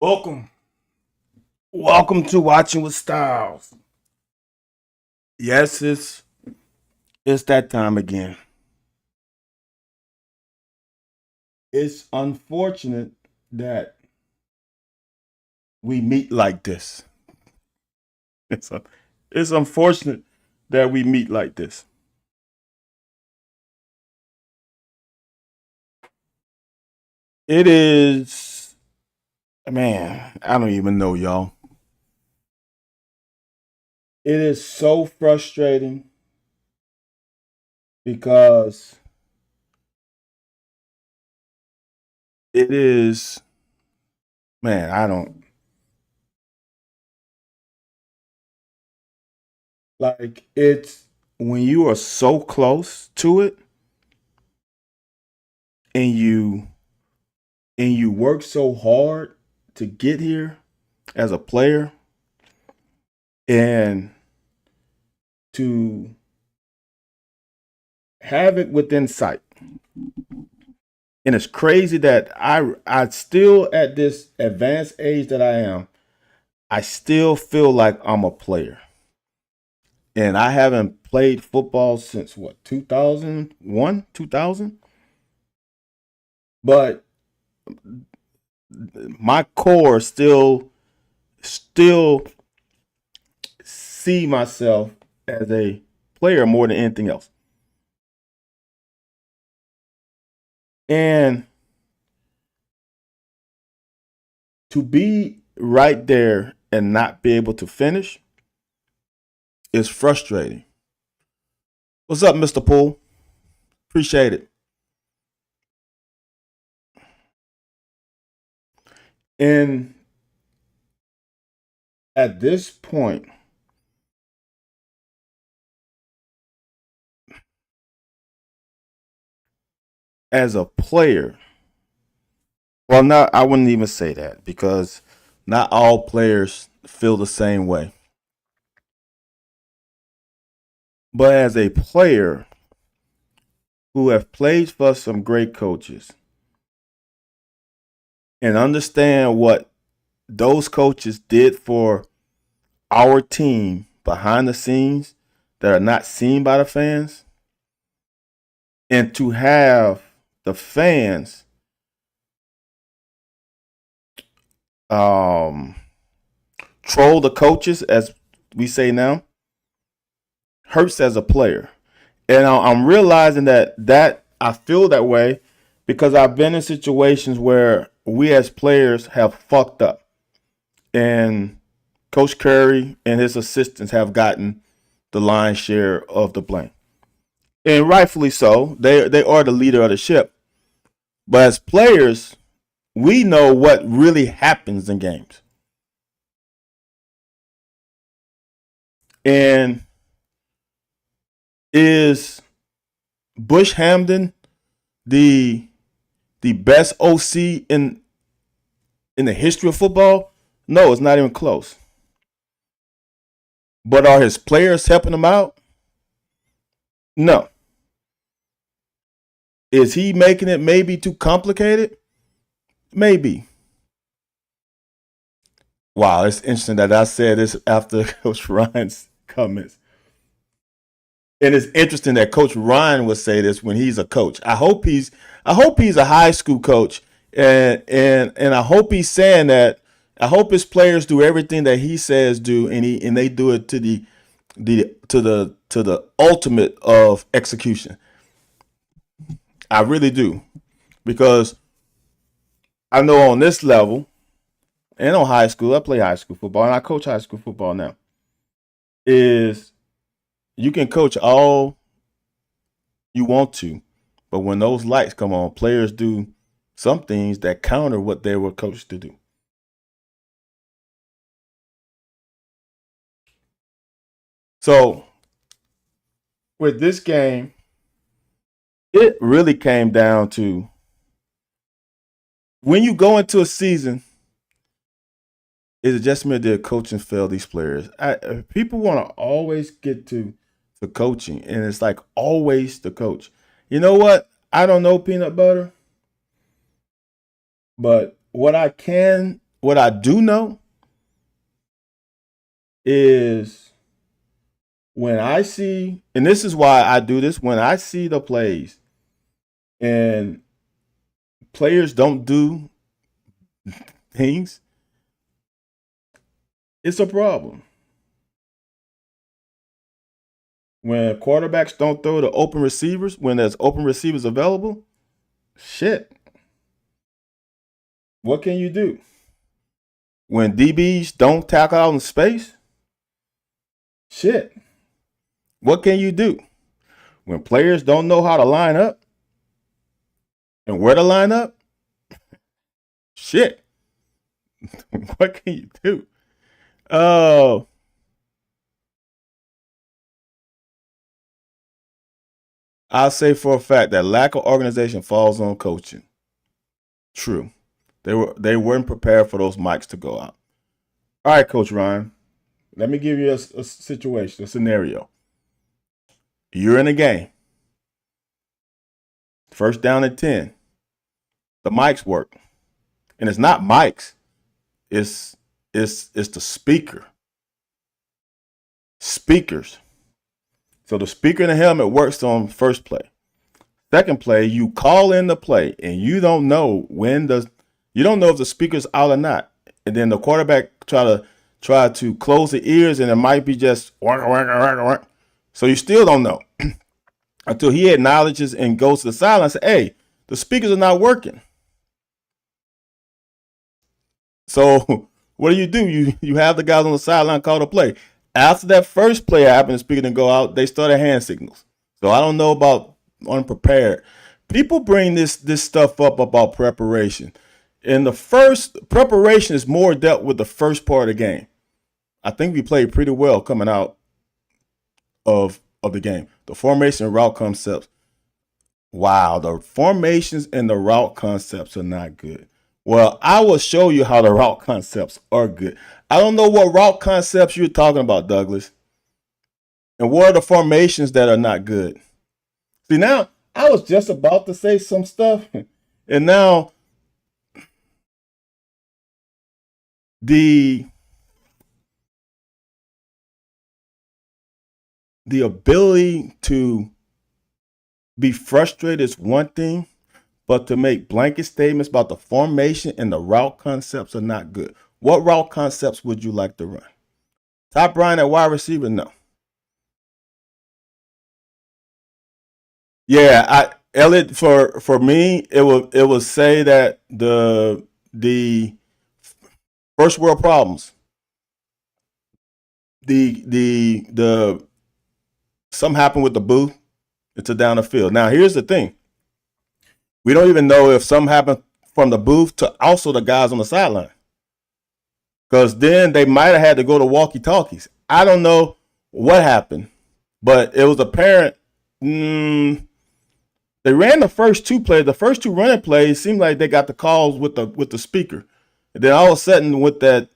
Welcome. Welcome to Watching with Styles. Yes, it's that time again. It's unfortunate that we meet like this. It's it's unfortunate that we meet like this. It is, man, I don't even know, y'all. It is so frustrating because it is, man, I don't like it's when you are so close to it and you work so hard to get here as a player and to have it within sight. And it's crazy that I still at this advanced age that I am, I still feel like I'm a player. And I haven't played football since what, 2001, 2000? But my core still see myself as a player more than anything else. And to be right there and not be able to finish is frustrating. What's up, Mr. Poole? Appreciate it. And at this point, as a player, well, not I wouldn't even say that because not all players feel the same way. But as a player who have played for some great coaches and understand what those coaches did for our team behind the scenes that are not seen by the fans, and to have the fans um, troll the coaches, as we say now, hurts as a player. And I'm realizing that I feel that way because I've been in situations where we as players have fucked up, and Coach Curry and his assistants have gotten the lion's share of the blame, and rightfully so. They are the leader of the ship. But as players, we know what really happens in games, and is Bush Hamden the best OC in the history of football? No, it's not even close. But are his players helping him out? No. Is he making it maybe too complicated? Maybe. Wow, it's interesting that I said this after Coach Ryan's comments. And it's interesting that Coach Ryan would say this when he's a coach. I hope he's a high school coach, and I hope he's saying that. I hope his players do everything that he says do, and they do it to the ultimate of execution. I really do, because I know on this level and on high school, I play high school football and I coach high school football now. Is you can coach all you want to, but when those lights come on, players do some things that counter what they were coached to do. So with this game, it really came down to when you go into a season, is it just me or did coaching fail these players? People want to always get to the coaching, and it's like always the coach. You know what? I don't know peanut butter, but what I can what I do know is when I see, and this is why I do this, when I see the plays and players don't do things, it's a problem. When quarterbacks don't throw to open receivers, when there's open receivers available, shit. What can you do? When DBs don't tackle out in space, shit. What can you do? When players don't know how to line up and where to line up, shit. What can you do? Oh, I'll say for a fact that lack of organization falls on coaching. True. They weren't prepared for those mics to go out. All right, Coach Ryan. Let me give you a situation, a scenario. You're in a game. First down and 10. The mics work. And it's not mics. It's the speaker. Speakers. So the speaker in the helmet works on first play. Second play, you call in the play and you don't know you don't know if the speaker's out or not. And then the quarterback try to close the ears and it might be just whack, whack, whack, whack. So you still don't know until he acknowledges and goes to the sideline and says, hey, the speakers are not working. So what do? You have the guys on the sideline call the play. After that first play happened, the speaker didn't go out, they started hand signals. So I don't know about unprepared. People bring this stuff up about preparation. And the first preparation is more dealt with the first part of the game. I think we played pretty well coming out of the game. The formation and route concepts. Wow, the formations and the route concepts are not good. Well, I will show you how the route concepts are good. I don't know what route concepts you're talking about, Douglas. And what are the formations that are not good? See, now I was just about to say some stuff, and now the ability to be frustrated is one thing, but to make blanket statements about the formation and the route concepts are not good. What route concepts would you like to run? Top Brian at wide receiver? No. Yeah, Elliot, for me, it will say that the first world problems. The something happened with the booth. It's a down the field. Now here's the thing. We don't even know if something happened from the booth to also the guys on the sideline. Because then they might have had to go to walkie-talkies. I don't know what happened, but it was apparent. They ran the first two plays. The first two running plays seemed like they got the calls with the speaker. And then all of a sudden with that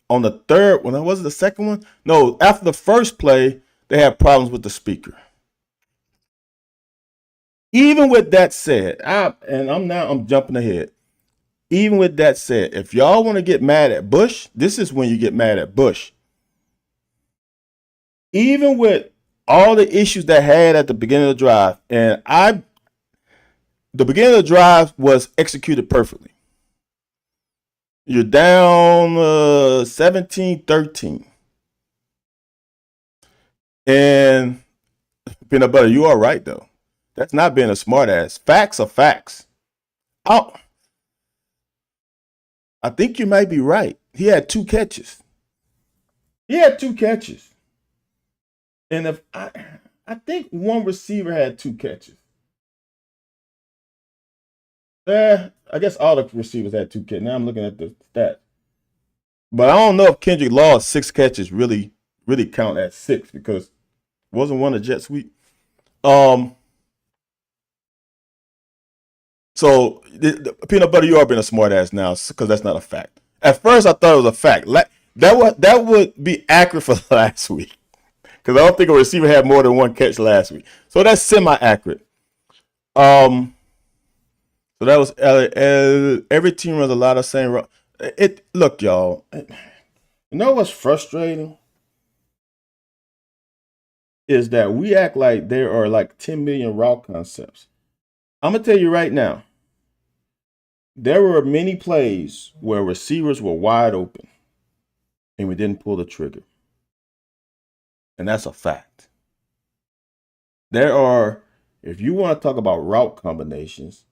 on the third one, was it the second one? No, after the first play, they had problems with the speaker. Even with that said, I'm jumping ahead. Even with that said, if y'all want to get mad at Bush, this is when you get mad at Bush. Even with all the issues that had at the beginning of the drive, and the beginning of the drive was executed perfectly. You're down 17-13. And Peanut Butter, you are right though. That's not being a smart ass. Facts are facts. I think you might be right. He had 2 catches. And if I think one receiver had 2 catches. I guess all the receivers had 2 catches. Now I'm looking at the stats. But I don't know if Kendrick Law's 6 catches really count as 6 because wasn't one a jet sweep. So the Peanut Butter, you are being a smart ass now because that's not a fact. At first, I thought it was a fact. That would be accurate for last week because I don't think a receiver had more than 1 catch last week. So that's semi-accurate. So that was every team runs a lot of same. Look, y'all. You know what's frustrating is that we act like there are like 10 million route concepts. I'm gonna tell you right now. There were many plays where receivers were wide open and we didn't pull the trigger, and that's a fact. There are, if you want to talk about route combinations,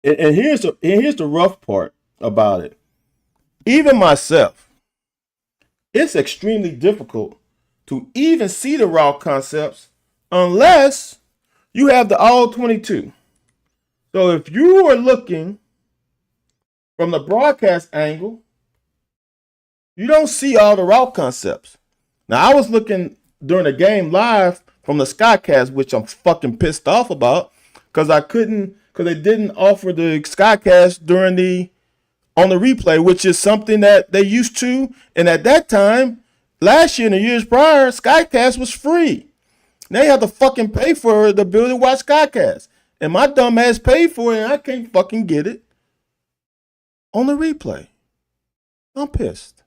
and here's the rough part about it. Even myself, it's extremely difficult to even see the route concepts unless you have the all 22. So if you are looking from the broadcast angle, you don't see all the route concepts. Now, I was looking during the game live from the Skycast, which I'm fucking pissed off about because they didn't offer the Skycast on the replay, which is something that they used to. And at that time, last year and the years prior, Skycast was free. Now you have to fucking pay for the ability to watch Skycast. And my dumb ass paid for it and I can't fucking get it on the replay. I'm pissed.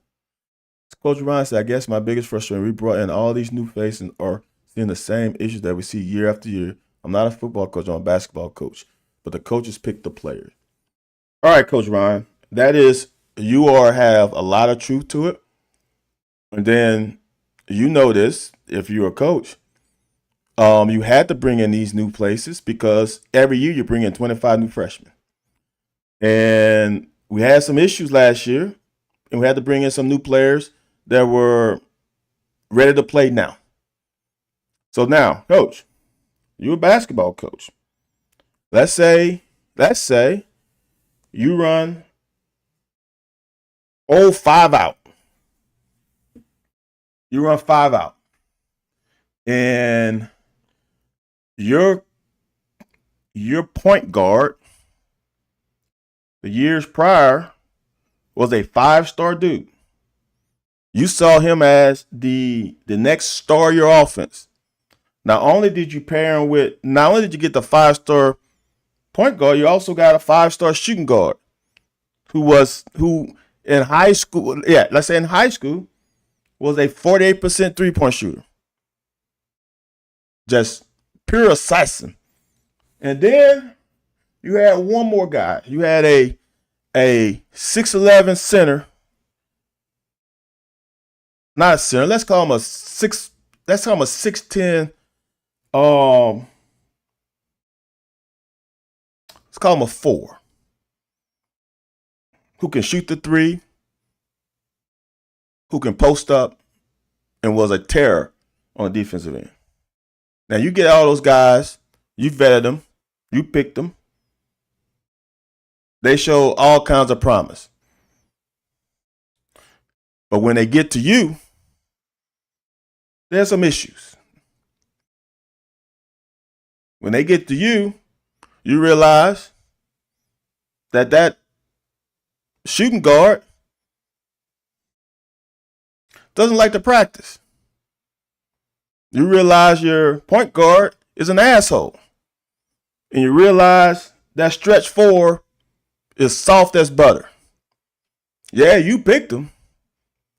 Coach Ryan said, I guess my biggest frustration, we brought in all these new faces and are seeing the same issues that we see year after year. I'm not a football coach, I'm a basketball coach. But the coaches pick the players. All right, Coach Ryan. That is, have a lot of truth to it. And then you know this, if you're a coach, you had to bring in these new places because every year you bring in 25 new freshmen. And we had some issues last year, and we had to bring in some new players that were ready to play now. So now, Coach, you're a basketball coach. Let's say you run 5 out. You run 5 out. And your point guard the years prior was a 5-star dude. You saw him as the next star of your offense. Not only did you pair him with, not only did you get the 5-star point guard, you also got a 5-star shooting guard who in high school, let's say in high school, was a 48% 3-point shooter. Just pure assassin. And then you had one more guy. You had a 6'11 center. Not a center. Let's call him a 6'10. Let's call him a 4. Who can shoot the 3, who can post up, and was a terror on the defensive end. Now you get all those guys, you vetted them, you picked them. They show all kinds of promise. But when they get to you, there's some issues. When they get to you, you realize that shooting guard doesn't like to practice. You realize your point guard is an asshole. And you realize that stretch 4 is soft as butter. Yeah, you picked them.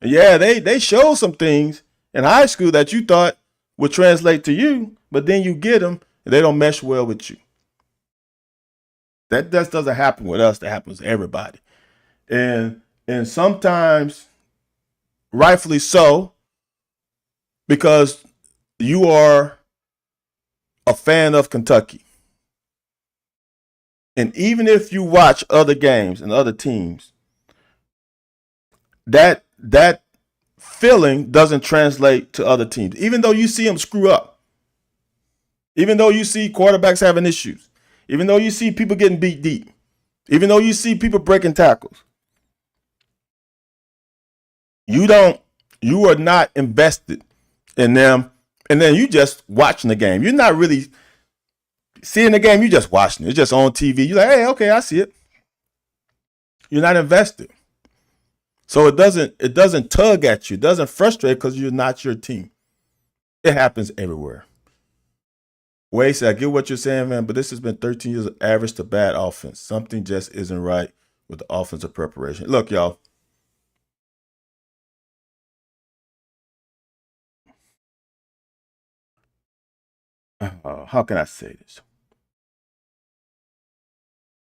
Yeah, they showed some things in high school that you thought would translate to you, but then you get them and they don't mesh well with you. That just doesn't happen with us. That happens to everybody. And sometimes, rightfully so, because you are a fan of Kentucky. And even if you watch other games and other teams, that feeling doesn't translate to other teams. Even though you see them screw up, even though you see quarterbacks having issues, even though you see people getting beat deep, even though you see people breaking tackles, you are not invested in them. And then you just watching the game. You're not really seeing the game. You're just watching it. It's just on TV. You're like, hey, okay, I see it. You're not invested. So it doesn't tug at you. It doesn't frustrate because you're not your team. It happens everywhere. Wade said, I get what you're saying, man, but this has been 13 years of average to bad offense. Something just isn't right with the offensive preparation. Look, y'all, how can I say this?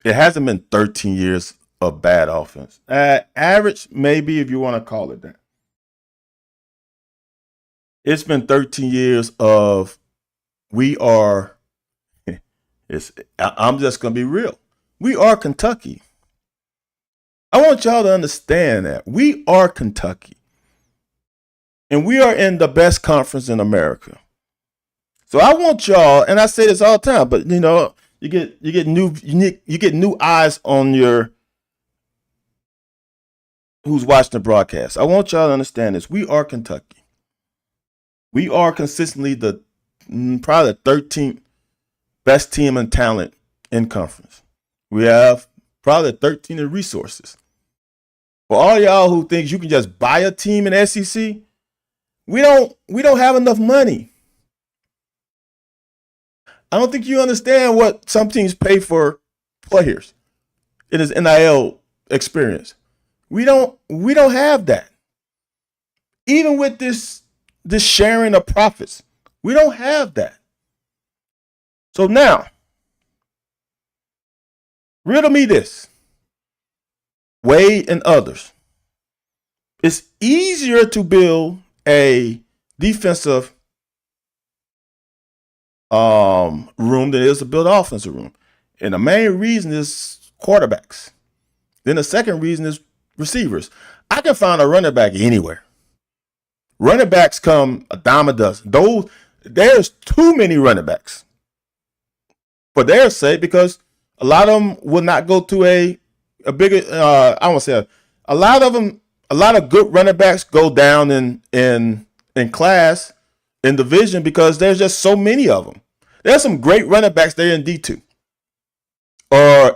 It hasn't been 13 years of bad offense. Average, maybe, if you want to call it that. It's been 13 years of we are. I'm just gonna be real. We are Kentucky. I want y'all to understand that we are Kentucky, and we are in the best conference in America. So I want y'all, and I say this all the time, but you get new eyes on your who's watching the broadcast. I want y'all to understand this. We are Kentucky. We are consistently probably the 13th best team in talent in conference. We have probably 13 in resources. For all y'all who thinks you can just buy a team in SEC, we don't have enough money. I don't think you understand what some teams pay for players in his NIL experience. We don't have that. Even with this sharing of profits, we don't have that. So now, riddle me this. Wade and others. It's easier to build a defensive room than it is to build an offensive room. And the main reason is quarterbacks. Then the second reason is receivers. I can find a running back anywhere. Running backs come a dime a dozen. There's too many running backs for their sake, because a lot of them will not go to a bigger. I won't say a lot of them. A lot of good running backs go down in class in division because there's just so many of them. There's some great running backs there in D2 or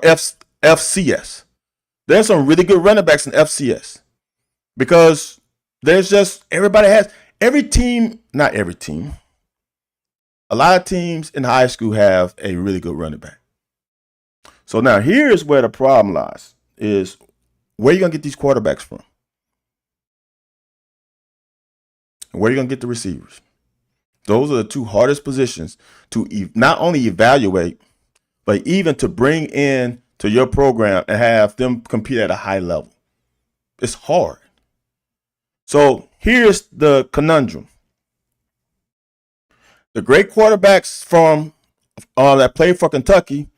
FCS. There's some really good running backs in FCS because there's just every team, not every team. A lot of teams in high school have a really good running back. So now here's where the problem lies: is where are you gonna get these quarterbacks from? And where are you gonna get the receivers? Those are the two hardest positions to not only evaluate, but even to bring in to your program and have them compete at a high level. It's hard. So here's the conundrum. The great quarterbacks from that played for Kentucky,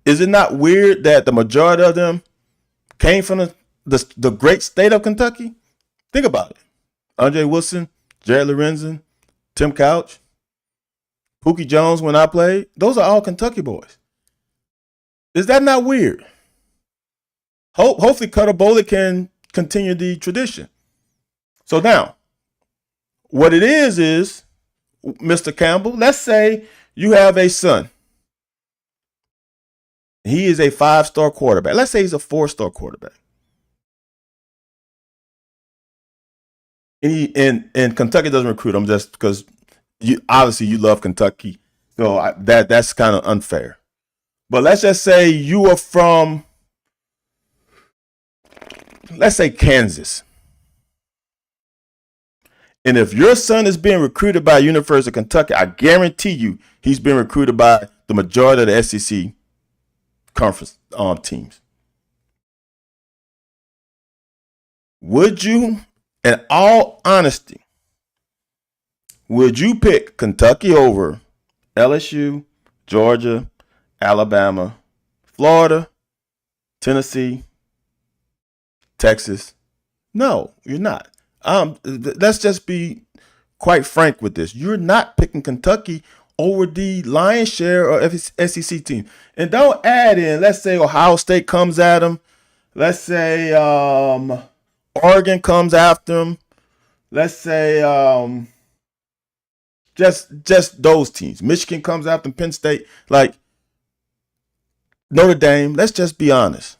is it not weird that the majority of them came from the great state of Kentucky? Think about it. Andre Wilson, Jared Lorenzen, Tim Couch, Pookie Jones when I played. Those are all Kentucky boys. Is that not weird? Hopefully Cutter Bowley can continue the tradition. So now, what it is, Mr. Campbell, let's say you have a son. He is a 5-star quarterback. Let's say he's a 4-star quarterback. And Kentucky doesn't recruit him just because you love Kentucky. So that's kind of unfair. But let's just say you are from, let's say, Kansas. And if your son is being recruited by University of Kentucky, I guarantee you he's being recruited by the majority of the SEC conference teams. Would you, in all honesty, would you pick Kentucky over LSU, Georgia, Alabama, Florida, Tennessee, Texas? No, you're not. Let's just be quite frank with this. You're not picking Kentucky over the lion's share of SEC team. And don't add in, let's say Ohio State comes at them. Let's say Oregon comes after them. Let's say just those teams. Michigan comes after them, Penn State, like Notre Dame. Let's just be honest.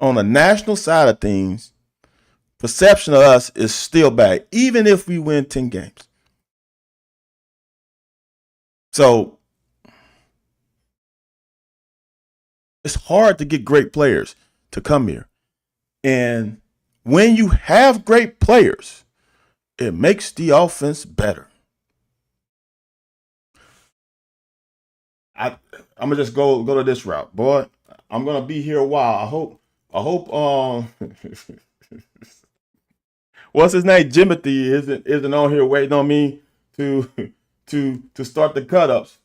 On the national side of things, perception of us is still bad, even if we win 10 games. So it's hard to get great players to come here. And when you have great players, it makes the offense better. I'm gonna just go to this route, boy. I'm gonna be here a while. I hope what's his name? Jimothy isn't on here waiting on me to to start the cut ups.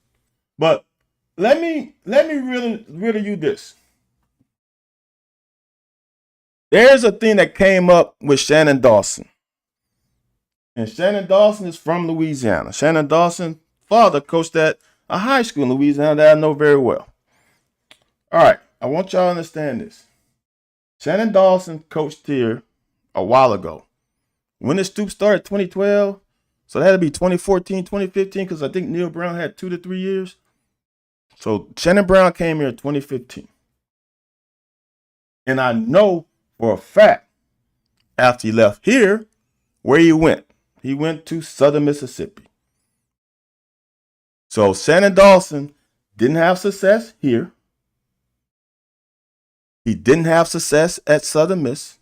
But let me really you this. There's a thing that came up with Shannon Dawson. And Shannon Dawson is from Louisiana. Shannon Dawson, father, coached at a high school in Louisiana that I know very well. All right, I want y'all to understand this. Shannon Dawson coached here a while ago. When did Stoops start? 2012. So that had to be 2014, 2015, because I think Neil Brown had 2 to 3 years. So Shannon Brown came here in 2015. And I know for a fact after he left here, where he went. He went to Southern Mississippi. So Shannon Dawson didn't have success here. He didn't have success at Southern Miss.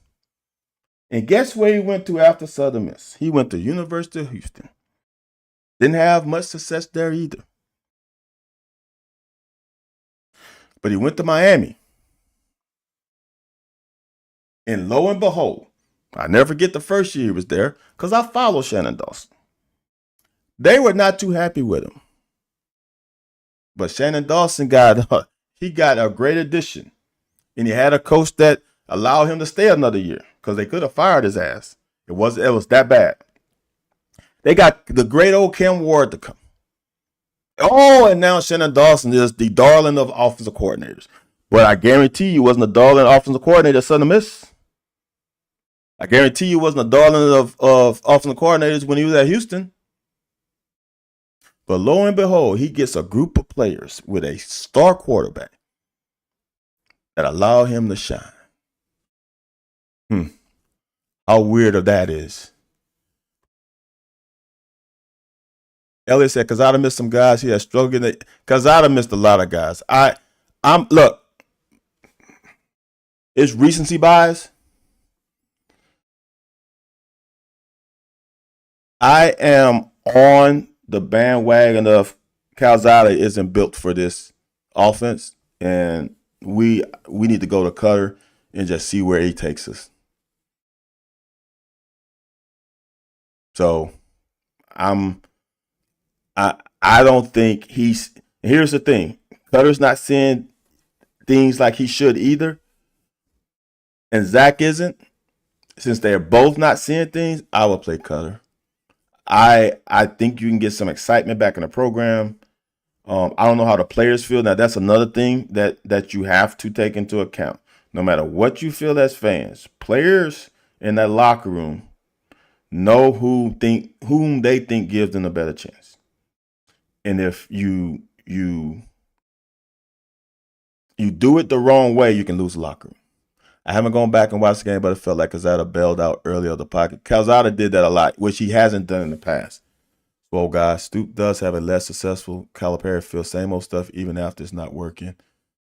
And guess where he went to after Southern Miss? He went to University of Houston. Didn't have much success there either. But he went to Miami. And lo and behold, I never forget the first year he was there because I followed Shannon Dawson. They were not too happy with him. But Shannon Dawson got a great addition. And he had a coach that allowed him to stay another year because they could have fired his ass. It was that bad. They got the great old Ken Ward to come. Oh, and now Shannon Dawson is the darling of offensive coordinators. But I guarantee you wasn't a darling offensive coordinator at Southern Miss. I guarantee you wasn't a darling of offensive coordinators when he was at Houston. But lo and behold, he gets a group of players with a star quarterback that allow him to shine. How weird of that is. Elliot said, because I'd have missed some guys. He has struggled. Because I'd have missed a lot of guys. Look, it's recency bias. I am on the bandwagon of Calzada isn't built for this offense, and we need to go to Cutter and just see where he takes us. So I don't think here's the thing. Cutter's not seeing things like he should either. And Zach isn't. Since they're both not seeing things, I will play Cutter. I think you can get some excitement back in the program. I don't know how the players feel. Now, that's another thing that you have to take into account. No matter what you feel as fans, players in that locker room know whom they think gives them a better chance. And if you do it the wrong way, you can lose the locker room. I haven't gone back and watched the game, but it felt like Calzada bailed out early of the pocket. Calzada did that a lot, which he hasn't done in the past. Well, guys, Stoop does have a less successful Calipari feel. Same old stuff, even after it's not working.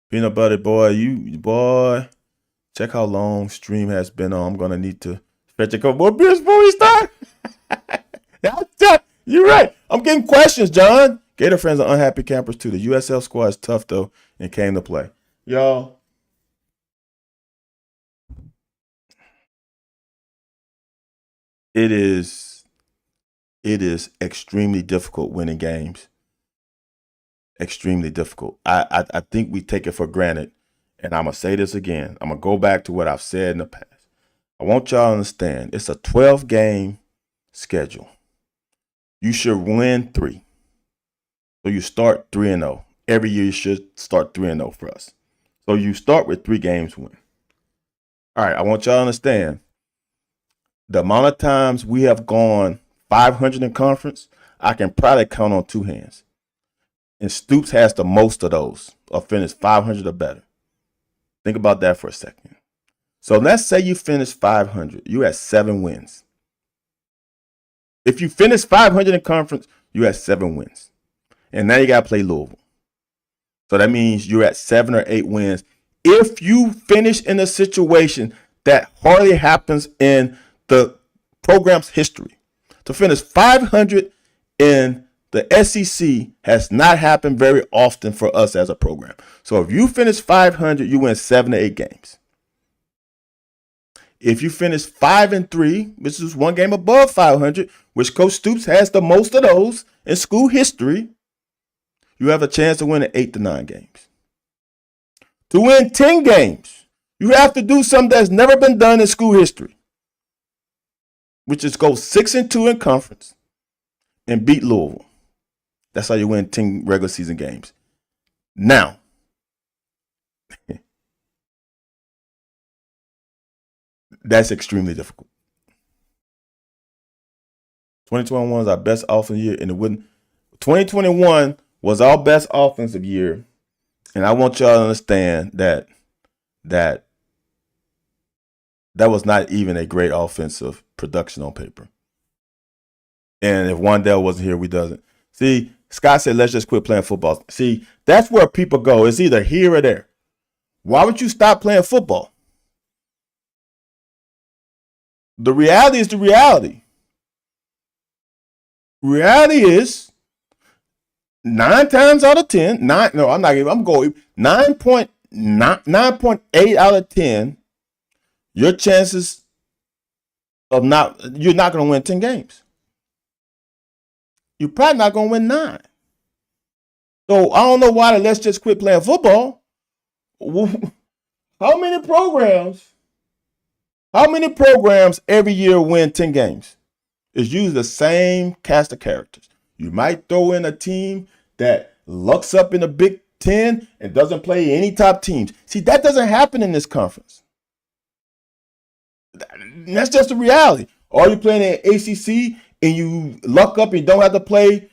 Peanut Butter boy, check how long stream has been on. I'm gonna need to fetch a couple more beers before we start. You're right. I'm getting questions, John. Gator friends are unhappy campers too. The USL squad is tough though and came to play. Y'all. It is extremely difficult winning games. Extremely difficult. I think we take it for granted. And I'm going to say this again. I'm going to go back to what I've said in the past. I want y'all to understand it's a 12-game schedule. You should win 3. So you start 3-0. Every year you should start 3-0 for us. So you start with 3 games win. All right, I want y'all to understand the amount of times we have gone 500 in conference, I can probably count on 2 hands. And Stoops has the most of those, or finished 500 or better. Think about that for a second. So let's say you finish 500. You had 7 wins. If you finish 500 in conference, you had 7 wins. And now you got to play Louisville. So that means you're at 7 or 8 wins. If you finish in a situation that hardly happens in the program's history, to finish 500 in the SEC has not happened very often for us as a program. So if you finish 500, you win 7 to 8 games. If you finish 5-3, which is one game above 500, which Coach Stoops has the most of those in school history, you have a chance to win 8 to 9 games. To win 10 games, you have to do something that's never been done in school history, which is go 6-2 in conference and beat Louisville. That's how you win 10 regular season games. Now, that's extremely difficult. 2021 was our best offensive year, and it wouldn't. 2021 was our best offensive year, and I want y'all to understand that was not even a great offensive production on paper. And if Wandale wasn't here, we doesn't. See, Scott said, let's just quit playing football. See, that's where people go. It's either here or there. Why would you stop playing football? The reality is the reality. Reality is 9 times out of 10, I'm going 9.8 out of 10, your chances of you're not going to win 10 games. You're probably not going to win 9. So I don't know why the let's just quit playing football. How many programs every year win 10 games? It's usually the same cast of characters. You might throw in a team that lucks up in the Big Ten and doesn't play any top teams. See, that doesn't happen in this conference. That's just the reality. Or you playing in ACC and you luck up and you don't have to play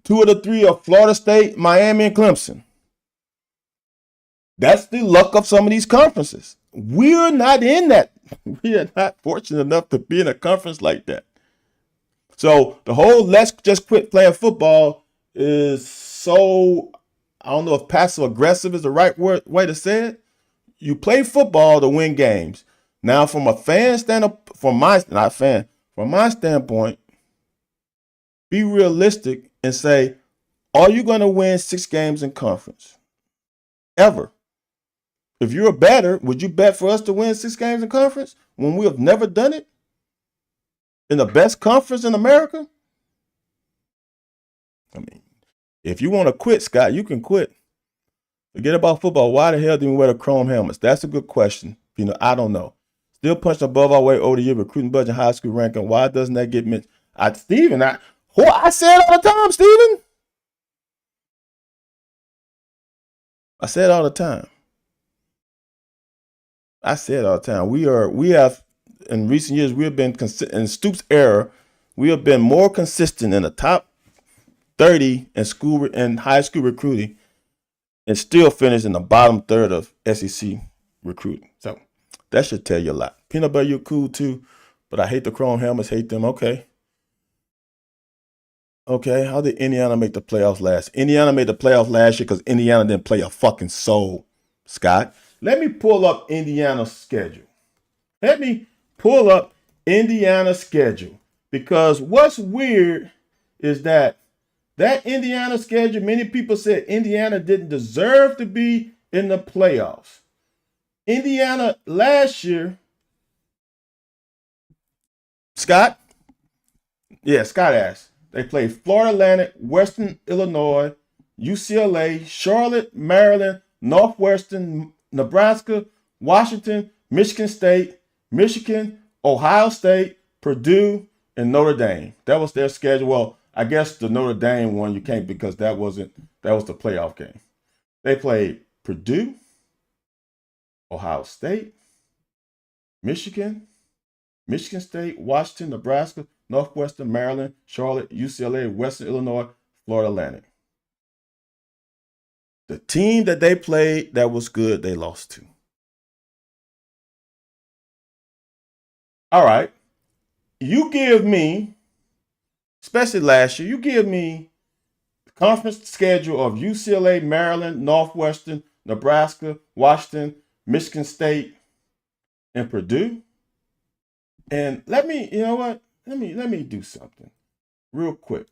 2 of the 3 of Florida State, Miami, and Clemson. That's the luck of some of these conferences. We're not in that. We are not fortunate enough to be in a conference like that. So the whole let's just quit playing football is so, I don't know if passive aggressive is the right way to say it. You play football to win games. Now, from a fan standpoint, from my standpoint, be realistic and say, are you going to win 6 games in conference? Ever? If you're a bettor, would you bet for us to win 6 games in conference when we have never done it? In the best conference in America? I mean, if you want to quit, Scott, you can quit. Forget about football. Why the hell do we wear the chrome helmets? That's a good question. I don't know. Still punching above our weight over the year, recruiting budget, high school ranking. Why doesn't that get mentioned? Steven, I say it all the time, Steven. I say it all the time. We have, in recent years, we have been, in Stoops' era, we have been more consistent in the top 30 in school and high school recruiting and still finish in the bottom third of SEC recruiting. So that should tell you a lot. Peanut butter, you're cool too, but I hate the chrome helmets, hate them. Okay. How did Indiana make the playoffs last? Indiana made the playoffs last year because Indiana didn't play a fucking soul, Scott. Let me pull up Indiana's schedule. Because what's weird is that Indiana schedule, many people said Indiana didn't deserve to be in the playoffs. Indiana last year, Scott? Yeah, Scott asked. They played Florida Atlantic, Western Illinois, UCLA, Charlotte, Maryland, Northwestern, Nebraska, Washington, Michigan State, Michigan, Ohio State, Purdue, and Notre Dame. That was their schedule. Well, I guess the Notre Dame one you can't because that was the playoff game. They played Purdue, Ohio State, Michigan State, Washington, Nebraska, Northwestern, Maryland, Charlotte, UCLA, Western Illinois, Florida Atlantic. The team that they played that was good, they lost to. All right. You give me, especially last year, you give me the conference schedule of UCLA, Maryland, Northwestern, Nebraska, Washington, Michigan State, and Purdue. And let me do something real quick.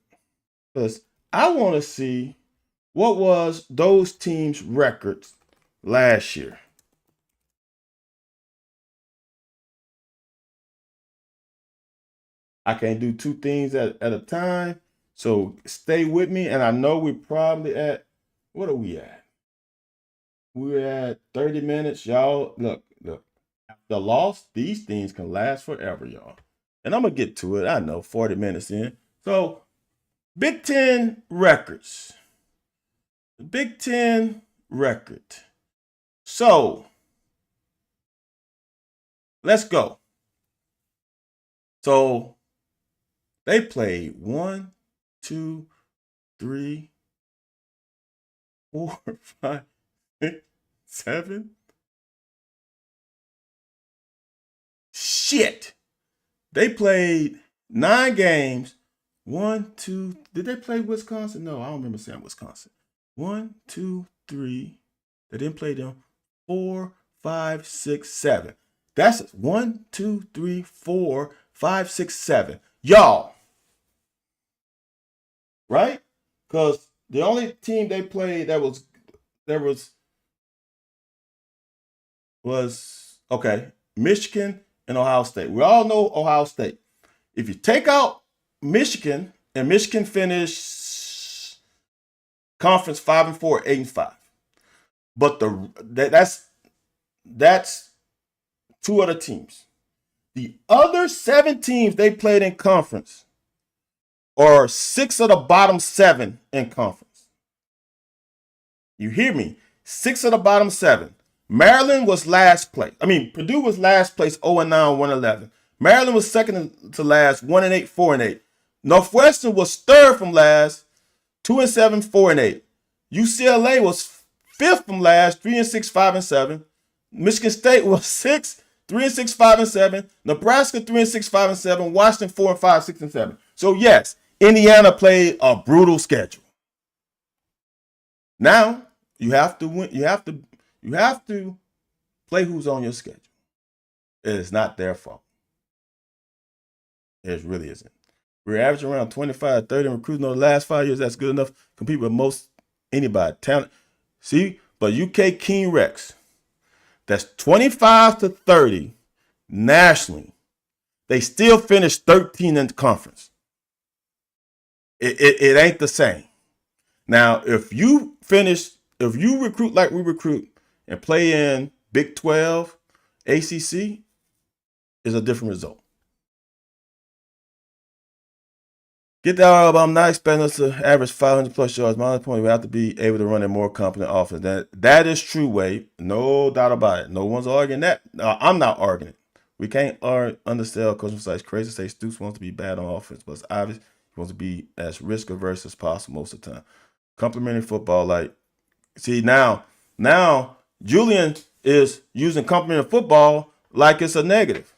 Because I want to see what was those teams' records last year. I can't do two things at a time. So stay with me. And I know we're probably at, what are we at? We're at 30 minutes. Y'all, look. The loss, these things can last forever, y'all. And I'm going to get to it. I know, 40 minutes in. So, Big Ten records. Big Ten record. So, let's go. So, they played 1, 2, 3, 4, 5, 6, 7. Shit. They played 9 games. 1, 2. Did they play Wisconsin? No, I don't remember saying Wisconsin. 1, 2, 3. They didn't play them. 4, 5, 6, 7. That's 1, 2, 3, 4, 5, 6, 7. Y'all. Right? Because the only team they played that was okay, Michigan and Ohio State. We all know Ohio State. If you take out Michigan, and Michigan finished conference 5-4, 8-5. But that's 2 other teams. The other 7 teams they played in conference are 6 of the bottom 7 in conference. You hear me? 6 of the bottom 7. Maryland was last place. Purdue was last place, 0-9, 1-11. Maryland was second to last, 1-8, 4-8. Northwestern was third from last, 2-7, 4-8. UCLA was fifth from last, 3-6, 5-7. Michigan State was sixth, 3-6, 5-7. Nebraska 3-6, 5-7. Washington 4-5, 6-7. So yes, Indiana played a brutal schedule. Now you have to win. You have to play who's on your schedule. It is not their fault. It really isn't. We're averaging around 25 30 recruiting over the last 5 years. That's good enough to compete with most anybody. Talent. See, but UK King Rex, that's 25 to 30 nationally. They still finished 13 in the conference. It ain't the same. Now, if you recruit like we recruit and play in Big 12, ACC, is a different result. Get that out. I'm not expecting us to average 500 plus yards. My only point, we have to be able to run a more competent offense. That is true, Wade. No doubt about it. No one's arguing that. I'm not arguing it. We can't undersell Coach Messiah's crazy. Say Stoops wants to be bad on offense, but it's obvious he wants to be as risk averse as possible most of the time. Complementary football, now Julian is using complementary football like it's a negative.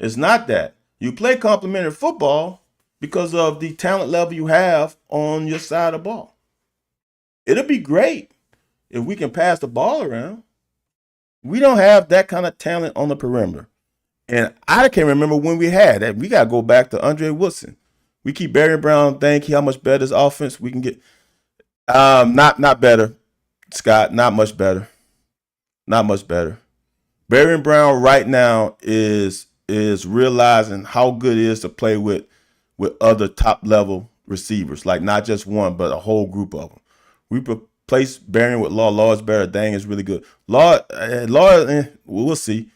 It's not that. You play complementary football because of the talent level you have on your side of the ball. It'll be great if we can pass the ball around. We don't have that kind of talent on the perimeter. And I can't remember when we had that. We got to go back to Andre Woodson. We keep Barry Brown thinking how much better this offense we can get. Not better, Scott. Not much better. Not much better. Barry Brown right now is realizing how good it is to play with other top level receivers, like not just one, but a whole group of them. We replace Barry with Law. Law is better. Dang is really good. Law, we'll see.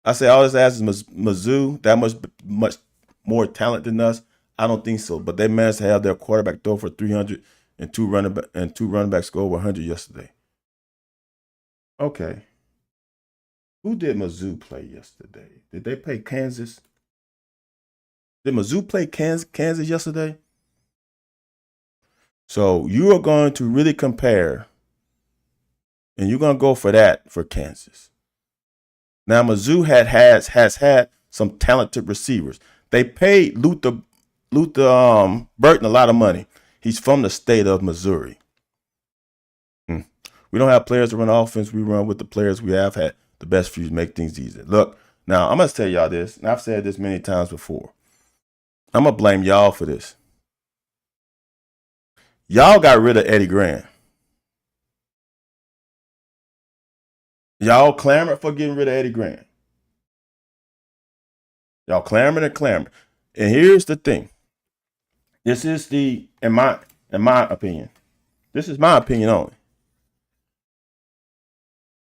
I say all this ass is Mizzou, that much more talent than us. I don't think so, but they managed to have their quarterback throw for 300 and two running backs go over 100 yesterday. Okay. Who did Mizzou play yesterday? Did they play Kansas? Did Mizzou play Kansas yesterday? So you are going to really compare, and you're going to go for that for Kansas. Now Mizzou has had some talented receivers. They paid Luther Burton a lot of money. He's from the state of Missouri. We don't have players to run offense. We run with the players we have had. The best for you to make things easier. Look, now I'm going to tell y'all this, and I've said this many times before. I'm going to blame y'all for this. Y'all got rid of Eddie Gran. Y'all clamored for getting rid of Eddie Gran. Y'all clamored and clamored. And here's the thing. This is in my opinion. This is my opinion only.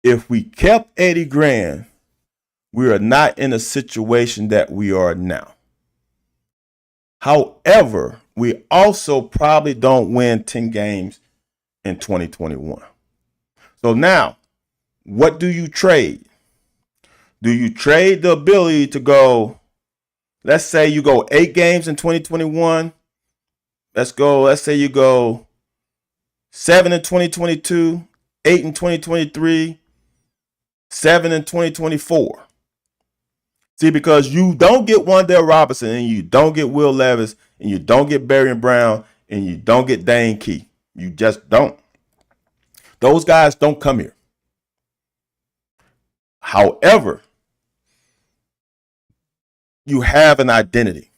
If we kept Eddie Gran, we are not in a situation that we are now. However, we also probably don't win 10 games in 2021. So now, what do you trade? Do you trade the ability to go, let's say you go 8 games in 2021. Let's say you go 7 in 2022, 8 in 2023, 7 in 2024. See, because you don't get Wan'Dale Robinson, and you don't get Will Levis, and you don't get Barion Brown, and you don't get Dane Key. You just don't. Those guys don't come here. However, you have an identity.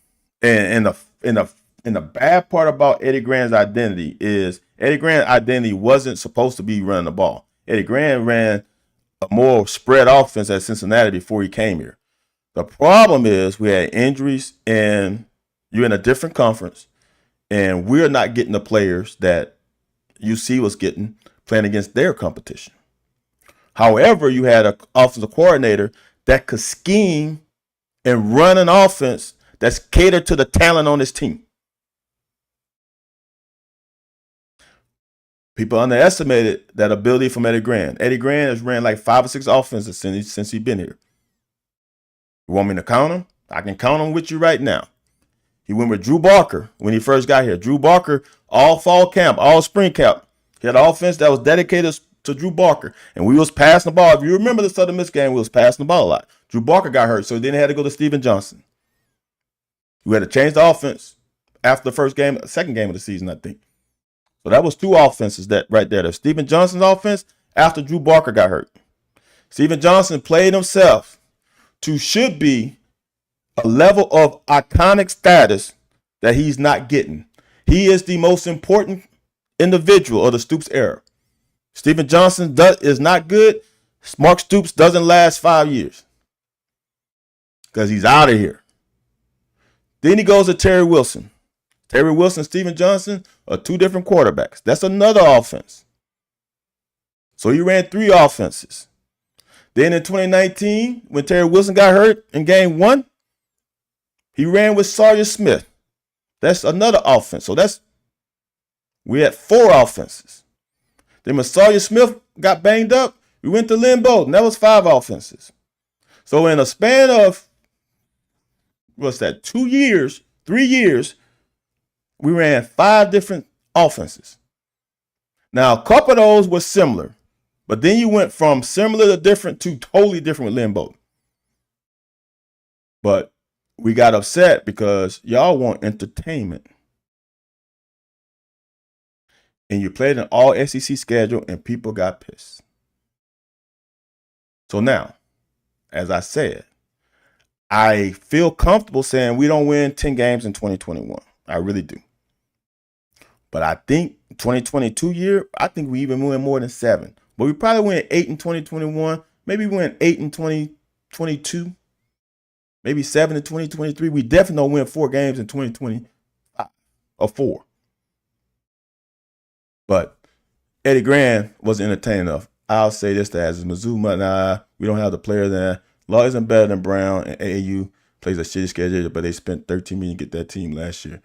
And the bad part about Eddie Gran's identity is Eddie Gran's identity wasn't supposed to be running the ball. Eddie Gran ran a more spread offense at Cincinnati before he came here. The problem is we had injuries, and you're in a different conference, and we're not getting the players that UC was getting playing against their competition. However, you had an offensive coordinator that could scheme and run an offense that's catered to the talent on his team. People underestimated that ability from Eddie Gran. Eddie Gran has ran like 5 or 6 offenses since he's been here. You want me to count them? I can count them with you right now. He went with Drew Barker when he first got here. Drew Barker, all fall camp, all spring camp. He had an offense that was dedicated to Drew Barker. And we was passing the ball. If you remember the Southern Miss game, we was passing the ball a lot. Drew Barker got hurt, so then they had to go to Steven Johnson. We had to change the offense after the second game of the season, I think. So that was 2 offenses that right there. There's Steven Johnson's offense after Drew Barker got hurt. Steven Johnson played himself to should be a level of iconic status that he's not getting. He is the most important individual of the Stoops era. Steven Johnson is not good. Mark Stoops doesn't last 5 years because he's out of here. Then he goes to Terry Wilson. Terry Wilson and Steven Johnson are 2 different quarterbacks. That's another offense. So he ran 3 offenses. Then in 2019, when Terry Wilson got hurt in game 1, he ran with Sawyer Smith. That's another offense. So we had 4 offenses. Then when Sawyer Smith got banged up, we went to Lynn Bowden. That was 5 offenses. So in a span of, 2 years, 3 years, we ran 5 different offenses. Now, a couple of those were similar. But then you went from similar to different to totally different with Lynn Bowden. But we got upset because y'all want entertainment. And you played an all SEC schedule and people got pissed. So now, as I said, I feel comfortable saying we don't win 10 games in 2021. I really do. But I think 2022 year, I think we even win more than 7. But we probably win 8 in 2021. Maybe we win 8 in 2022. Maybe 7 in 2023. We definitely don't win 4 games in 2025 or 4. But Eddie Gran wasn't entertaining enough. I'll say this to as Mizzou, we don't have the player there. Law isn't better than Brown, and AAU plays a shitty schedule, but they spent $13 million to get that team last year.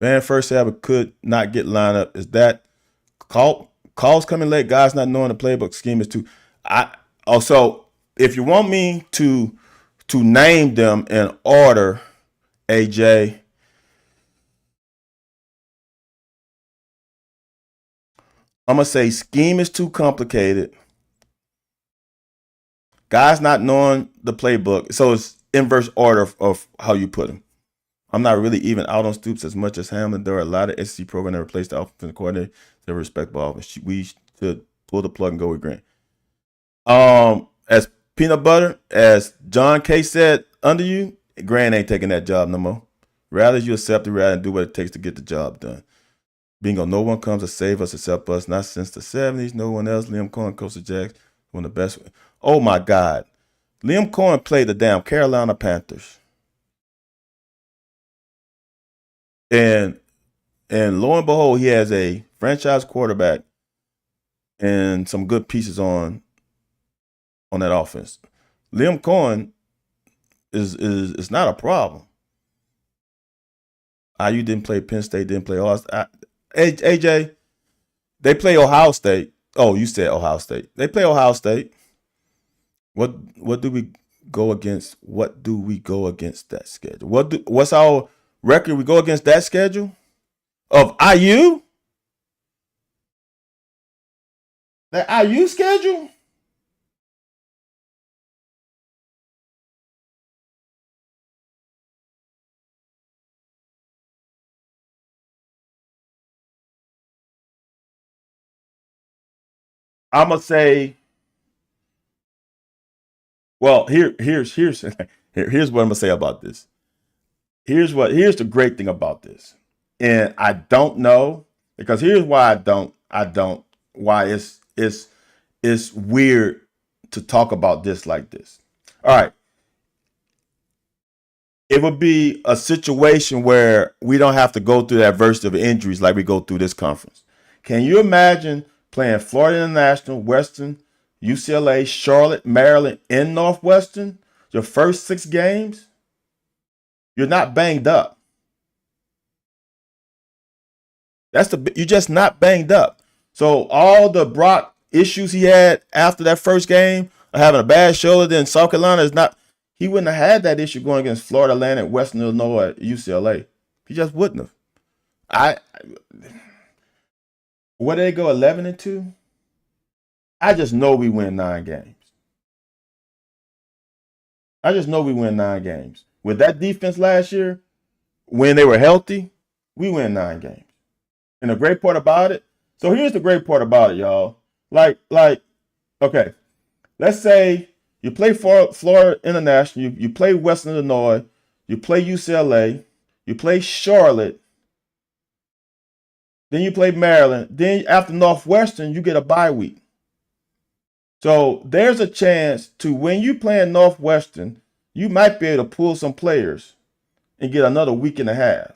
Van First could not get lineup. Is that calls coming late, guys not knowing the playbook scheme is too. Also, if you want me to name them in order, AJ, I'm gonna say scheme is too complicated. Guys not knowing the playbook, so it's inverse order of how you put them. I'm not really even out on Stoops as much as Hamlin. There are a lot of SEC programs that replaced the offensive coordinator. They're respectable offense. We should pull the plug and go with Grant. As peanut butter, as John K said under you, Grant ain't taking that job no more. Rather you accept it, rather than do what it takes to get the job done. Bingo, no one comes to save us except us. Not since the 70s. No one else. Liam Cohen, Coach of Jacks, one of the best. Oh, my God. Liam Cohen played the damn Carolina Panthers. And lo and behold, he has a franchise quarterback and some good pieces on that offense. Liam Cohen is not a problem. IU didn't play Penn State, didn't play Ohio State. AJ, they play Ohio State. Oh, you said Ohio State. They play Ohio State. What do we go against? What do we go against that schedule? What's our record? We go against that schedule of IU. That IU schedule. I'm gonna say. Well, here's here's what I'm gonna say about this. Here's the great thing about this, and I don't know because here's why I don't why it's weird to talk about this like this. All right, it would be a situation where we don't have to go through the adversity of injuries like we go through this conference. Can you imagine playing Florida International, Western, UCLA, Charlotte, Maryland, and Northwestern? Your first 6 games, you're not banged up. You're just not banged up. So all the Brock issues he had after that first game, having a bad shoulder, then South Carolina is not. He wouldn't have had that issue going against Florida Atlantic, Western Illinois, UCLA. He just wouldn't have. Where did they go? 11-2. I just know we win 9 games. I just know we win 9 games. With that defense last year, when they were healthy, we win 9 games. And the great part about it, so here's the great part about it, y'all. Okay, let's say you play Florida International, you play Western Illinois, you play UCLA, you play Charlotte, then you play Maryland, then after Northwestern, you get a bye week. So there's a chance to when you play in Northwestern, you might be able to pull some players and get another week and a half.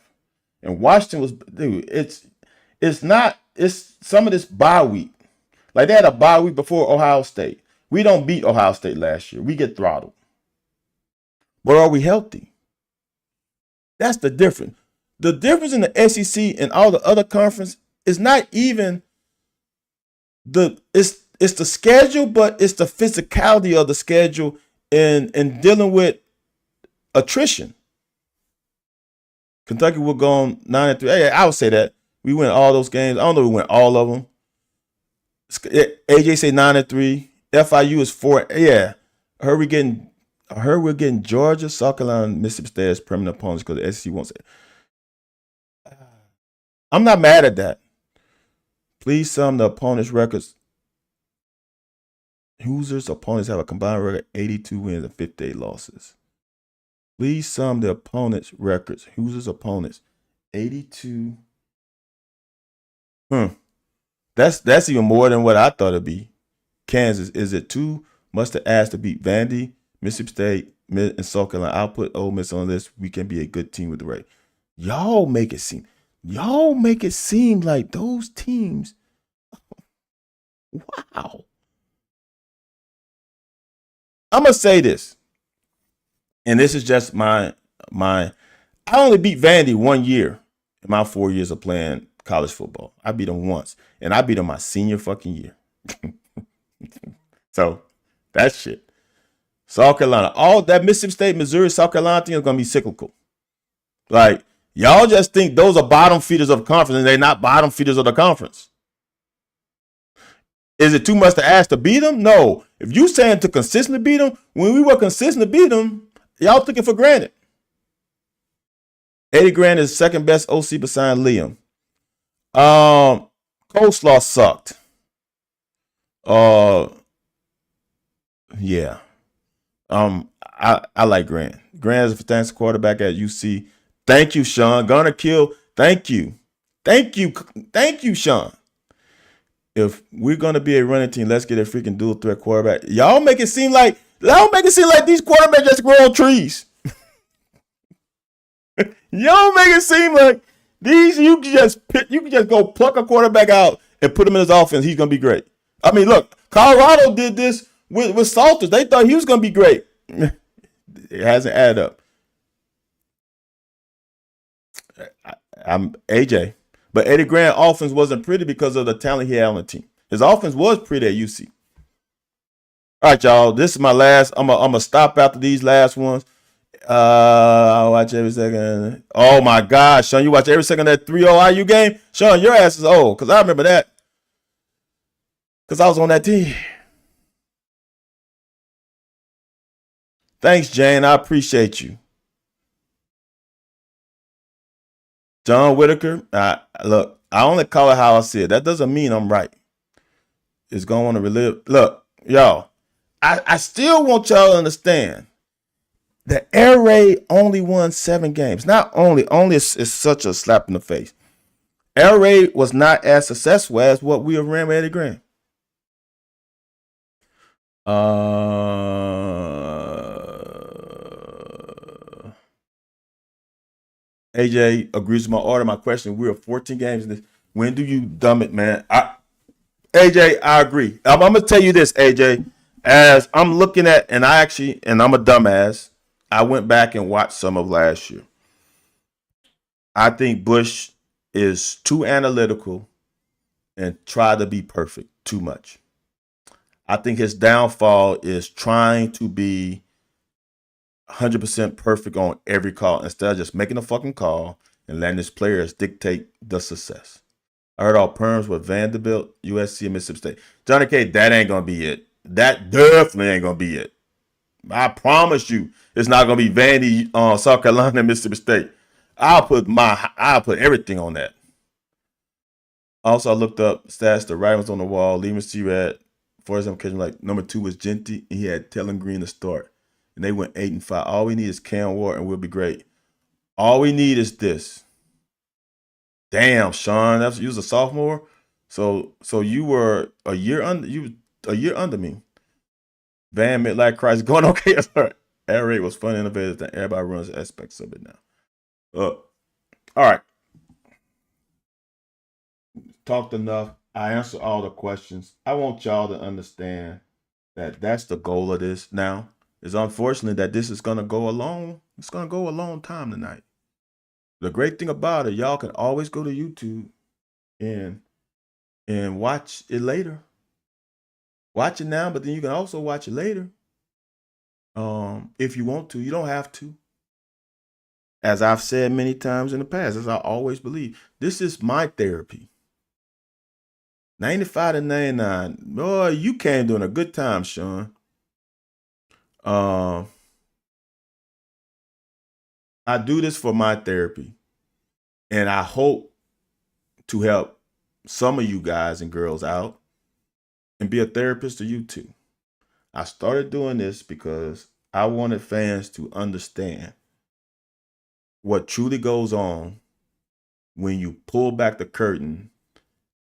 And Washington was, dude, it's some of this bye week. Like they had a bye week before Ohio State. We don't beat Ohio State last year. We get throttled. But are we healthy? That's the difference. The difference in the SEC and all the other conference is not even it's the schedule, but it's the physicality of the schedule and dealing with attrition. Kentucky will go on 9-3. Hey, I would say that. We win all those games. I don't know if we win all of them. AJ say 9-3. FIU is 4. Yeah. I heard we're getting Georgia, South Carolina, Mississippi State as permanent opponents because the SEC won't say. I'm not mad at that. Please sum the opponents' records. Hoosiers' opponents have a combined record 82 wins and 58 losses. Please sum the opponents' records. Hoosiers' opponents 82. That's even more than what I thought it'd be. Kansas, is it too much to ask to beat Vandy, Mississippi State, and South Carolina? I'll put Ole Miss on this. We can be a good team with the rate. Y'all make it seem like those teams. Wow. I'm gonna say this, and this is just my. I only beat Vandy 1 year in my 4 years of playing college football. I beat them once, and I beat them my senior fucking year. So that shit. South Carolina, all that Mississippi State, Missouri, South Carolina thing is gonna be cyclical. Like y'all just think those are bottom feeders of the conference, and they're not bottom feeders of the conference. Is it too much to ask to beat them? No. If you saying to consistently beat them, when we were consistent to beat them, y'all took it for granted. Eddie Grant is second best OC beside Liam. Coleslaw sucked. Yeah. I like Grant. Grant is a fantastic quarterback at UC. Thank you, Sean. Gonna kill. Thank you. Thank you, Sean. If we're gonna be a running team, let's get a freaking dual threat quarterback. Y'all make it seem like these quarterbacks just grow on trees. Y'all make it seem like these you can just go pluck a quarterback out and put him in his offense. He's gonna be great. I mean, look, Colorado did this with Salters. They thought he was gonna be great. It hasn't added up. I'm AJ. But Eddie Grant offense wasn't pretty because of the talent he had on the team. His offense was pretty at UC. All right, y'all. This is my last. I'm gonna stop after these last ones. I watch every second. Oh my gosh, Sean, you watch every second of that 3-0 IU game? Sean, your ass is old, because I remember that. Because I was on that team. Thanks, Jane. I appreciate you. John Whitaker. Look, I only call it how I see it. That doesn't mean I'm right. It's going to want to relive. Look, y'all, I still want y'all to understand that Air Raid only won 7 games. Not only is such a slap in the face. Air Raid was not as successful as what we have ran with Eddie Grant. AJ agrees with my order. My question: we are 14 games in this. When do you dumb it, man? AJ, I agree. I'm gonna tell you this, AJ. As I'm looking at, and I'm a dumbass. I went back and watched some of last year. I think Bush is too analytical and try to be perfect too much. I think his downfall is trying to be 100% perfect on every call instead of just making a fucking call and letting his players dictate the success. I heard all perms with Vanderbilt, USC, and Mississippi State. Johnny K, that ain't going to be it. That definitely ain't going to be it. I promise you it's not going to be Vandy, South Carolina, and Mississippi State. I'll put everything on that. Also, I looked up stats. The writing was on the wall. Lehman C-Rat, for example, like number 2 was Genty, and he had Tellen Green to start. And they went 8-5. All we need is Cam Ward, and we'll be great. All we need is this. Damn, Sean, you was a sophomore, so you were a year under me. Van Midlife Crisis going okay. Air Raid was fun, innovative. That everybody runs aspects of it now. All right. Talked enough. I answered all the questions. I want y'all to understand that that's the goal of this now. It's unfortunate that this is gonna go a long time tonight. The great thing about it, y'all can always go to YouTube and watch it later. Watch it now, but then you can also watch it later. If you want to, you don't have to. As I've said many times in the past, as I always believe, this is my therapy. 95 to 99. Boy, you came during a good time, Sean. I do this for my therapy. And I hope to help some of you guys and girls out and be a therapist to you too. I started doing this because I wanted fans to understand what truly goes on when you pull back the curtain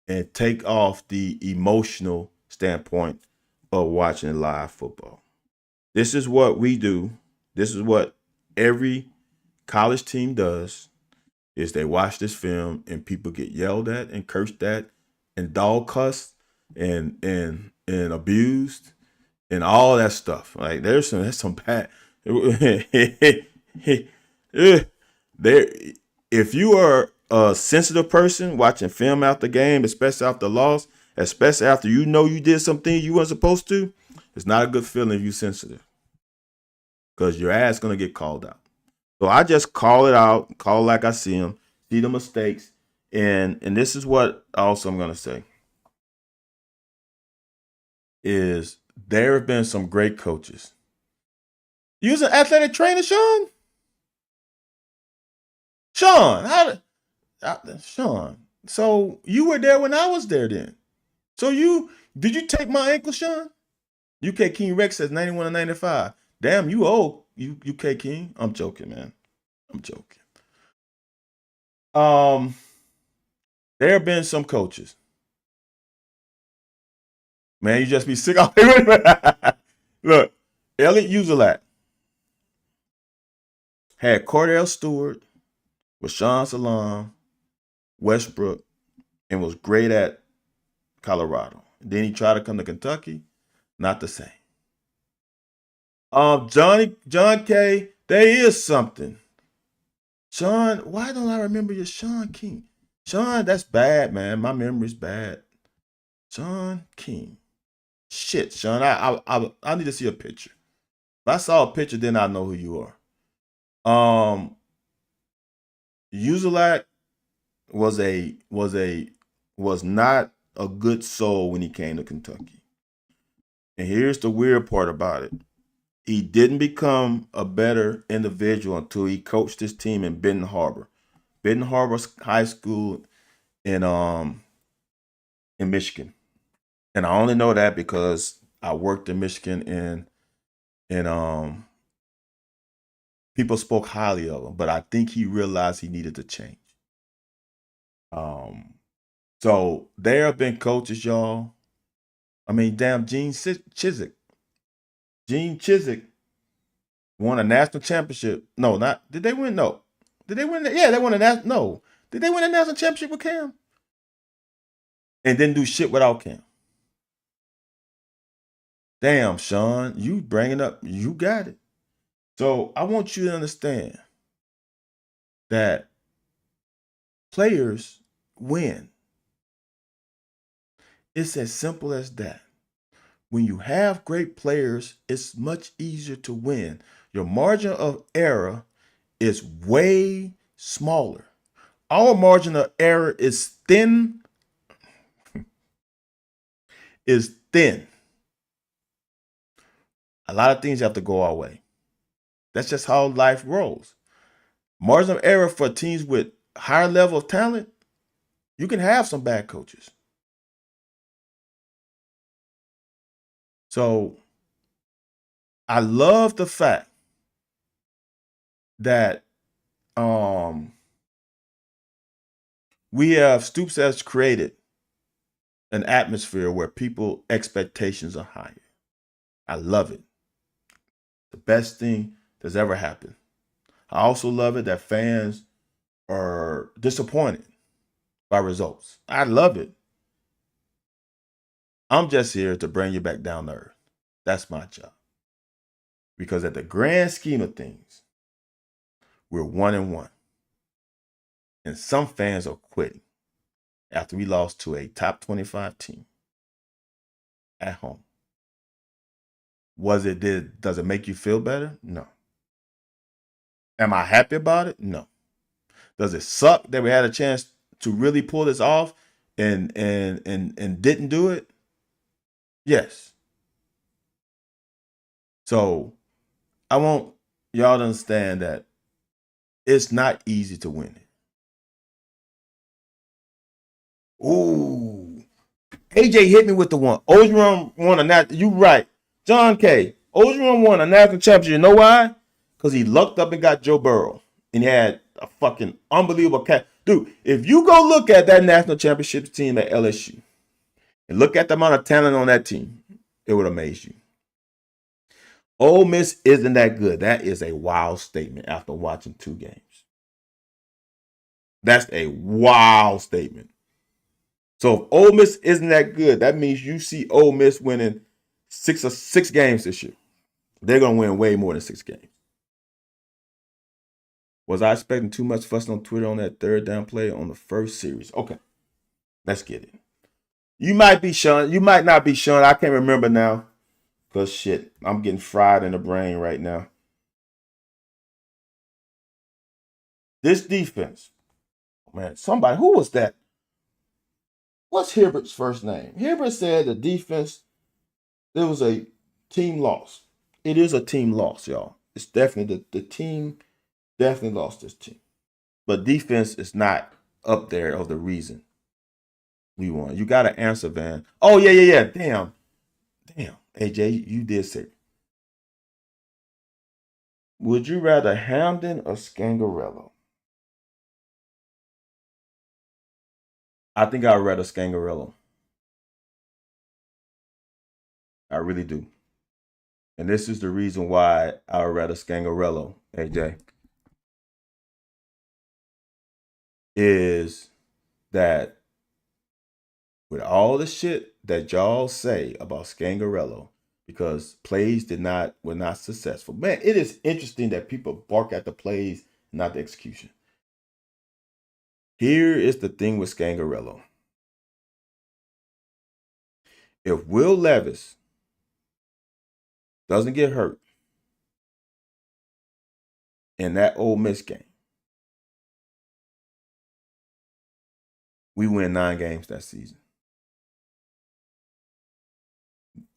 and take off the emotional standpoint of watching live football. This is what we do. This is what every college team does, is they watch this film and people get yelled at and cursed at and dog cussed and abused and all that stuff. Like there's some bad there. If you are a sensitive person watching film after game, especially after loss, especially after you know you did something you weren't supposed to, it's not a good feeling if you're sensitive, because your ass gonna get called out. So I just call it out, call like I see them, see the mistakes, and this is what also I'm gonna say is there have been some great coaches. You was an athletic trainer, Sean? Sean, Sean. So you were there when I was there then. So did you take my ankle, Sean? UK King Rex says 91 and 95. Damn, you old, UK King. I'm joking, man. I'm joking. There have been some coaches. Man, you just be sick of it. Look, Elliot Uzelak had Cordell Stewart, Rashawn Salam, Westbrook, and was great at Colorado. Then he tried to come to Kentucky, not the same. John K. There is something. Sean, why don't I remember your Sean King? Sean, that's bad, man. My memory's bad. Sean King. Shit, Sean. I need to see a picture. If I saw a picture, then I know who you are. Uzelak was not a good soul when he came to Kentucky. And here's the weird part about it. He didn't become a better individual until he coached his team in Benton Harbor. Benton Harbor High School in Michigan. And I only know that because I worked in Michigan and people spoke highly of him, but I think he realized he needed to change. So there have been coaches, y'all. I mean, damn, Gene Chizik. Gene Chizik won a national championship. No, not did they win? No, did they win? Yeah, they won a national. No, did they win a national championship with Cam? And didn't do shit without Cam. Damn, Sean, you bringing up, you got it. So I want you to understand that players win. It's as simple as that. When you have great players, it's much easier to win. Your margin of error is way smaller. Our margin of error is thin. Is thin. A lot of things have to go our way. That's just how life rolls. Margin of error for teams with higher level of talent, you can have some bad coaches. So I love the fact that we have Stoops has created an atmosphere where people expectations are higher. I love it. The best thing that's ever happened. I also love it that fans are disappointed by results. I love it. I'm just here to bring you back down to earth. That's my job. Because at the grand scheme of things, we're 1-1. And some fans are quitting after we lost to a top 25 team at home. Does it make you feel better? No. Am I happy about it? No. Does it suck that we had a chance to really pull this off and didn't do it? Yes. So I want y'all to understand that it's not easy to win it. Ooh. AJ hit me with the one. Orgeron won a national. You right. John K. Orgeron won a national championship. You know why? Because he lucked up and got Joe Burrow. And he had a fucking unbelievable cat. Dude, if you go look at that national championship team at LSU and look at the amount of talent on that team, it would amaze you. Ole Miss isn't that good. That is a wild statement after watching 2 games. That's a wild statement. So if Ole Miss isn't that good, that means you see Ole Miss winning six games this year. They're gonna win way more than 6 games. Was I expecting too much fussing on Twitter on that third down play on the first series? Okay, let's get it. You might be Sean. You might not be Sean. I can't remember now. Cause shit, I'm getting fried in the brain right now. This defense, man, somebody, who was that? What's Hibbert's first name? Hibbert said the defense, there was a team loss. It is a team loss, y'all. It's definitely the team definitely lost this team. But defense is not up there of the reason we won. You got to answer, Van. Oh, yeah. Damn. AJ, you did say. Would you rather Hamden or Scangarello? I think I'd rather Scangarello. I really do. And this is the reason why I'd rather Scangarello, AJ, is that with all the shit that y'all say about Scangarello, because plays were not successful. Man, it is interesting that people bark at the plays, not the execution. Here is the thing with Scangarello. If Will Levis doesn't get hurt in that Ole Miss game, we win 9 games that season.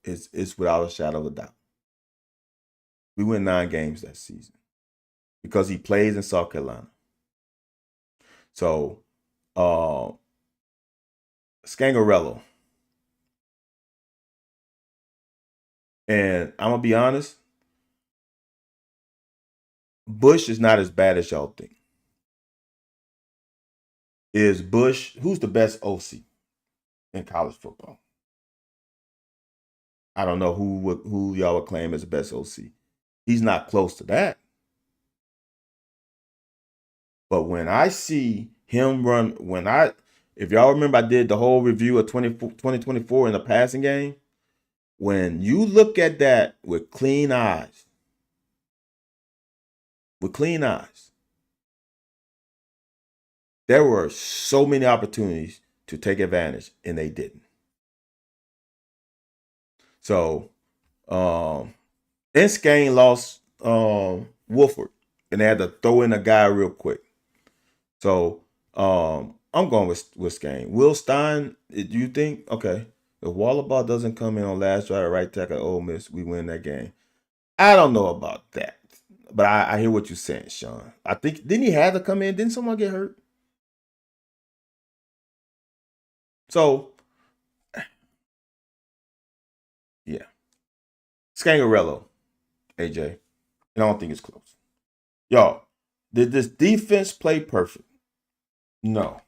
It's without a shadow of a doubt. We win 9 games that season because he plays in South Carolina. So, Scangarello. And I'm going to be honest, Bush is not as bad as y'all think. Is Bush, who's the best OC in college football? I don't know who y'all would claim as the best OC. He's not close to that. But when I see him run, if y'all remember, I did the whole review of 2024 in the passing game. When you look at that with clean eyes, there were so many opportunities to take advantage, and they didn't. So, Skane lost Wolford, and they had to throw in a guy real quick. So, I'm going with Skane. Will Stein, do you think? Okay, if Wallabaugh doesn't come in on last drive at right tackle at Ole Miss, we win that game. I don't know about that, but I hear what you're saying, Sean. I think, didn't he have to come in? Didn't someone get hurt? So, yeah. Scangarello, AJ. And I don't think it's close. Y'all, did this defense play perfect? No.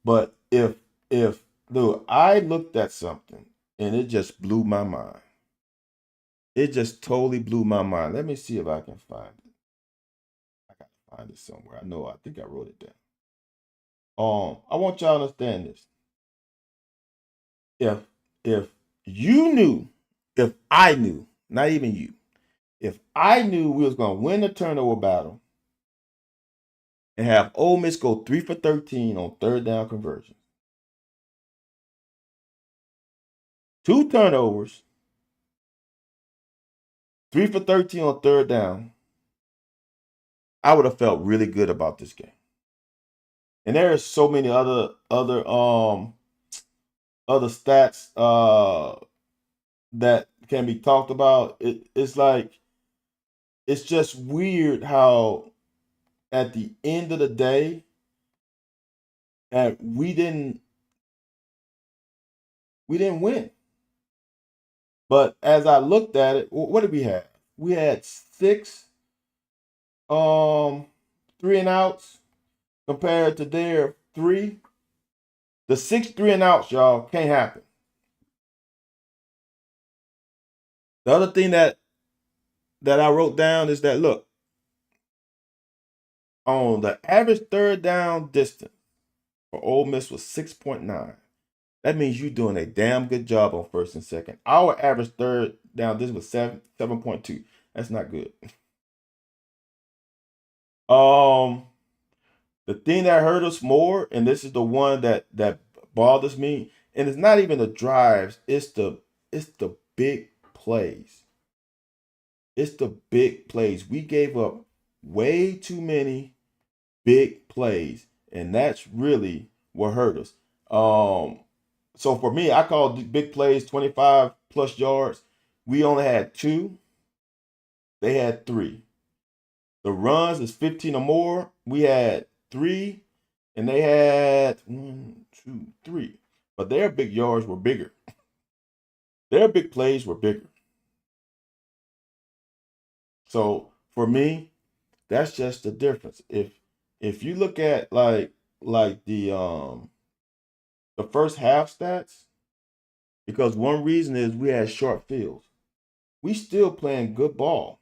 But if dude, I looked at something and it just blew my mind. It just totally blew my mind. Let me see if I can find it. I gotta find it somewhere. I think I wrote it down. I want y'all to understand this. If you knew, if I knew, not even you, if I knew we was gonna win the turnover battle and have Ole Miss go 3 for 13 on third down conversion, 2 turnovers, 3 for 13 on third down, I would have felt really good about this game. And there are so many other stats that can be talked about. It's like, it's just weird how at the end of the day, and we didn't win. But as I looked at it, what did we have? We had 6 3 and outs compared to their 3. The 6 3 and outs, y'all, can't happen. The other thing that I wrote down is that, look, on the average third down distance for Ole Miss was 6.9. That means you're doing a damn good job on first and second. Our average third down distance was 7.2. That's not good. The thing that hurt us more, and this is the one that bothers me, and it's not even the drives, it's the big plays. It's the big plays. We gave up way too many big plays, and that's really what hurt us. So for me, I call big plays 25 plus yards. We only had 2. They had 3. The runs is 15 or more. We had 3, and they had 1, 2, 3. But their big yards were bigger. Their big plays were bigger. So for me, that's just the difference. If you look at like the the first half stats because one reason is we had short fields. We still playing good ball.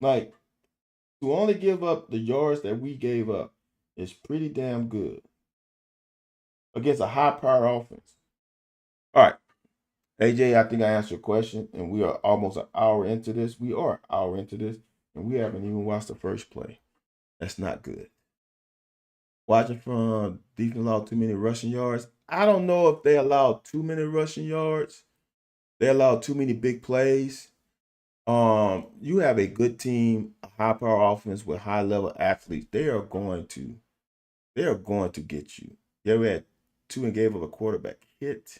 Like to only give up the yards that we gave up is pretty damn good against a high power offense. All right. AJ, I think I answered your question, and we are almost an hour into this. We are an hour into this, and we haven't even watched the first play. That's not good. Watching from defense allowed too many rushing yards. I don't know if they allowed too many rushing yards. They allowed too many big plays. You have a good team, a high power offense with high level athletes. They are going to get you. You ever had two and gave up a quarterback hit?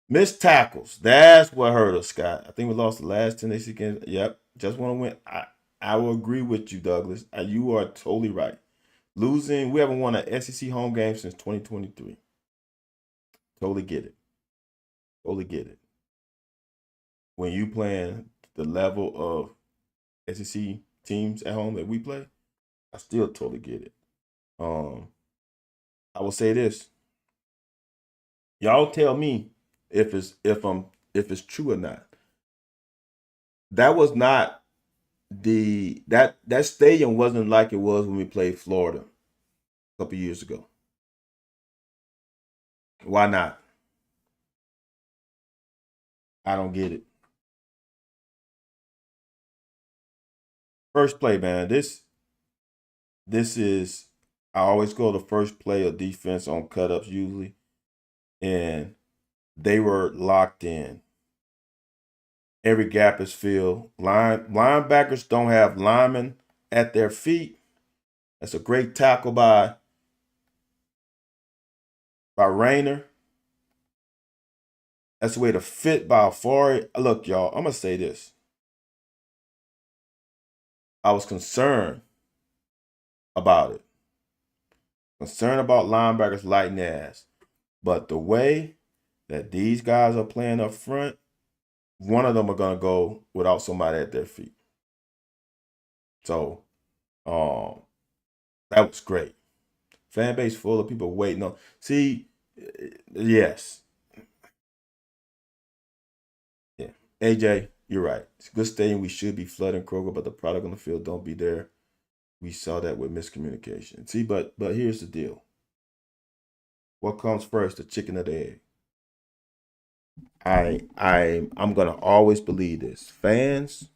Missed tackles. That's what hurt us, Scott. I think we lost the last 10 days again. Yep. Just want to win. I will agree with you, Douglas. You are totally right. Losing, we haven't won an SEC home game since 2023. Totally get it. Totally get it. When you playing the level of SEC teams at home that we play, I still totally get it. I will say this. Y'all tell me if it's true or not. That was not that stadium wasn't like it was when we played Florida a couple years ago. Why not? I don't get it. First play, man. This is I always go to first play of defense on cutups usually, and they were locked in. Every gap is filled. Linebackers don't have linemen at their feet. That's a great tackle by Rayner. That's the way to fit by Afari. Look, y'all, I'm gonna say this. I was concerned about it. Concerned about linebackers lighting ass. But the way that these guys are playing up front, one of them are gonna go without somebody at their feet. So, that was great. Fan base full of people waiting on. See, yes, yeah. AJ, you're right. It's a good stadium. We should be flooding Kroger, but the product on the field don't be there. We saw that with miscommunication. See, but here's the deal. What comes first, the chicken or the egg? I'm gonna always believe this. Fans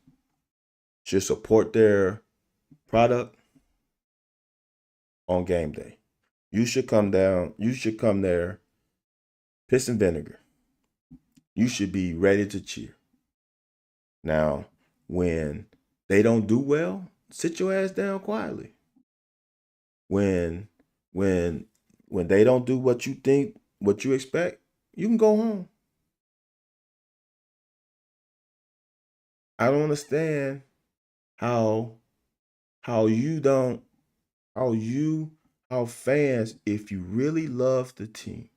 should support their product on game day. You should come down. You should come there, piss and vinegar. You should be ready to cheer. Now, when they don't do well, sit your ass down quietly. When when when they don't do what you think, what you expect, you can go home. I don't understand how how you don't how you how fans, if you really love the team,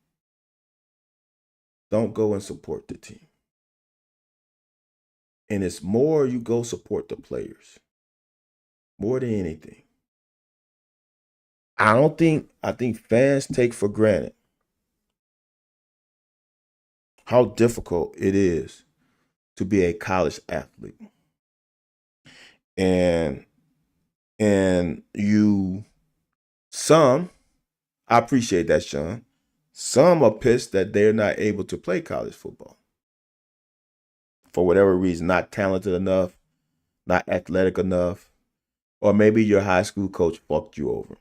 don't go and support the team. And it's more you go support the players more than anything. I think fans take for granted how difficult it is to be a college athlete. And you some I appreciate that, Sean. Some are pissed that they're not able to play college football for whatever reason, not talented enough, not athletic enough, or maybe your high school coach fucked you over.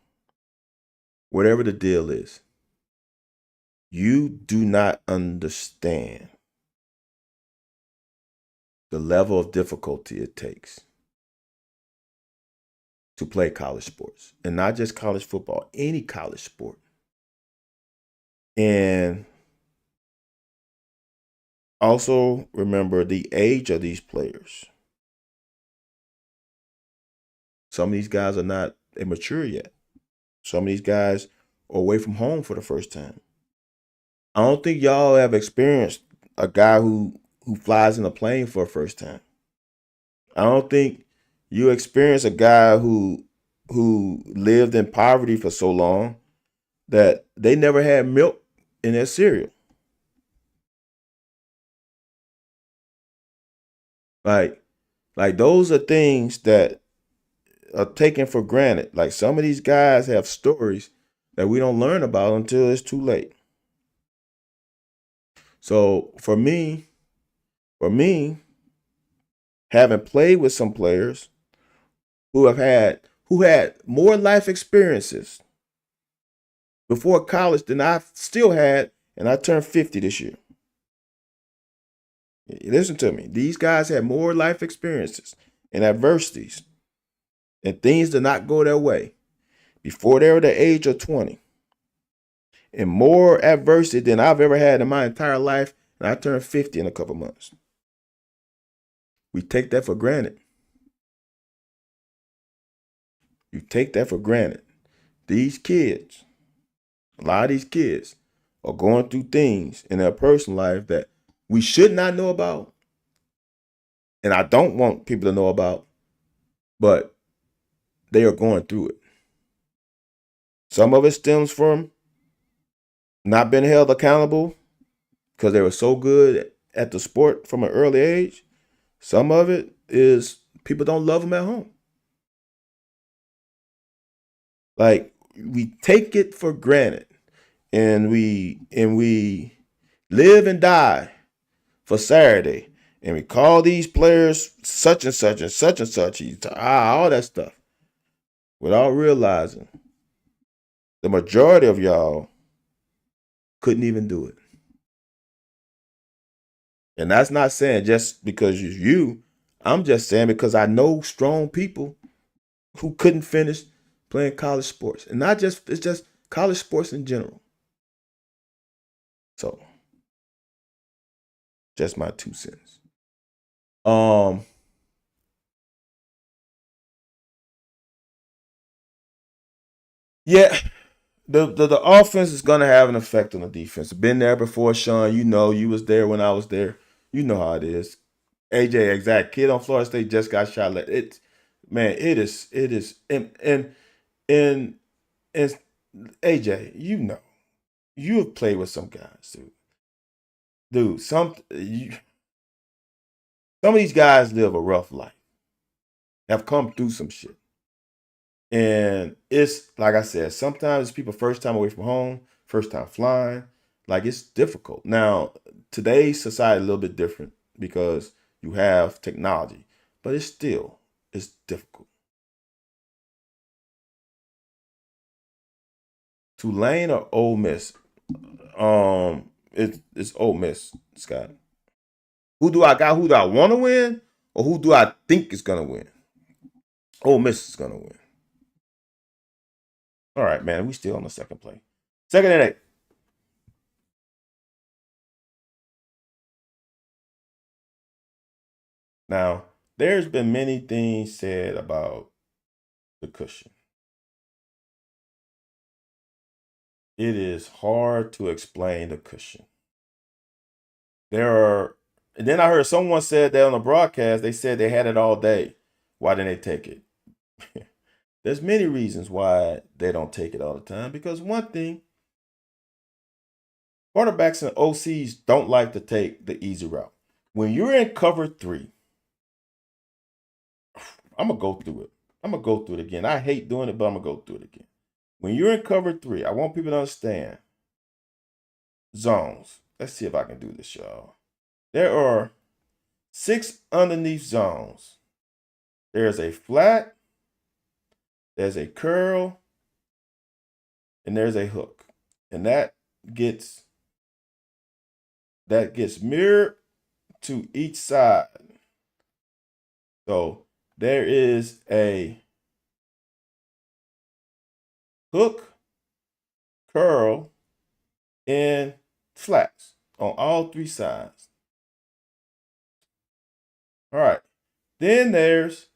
Whatever the deal is, you do not understand the level of difficulty it takes to play college sports, and not just college football, any college sport. And also remember the age of these players. Some of these guys are not immature yet. Some of these guys are away from home for the first time. I don't think y'all have experienced a guy who flies in a plane for the first time. I don't think you experience a guy who who lived in poverty for so long that they never had milk in their cereal. Like, like those are things that are taken for granted. Like some of these guys have stories that we don't learn about until it's too late. So for me, having played with some players who had more life experiences before college than I still had, and I turned 50 this year. Listen to me. These guys had more life experiences and adversities and things did not go their way before they were the age of 20. And more adversity than I've ever had in my entire life. And I turned 50 in a couple months. We take that for granted. You take that for granted. These kids, a lot of these kids are going through things in their personal life that we should not know about. And I don't want people to know about, but they are going through it. Some of it stems from not being held accountable because they were so good at the sport from an early age. Some of it is people don't love them at home. Like we take it for granted, and we live and die for Saturday, and we call these players such and such and such and such, all that stuff, without realizing the majority of y'all couldn't even do it. And that's not saying just because it's you. I'm just saying because I know strong people who couldn't finish playing college sports. And not just, it's just college sports in general. So, just my 2 cents. Um, yeah, the offense is gonna have an effect on the defense. Been there before, Sean. You know, you was there when I was there. You know how it is. AJ, exact kid on Florida State just got shot. It, man, it is, and and AJ, you know, you have played with some guys, dude. Dude, some of these guys live a rough life, have come through some shit. And it's like I said, sometimes people first time away from home, first time flying, like it's difficult. Now, today's society a little bit different because you have technology, but it's difficult. Tulane or Ole Miss? It's Ole Miss, Scott. Who do I want to win? Or who do I think is gonna win? Ole Miss is gonna win. All right, man. We still on the second play. Second and 8. Now, there's been many things said about the cushion. It is hard to explain the cushion. There are, and then I heard someone said that on the broadcast, they said they had it all day. Why didn't they take it? There's many reasons why they don't take it all the time. Because one thing, quarterbacks and OCs don't like to take the easy route. When you're in cover three, I'm gonna go through it. I'm gonna go through it again. I hate doing it, but I'm gonna go through it again. When you're in cover three, I want people to understand zones. Let's see if I can do this, y'all. There are 6 underneath zones. There's a flat, there's a curl, and there's a hook. And gets that gets mirrored to each side. So there is a hook, curl, and flats on all 3 sides. All right. Then there's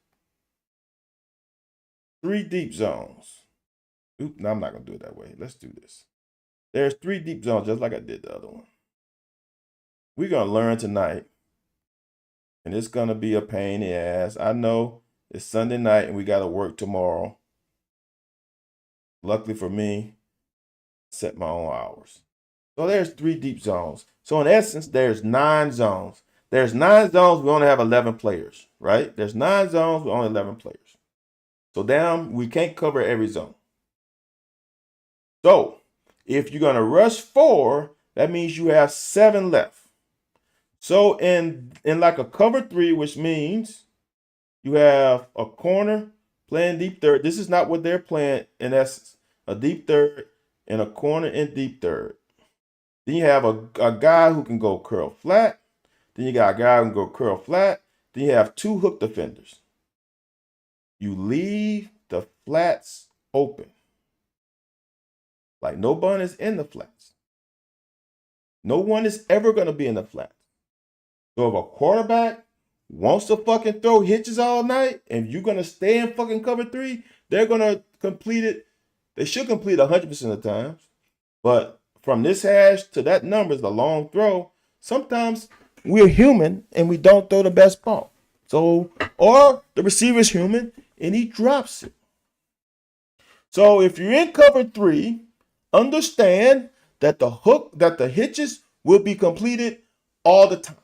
3 deep zones. Oop, no, I'm not going to do it that way. Let's do this. There's 3 deep zones, just like I did the other one. We're going to learn tonight, and it's going to be a pain in the ass. I know it's Sunday night, and we got to work tomorrow. Luckily for me, set my own hours. So there's 3 deep zones. So in essence, there's 9 zones. There's 9 zones. We only have 11 players, right? There's 9 zones. We only 11 players. So damn, we can't cover every zone. So if you're gonna rush 4, that means you have 7 left. So in like a cover 3, which means you have a corner playing deep third. This is not what they're playing in essence. A deep third and a corner in deep third. Then you have a guy who can go curl flat. Then you got a guy who can go curl flat. Then you have 2 hook defenders. You leave the flats open. Like no one is in the flats. No one is ever going to be in the flats. So if a quarterback wants to fucking throw hitches all night and you're going to stay in fucking cover 3, they're going to complete it. They should complete 100% of the times. But from this hash to that number is a long throw. Sometimes we're human and we don't throw the best ball. So, or the receiver's human and he drops it. So if you're in cover 3, understand that the hitches will be completed all the time.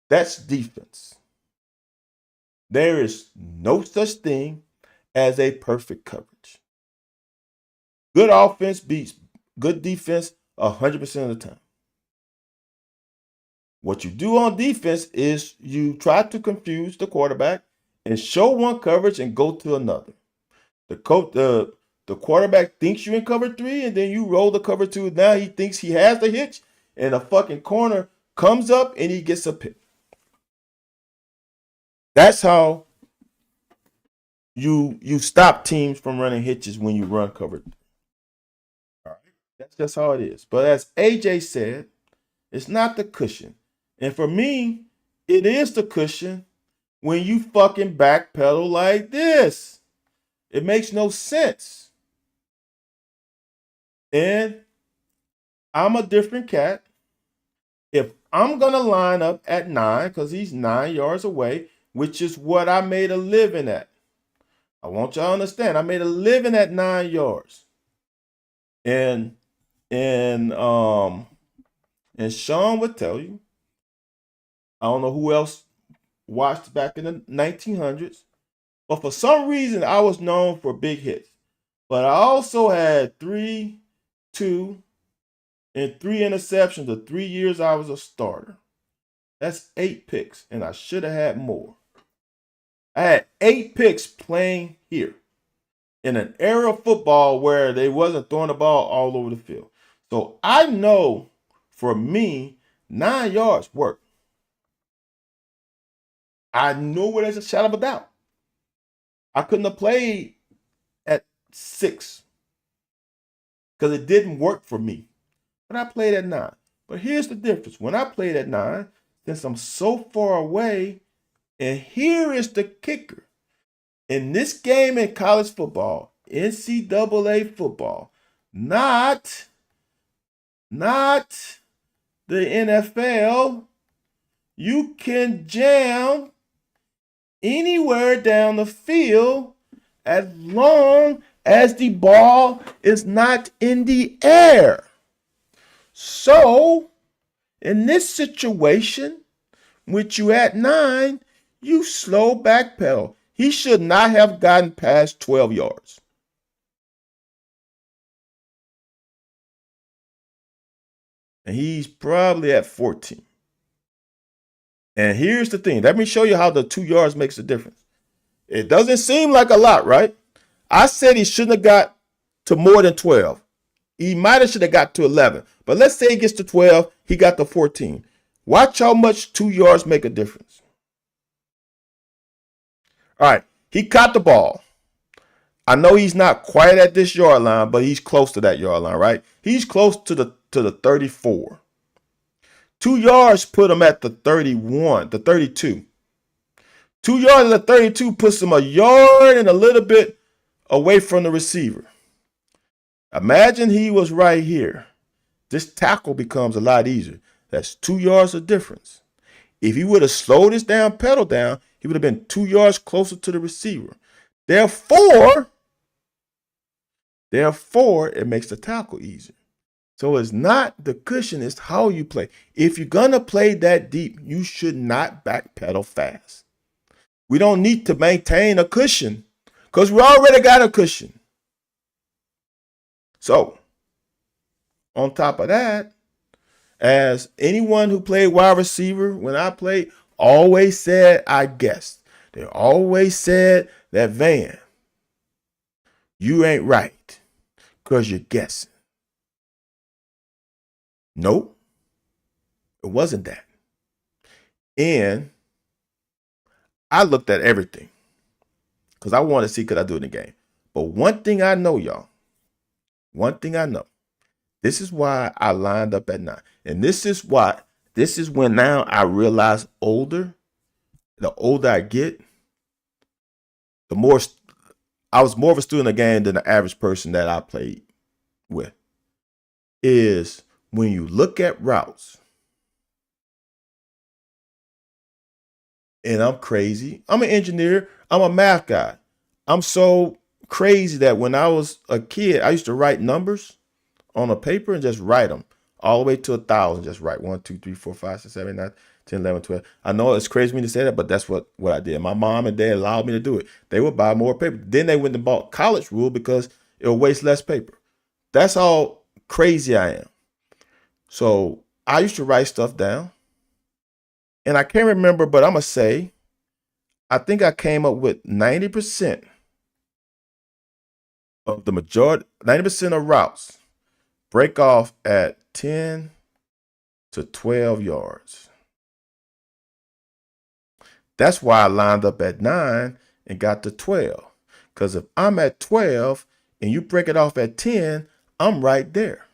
That's defense. There is no such thing as a perfect coverage. Good offense beats good defense 100% of the time. What you do on defense is you try to confuse the quarterback and show one coverage and go to another. The quarterback thinks you're in cover 3 and then you roll the cover 2. Now he thinks he has the hitch and a fucking corner comes up and he gets a pick. That's how you stop teams from running hitches when you run cover 3. All right. That's just how it is. But as AJ said, it's not the cushion. And for me, it is the cushion when you fucking backpedal like this. It makes no sense. And I'm a different cat. If I'm going to line up at 9, because he's 9 yards away, which is what I made a living at. I want y'all to understand, I made a living at 9 yards. And Sean would tell you, I don't know who else watched back in the 1900s, but for some reason I was known for big hits. But I also had 3, 2, and 3 interceptions the 3 years I was a starter. That's 8 picks, and I should have had more. I had 8 picks playing here in an era of football where they wasn't throwing the ball all over the field. So I know for me, 9 yards work. I know where there's a shadow of a doubt. I couldn't have played at 6 because it didn't work for me. But I played at 9. But here's the difference. When I played at 9, since I'm so far away, and here is the kicker. In this game in college football, NCAA football, not the NFL, you can jam anywhere down the field as long as the ball is not in the air. So, in this situation, with you at 9, you slow backpedal. He should not have gotten past 12 yards. And he's probably at 14. And here's the thing. Let me show you how the 2 yards makes a difference. It doesn't seem like a lot, right? I said he shouldn't have got to more than 12. He might have should have got to 11. But let's say he gets to 12, he got to 14. Watch how much 2 yards make a difference. All right, he caught the ball. I know he's not quite at this yard line, but he's close to that yard line, right? He's close to the 34. 2 yards put him at the 31, the 32. 2 yards at the 32 puts him a yard and a little bit away from the receiver. Imagine he was right here. This tackle becomes a lot easier. That's 2 yards of difference. If he would have slowed this down, pedal down, he would have been 2 yards closer to the receiver. Therefore, it makes the tackle easier. So it's not the cushion, it's how you play. If you're going to play that deep, you should not backpedal fast. We don't need to maintain a cushion because we already got a cushion. So, on top of that, as anyone who played wide receiver when I played always said, I guessed. They always said that, Van, you ain't right because you're guessing. Nope, it wasn't that. And I looked at everything because I want to see could I do it in the game. But one thing I know, y'all, this is why I lined up at 9. And this is when now I realize the older I get, the more I was more of a student of the game than the average person that I played with. Is when you look at routes, and I'm crazy. I'm an engineer. I'm a math guy. I'm so crazy that when I was a kid, I used to write numbers on a paper and just write them all the way to 1,000. Just write 1, 2, 3, 4, 5, 6, 7, 8, 9, 10, 11, 12. I know it's crazy for me to say that, but that's what I did. My mom and dad allowed me to do it. They would buy more paper. Then they went and bought college rule because it would waste less paper. That's how crazy I am. So I used to write stuff down. And I can't remember, but I'm going to say, I think I came up with 90% of the majority, 90% of routes break off at 10 to 12 yards. That's why I lined up at 9 and got to 12. Because if I'm at 12 and you break it off at 10, I'm right there.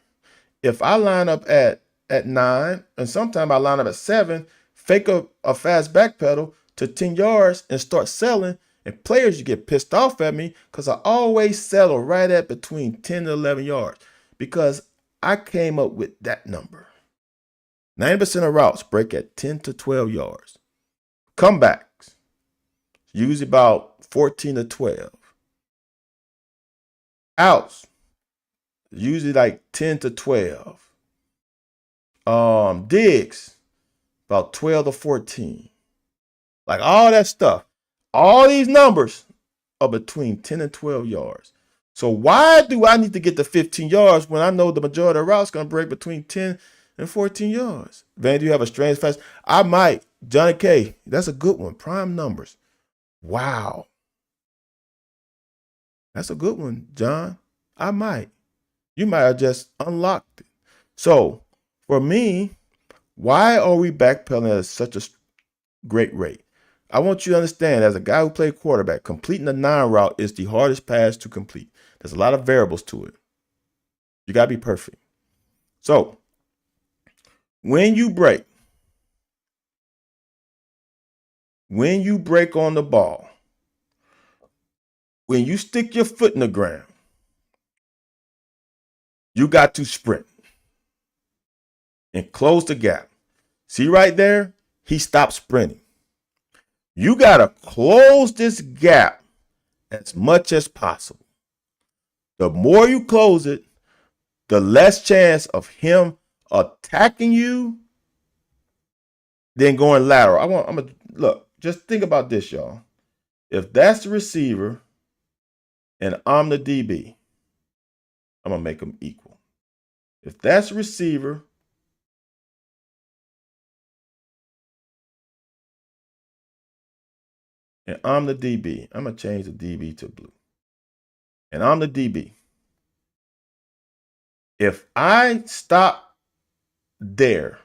If I line up at 9, and sometimes I line up at 7, fake a fast back pedal to 10 yards and start selling, and players, you get pissed off at me because I always settle right at between 10 and 11 yards because I came up with that number. 90% of routes break at 10 to 12 yards. Comebacks, usually about 14 to 12. Outs, usually like 10 to 12. Digs, about 12 to 14. Like all that stuff. All these numbers are between 10 and 12 yards. So why do I need to get to 15 yards when I know the majority of the routes going to break between 10 and 14 yards? Van, do you have a strange fast? I might. Johnny K, that's a good one. Prime numbers. Wow. That's a good one, John. I might. You might have just unlocked it. So for me, why are we backpedaling at such a great rate? I want you to understand, as a guy who played quarterback, completing a 9 route is the hardest pass to complete. There's a lot of variables to it. You got to be perfect. So, when you break on the ball, when you stick your foot in the ground, you got to sprint and close the gap. See right there? He stopped sprinting. You got to close this gap as much as possible. The more you close it, the less chance of him attacking you than going lateral. I'm gonna look, just think about this, y'all. If that's the receiver and I'm the DB, I'm gonna make them equal. If that's the receiver and I'm the DB, I'm gonna change the DB to blue. And I'm the DB. If I stop there,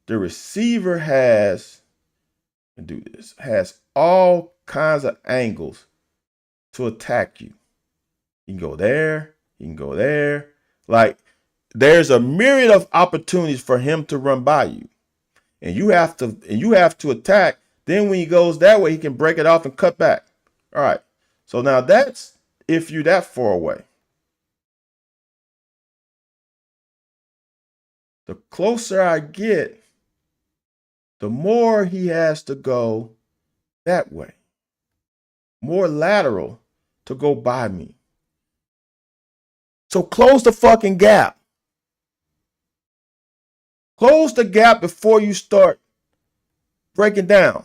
the receiver has all kinds of angles to attack you. You can go there, you can go there. Like, there's a myriad of opportunities for him to run by you. And you have to attack. Then when he goes that way, he can break it off and cut back. All right. So now that's if you're that far away. The closer I get, the more he has to go that way. more lateral to go by me. So close the fucking gap. Close the gap before you start breaking down.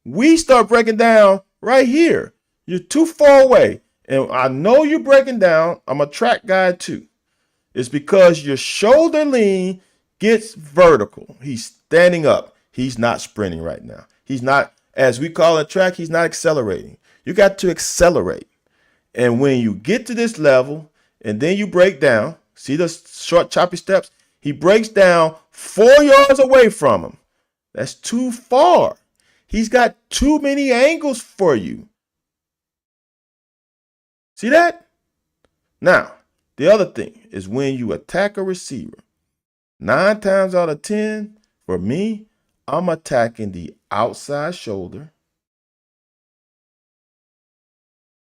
We start breaking down right here. You're too far away. And I know you're breaking down. I'm a track guy too. It's because your shoulder lean gets vertical. He's standing up. He's not sprinting right now. He's not, as we call it track, he's not accelerating. You got to accelerate. And when you get to this level and then you break down, see the short choppy steps? He breaks down 4 yards away from him. That's too far. He's got too many angles for you. See that? Now, the other thing is when you attack a receiver, 9 times out of 10, for me, I'm attacking the outside shoulder.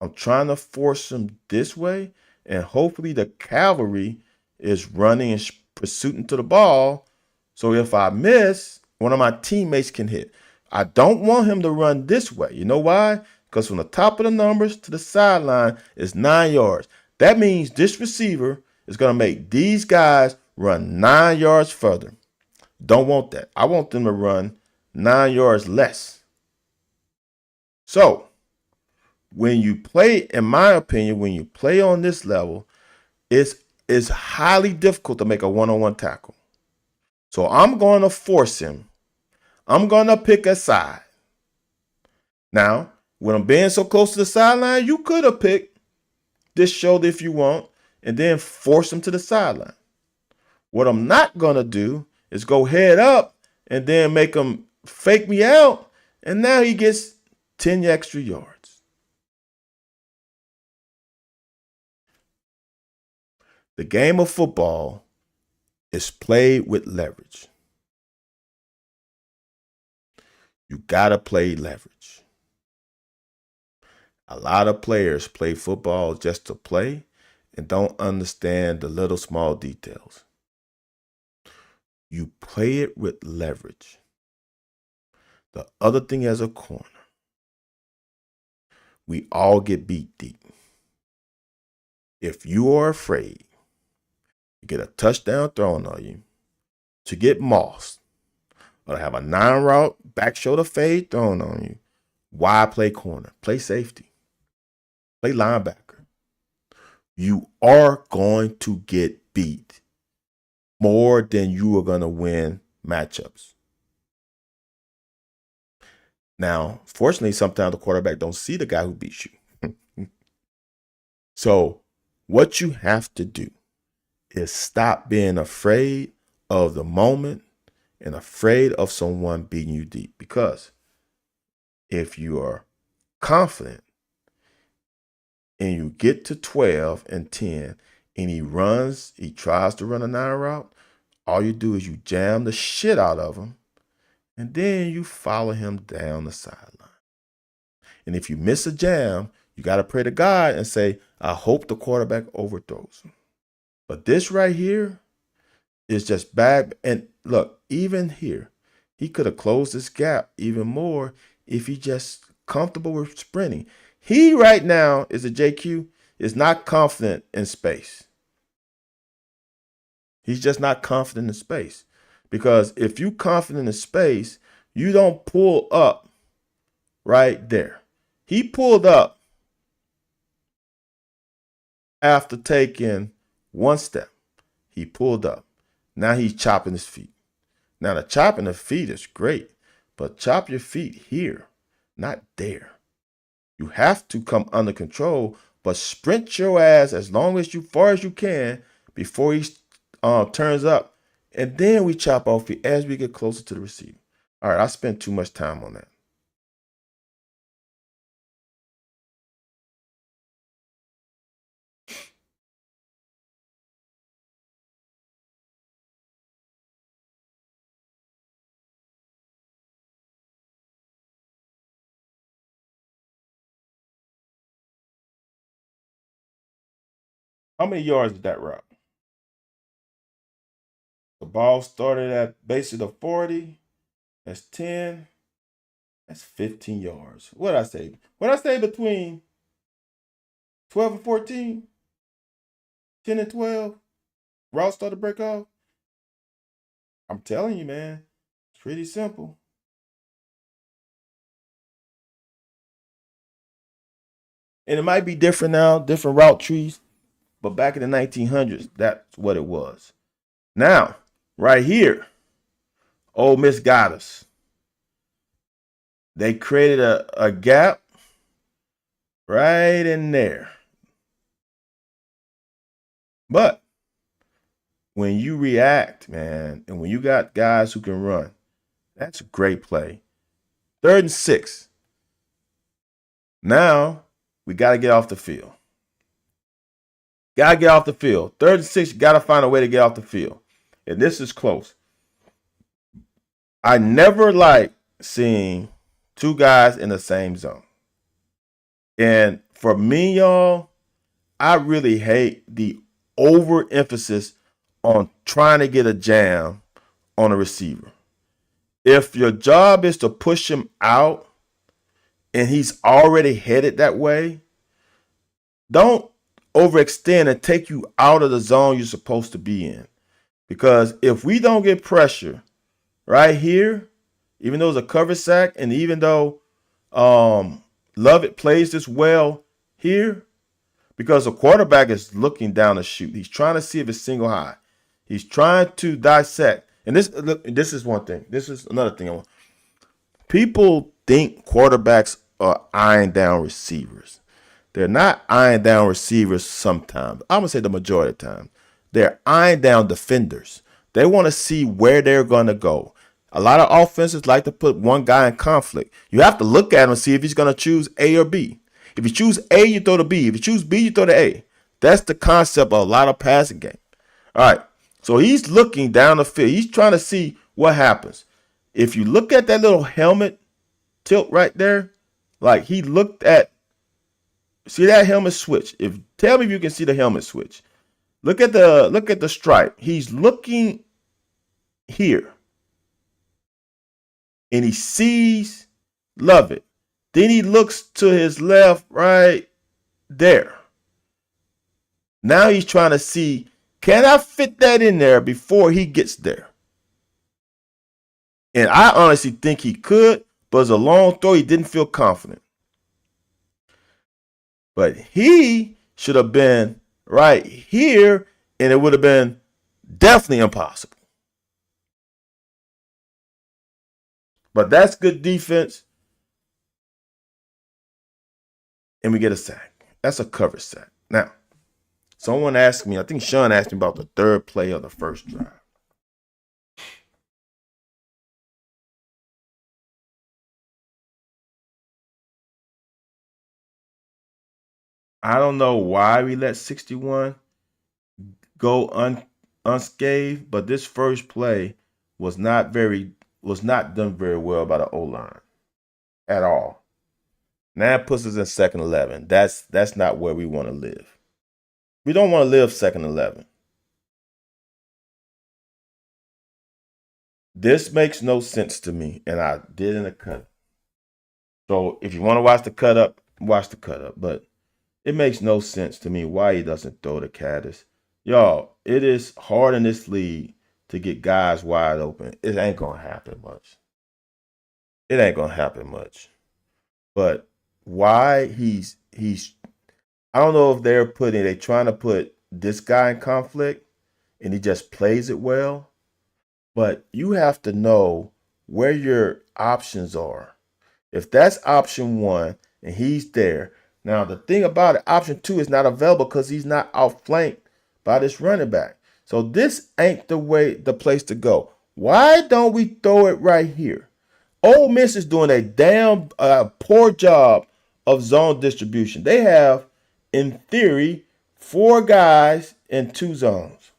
I'm trying to force him this way, and hopefully the cavalry is running and pursuing to the ball. So if I miss, one of my teammates can hit. I don't want him to run this way. You know why? Because from the top of the numbers to the sideline is 9 yards. That means this receiver is going to make these guys run 9 yards further. Don't want that. I want them to run 9 yards less. So when you play, in my opinion, when you play on this level, it's highly difficult to make a one-on-one tackle. So I'm going to force him. I'm going to pick a side. Now, when I'm being so close to the sideline, you could have picked this shoulder if you want and then force him to the sideline. What I'm not going to do is go head up and then make him fake me out, and now he gets 10 extra yards. The game of football is played with leverage. You got to play leverage. A lot of players play football just to play and don't understand the little small details. You play it with leverage. The other thing as a corner, we all get beat deep. If you are afraid to get a touchdown thrown on you, to get mossed, or to have a 9 route back shoulder fade thrown on you, why play corner? Play safety. Play linebacker. You are going to get beat more than you are going to win matchups. Now, fortunately, sometimes the quarterback don't see the guy who beats you. So what you have to do is stop being afraid of the moment and afraid of someone beating you deep. Because if you are confident and you get to 12 and 10 and he tries to run a 9 route, all you do is you jam the shit out of him and then you follow him down the sideline. And if you miss a jam, you got to pray to God and say, I hope the quarterback overthrows him. But this right here is just bad. And look, even here, he could have closed this gap even more if he just comfortable with sprinting. He right now is a JQ, is not confident in space. He's just not confident in space. Because if you confident in space, you don't pull up right there. He pulled up after taking one step. He pulled up. Now he's chopping his feet. Now the chopping the feet is great, but chop your feet here, not there. You have to come under control, but sprint your ass as far as you can before he turns up, and then we chop off feet as we get closer to the receiver. All right, I spent too much time on that. How many yards did that route? The ball started at basically the 40. That's 10. That's 15 yards. What did I say? What did I say between 12 and 14? 10 and 12? Route started to break off? I'm telling you, man. It's pretty simple. And it might be different now, different route trees, but back in the 1900s, that's what it was. Now, right here, Ole Miss got us. They created a gap right in there. But when you react, man, and when you got guys who can run, that's a great play. 3rd and 6. Now, we got to get off the field. Got to get off the field. 3rd and 6, you got to find a way to get off the field. And this is close. I never like seeing two guys in the same zone. And for me, y'all, I really hate the overemphasis on trying to get a jam on a receiver. If your job is to push him out and he's already headed that way, don't overextend and take you out of the zone you're supposed to be in. Because if we don't get pressure right here, even though it's a cover sack, and even though Lovett plays this well here, because the quarterback is looking down the chute. He's trying to see if it's single high. He's trying to dissect. And this is one thing. This is another thing. People think quarterbacks are eyeing down receivers. They're not eyeing down receivers sometimes. I'm going to say the majority of the time. They're eyeing down defenders. They want to see where they're going to go. A lot of offenses like to put one guy in conflict. You have to look at him and see if he's going to choose A or B. If you choose A, you throw to B. If you choose B, you throw to A. That's the concept of a lot of passing game. All right. So he's looking down the field. He's trying to see what happens. If you look at that little helmet tilt right there, like he looked at, see that helmet switch. Tell me if you can see the helmet switch. Look at the stripe. He's looking here. And he sees Lovett. Then he looks to his left right there. Now he's trying to see, can I fit that in there before he gets there? And I honestly think he could, but it's a long throw. He didn't feel confident. But he should have been right here, and it would have been definitely impossible. But that's good defense. And we get a sack. That's a cover sack. Now, someone asked me, I think Sean asked me about the third play of the first drive. I don't know why we let 61 go unscathed, but this first play was not done very well by the O-line at all. Now it puts us in 2nd 11. That's not where we want to live. We don't want to live 2nd 11. This makes no sense to me, and I did in the cut. So if you want to watch the cut up, watch the cut up. But it makes no sense to me why he doesn't throw the Caddis. Y'all, it is hard in this league to get guys wide open. It ain't going to happen much. It ain't going to happen much. But why he's I don't know if they're trying to put this guy in conflict and he just plays it well. But you have to know where your options are. If that's option 1 and he's there. Now, the thing about it, option 2 is not available because he's not outflanked by this running back. So this ain't the place to go. Why don't we throw it right here? Ole Miss is doing a damn poor job of zone distribution. They have, in theory, 4 guys in 2 zones.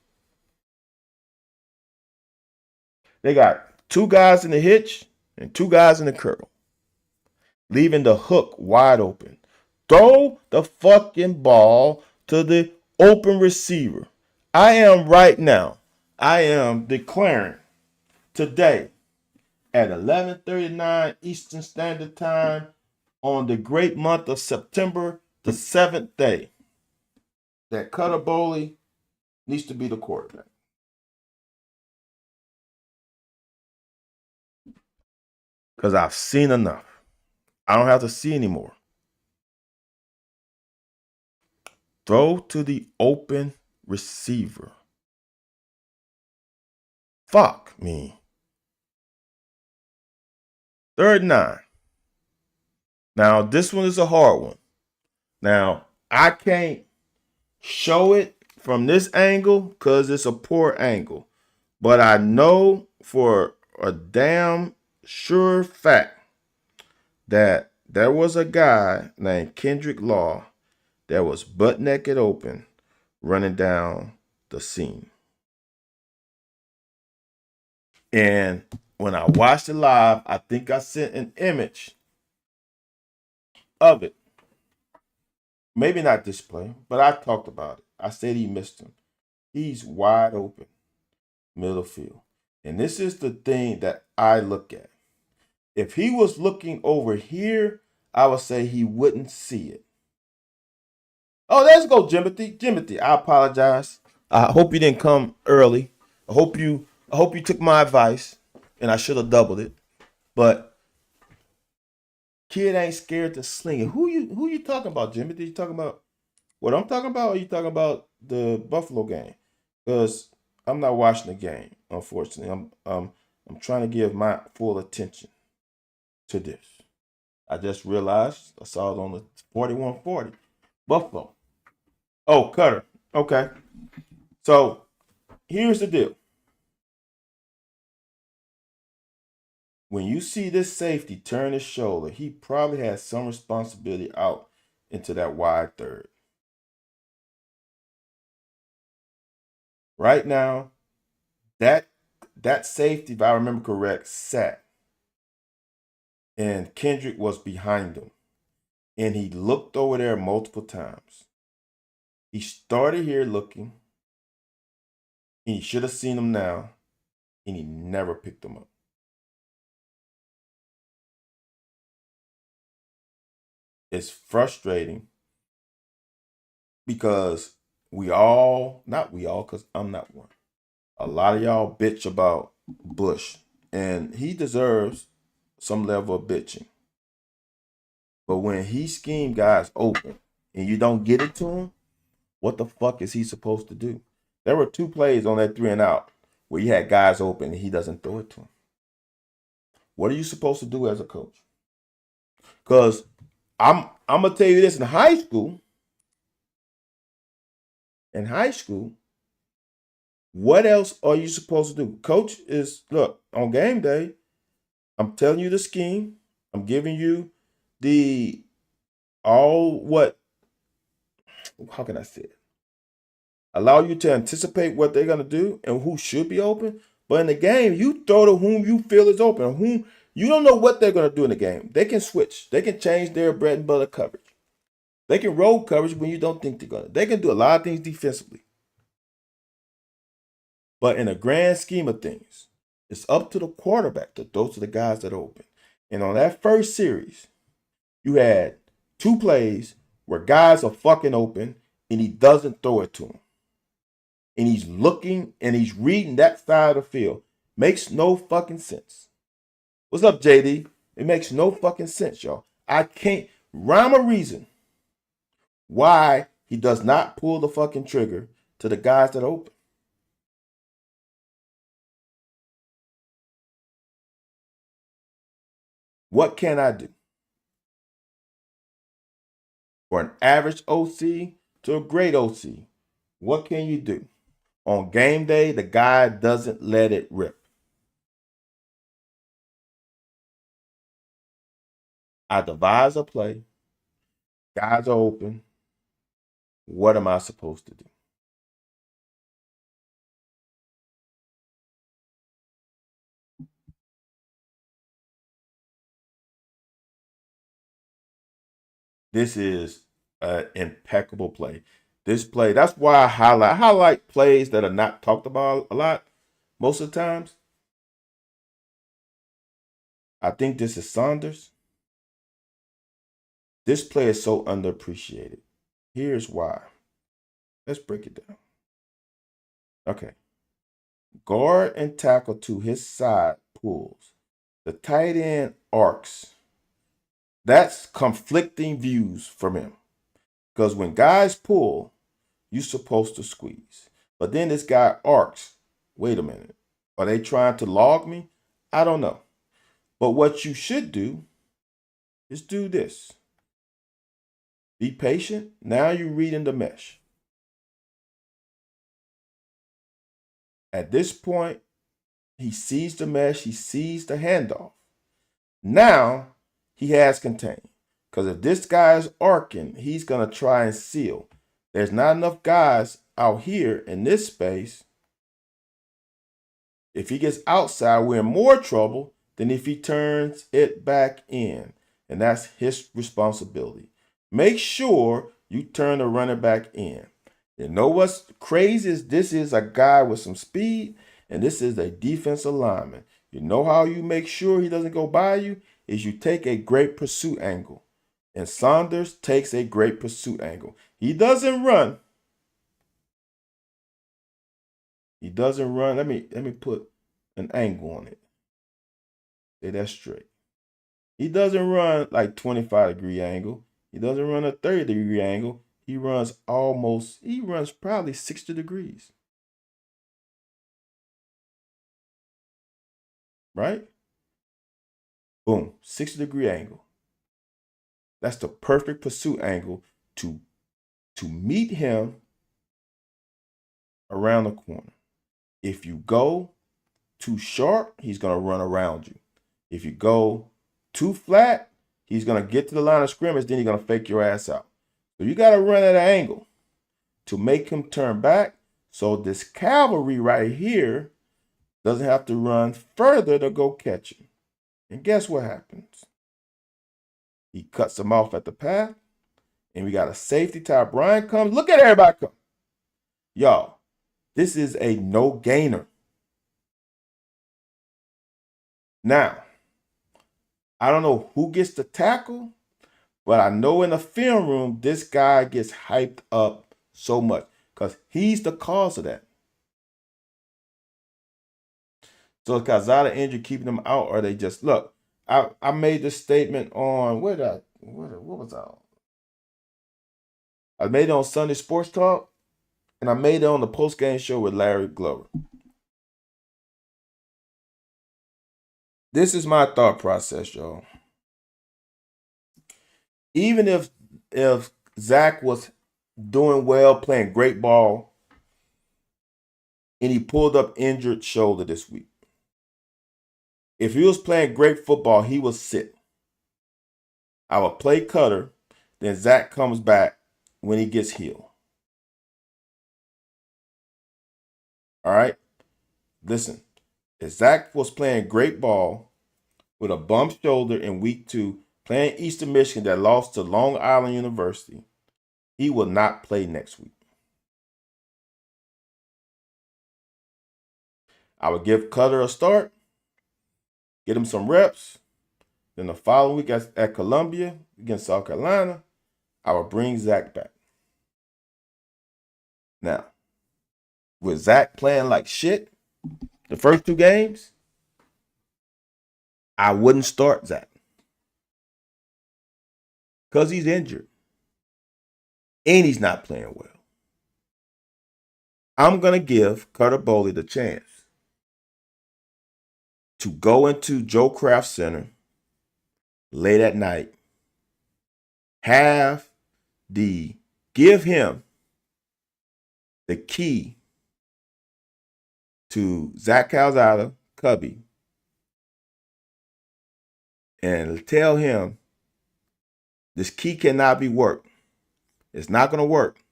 They got 2 guys in the hitch and 2 guys in the curl, leaving the hook wide open. Throw the fucking ball to the open receiver. I am declaring today at 11:39 Eastern Standard Time on the great month of September, the 7th day, that Cutter Boley needs to be the quarterback. Because I've seen enough. I don't have to see anymore. Throw to the open receiver. Fuck me. 3rd and 9. Now, this one is a hard one. Now, I can't show it from this angle because it's a poor angle. But I know for a damn sure fact that there was a guy named Kendrick Law that was butt naked open running down the seam. And when I watched it live, I think I sent an image of it. Maybe not display, but I talked about it. I said he missed him. He's wide open, middle field. And this is the thing that I look at. If he was looking over here, I would say he wouldn't see it. Oh, let's go, Jimothy. Jimothy, I apologize. I hope you didn't come early. I hope you took my advice, and I should have doubled it. But kid ain't scared to sling it. Who you talking about, Jimothy? You talking about what I'm talking about, or you talking about the Buffalo game? Because I'm not watching the game, unfortunately. I'm trying to give my full attention to this. I just realized I saw it on the 4140. Buffalo. Oh, Cutter. Okay. So here's the deal. When you see this safety turn his shoulder, he probably has some responsibility out into that wide third. Right now, that safety, if I remember correct, sat. And Kendrick was behind him. And he looked over there multiple times. He started here looking. And he should have seen him now. And he never picked him up. It's frustrating because not we all, because I'm not one. A lot of y'all bitch about Bush. And he deserves some level of bitching. But when he schemed guys open and you don't get it to him, what the fuck is he supposed to do? There were 2 plays on that 3 and out where you had guys open and he doesn't throw it to him. What are you supposed to do as a coach? Because I'm gonna tell you this, in high school, what else are you supposed to do? Coach is, look, on game day, I'm telling you the scheme. I'm giving you how can I say it? Allow you to anticipate what they're gonna do and who should be open. But in the game, you throw to whom you feel is open. Whom you don't know what they're gonna do in the game. They can switch. They can change their bread and butter coverage. They can roll coverage when you don't think they're gonna. They can do a lot of things defensively. But in a grand scheme of things, it's up to the quarterback to throw to the guys that are open. And on that first series, you had 2 plays where guys are fucking open and he doesn't throw it to them. And he's looking and he's reading that side of the field. Makes no fucking sense. What's up, JD? It makes no fucking sense, y'all. I can't rhyme a reason why he does not pull the fucking trigger to the guys that are open. What can I do? For an average OC to a great OC, what can you do? On game day, the guy doesn't let it rip. I devise a play. Guys are open. What am I supposed to do? This is an impeccable play. This play, that's why I highlight plays that are not talked about a lot most of the times. I think this is Saunders. This play is so underappreciated. Here's why. Let's break it down. Okay. Guard and tackle to his side pulls. The tight end arcs. That's conflicting views from him. Because when guys pull, you're supposed to squeeze. But then this guy arcs. Wait a minute. Are they trying to log me? I don't know. But what you should do is do this. Be patient. Now you're reading the mesh. At this point, he sees the mesh. He sees the handoff. Now he has contained. Because if this guy is arcing, he's going to try and seal. There's not enough guys out here in this space. If he gets outside, we're in more trouble than if he turns it back in. And that's his responsibility. Make sure you turn the running back in. You know what's crazy is this is a guy with some speed, and this is a defensive lineman. You know how you make sure he doesn't go by you? Is you take a great pursuit angle. And Saunders takes a great pursuit angle. He doesn't run. He doesn't run. Let me put an angle on it. Say that straight. He doesn't run like 25-degree angle. He doesn't run a 30-degree angle. He runs probably 60 degrees. Right? Boom, 60-degree angle. That's the perfect pursuit angle to meet him around the corner. If you go too sharp, he's going to run around you. If you go too flat, he's going to get to the line of scrimmage, then he's going to fake your ass out. So you got to run at an angle to make him turn back so this cavalry right here doesn't have to run further to go catch him. And guess what happens? He cuts him off at the path, and we got a safety tie. Brian comes. Look at everybody come. Y'all, this is a no-gainer. Now, I don't know who gets the tackle, but I know in the film room, this guy gets hyped up so much because he's the cause of that. So is Calzada injury keeping them out, or they just look? I made this statement on what was I? I made it on Sunday Sports Talk, and I made it on the post-game show with Larry Glover. This is my thought process, y'all. Even if Zach was doing well, playing great ball, and he pulled up injured shoulder this week, if he was playing great football, he would sit. I would play Cutter, then Zach comes back when he gets healed. All right? Listen, if Zach was playing great ball with a bump shoulder in week 2, playing Eastern Michigan that lost to Long Island University, he will not play next week. I would give Cutter a start, get him some reps. Then the following week at Columbia against South Carolina, I would bring Zach back. Now, with Zach playing like shit the first 2 games, I wouldn't start Zach because he's injured and he's not playing well. I'm going to give Cutter Boley the chance to go into Joe Kraft Center late at night, give him the key to Zach Calzada, Cubby, and tell him this key cannot be worked. It's not going to work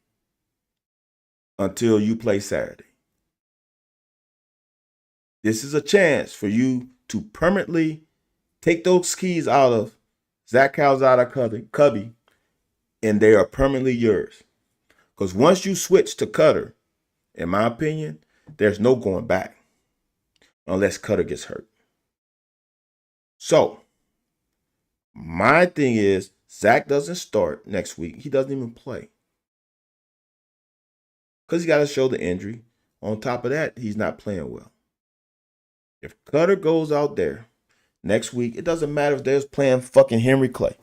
until you play Saturday. This is a chance for you to permanently take those keys out of Zach Calzada, Cubby, and they are permanently yours. Because once you switch to Cutter, in my opinion, there's no going back unless Cutter gets hurt. So my thing is Zach doesn't start next week. He doesn't even play. Because he got to show the injury. On top of that, he's not playing well. If Cutter goes out there next week, it doesn't matter if they're playing fucking Henry Clay.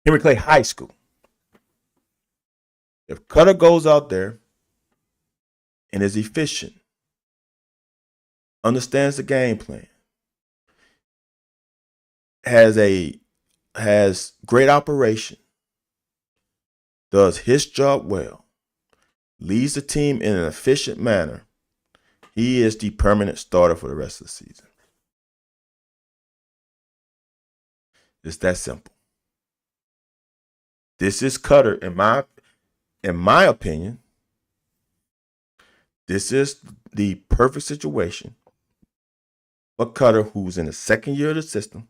Henry Clay High School. If Cutter goes out there and is efficient, understands the game plan, has great operation, does his job well, leads the team in an efficient manner, he is the permanent starter for the rest of the season. It's that simple. This is Cutter, in my opinion. This is the perfect situation for Cutter, who's in the second year of the system.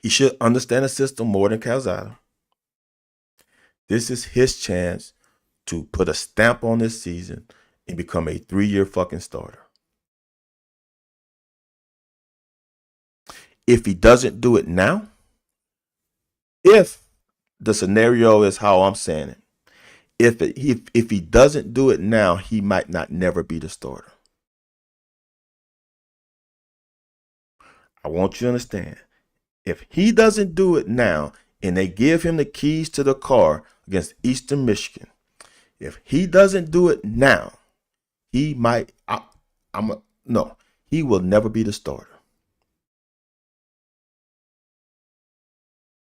He should understand the system more than Calzada. This is his chance to put a stamp on this season and become a 3-year fucking starter. If he doesn't do it now, if the scenario is how I'm saying it, if he doesn't do it now, he might not never be the starter. I want you to understand. If he doesn't do it now and they give him the keys to the car against Eastern Michigan, if he doesn't do it now, he might, he will never be the starter.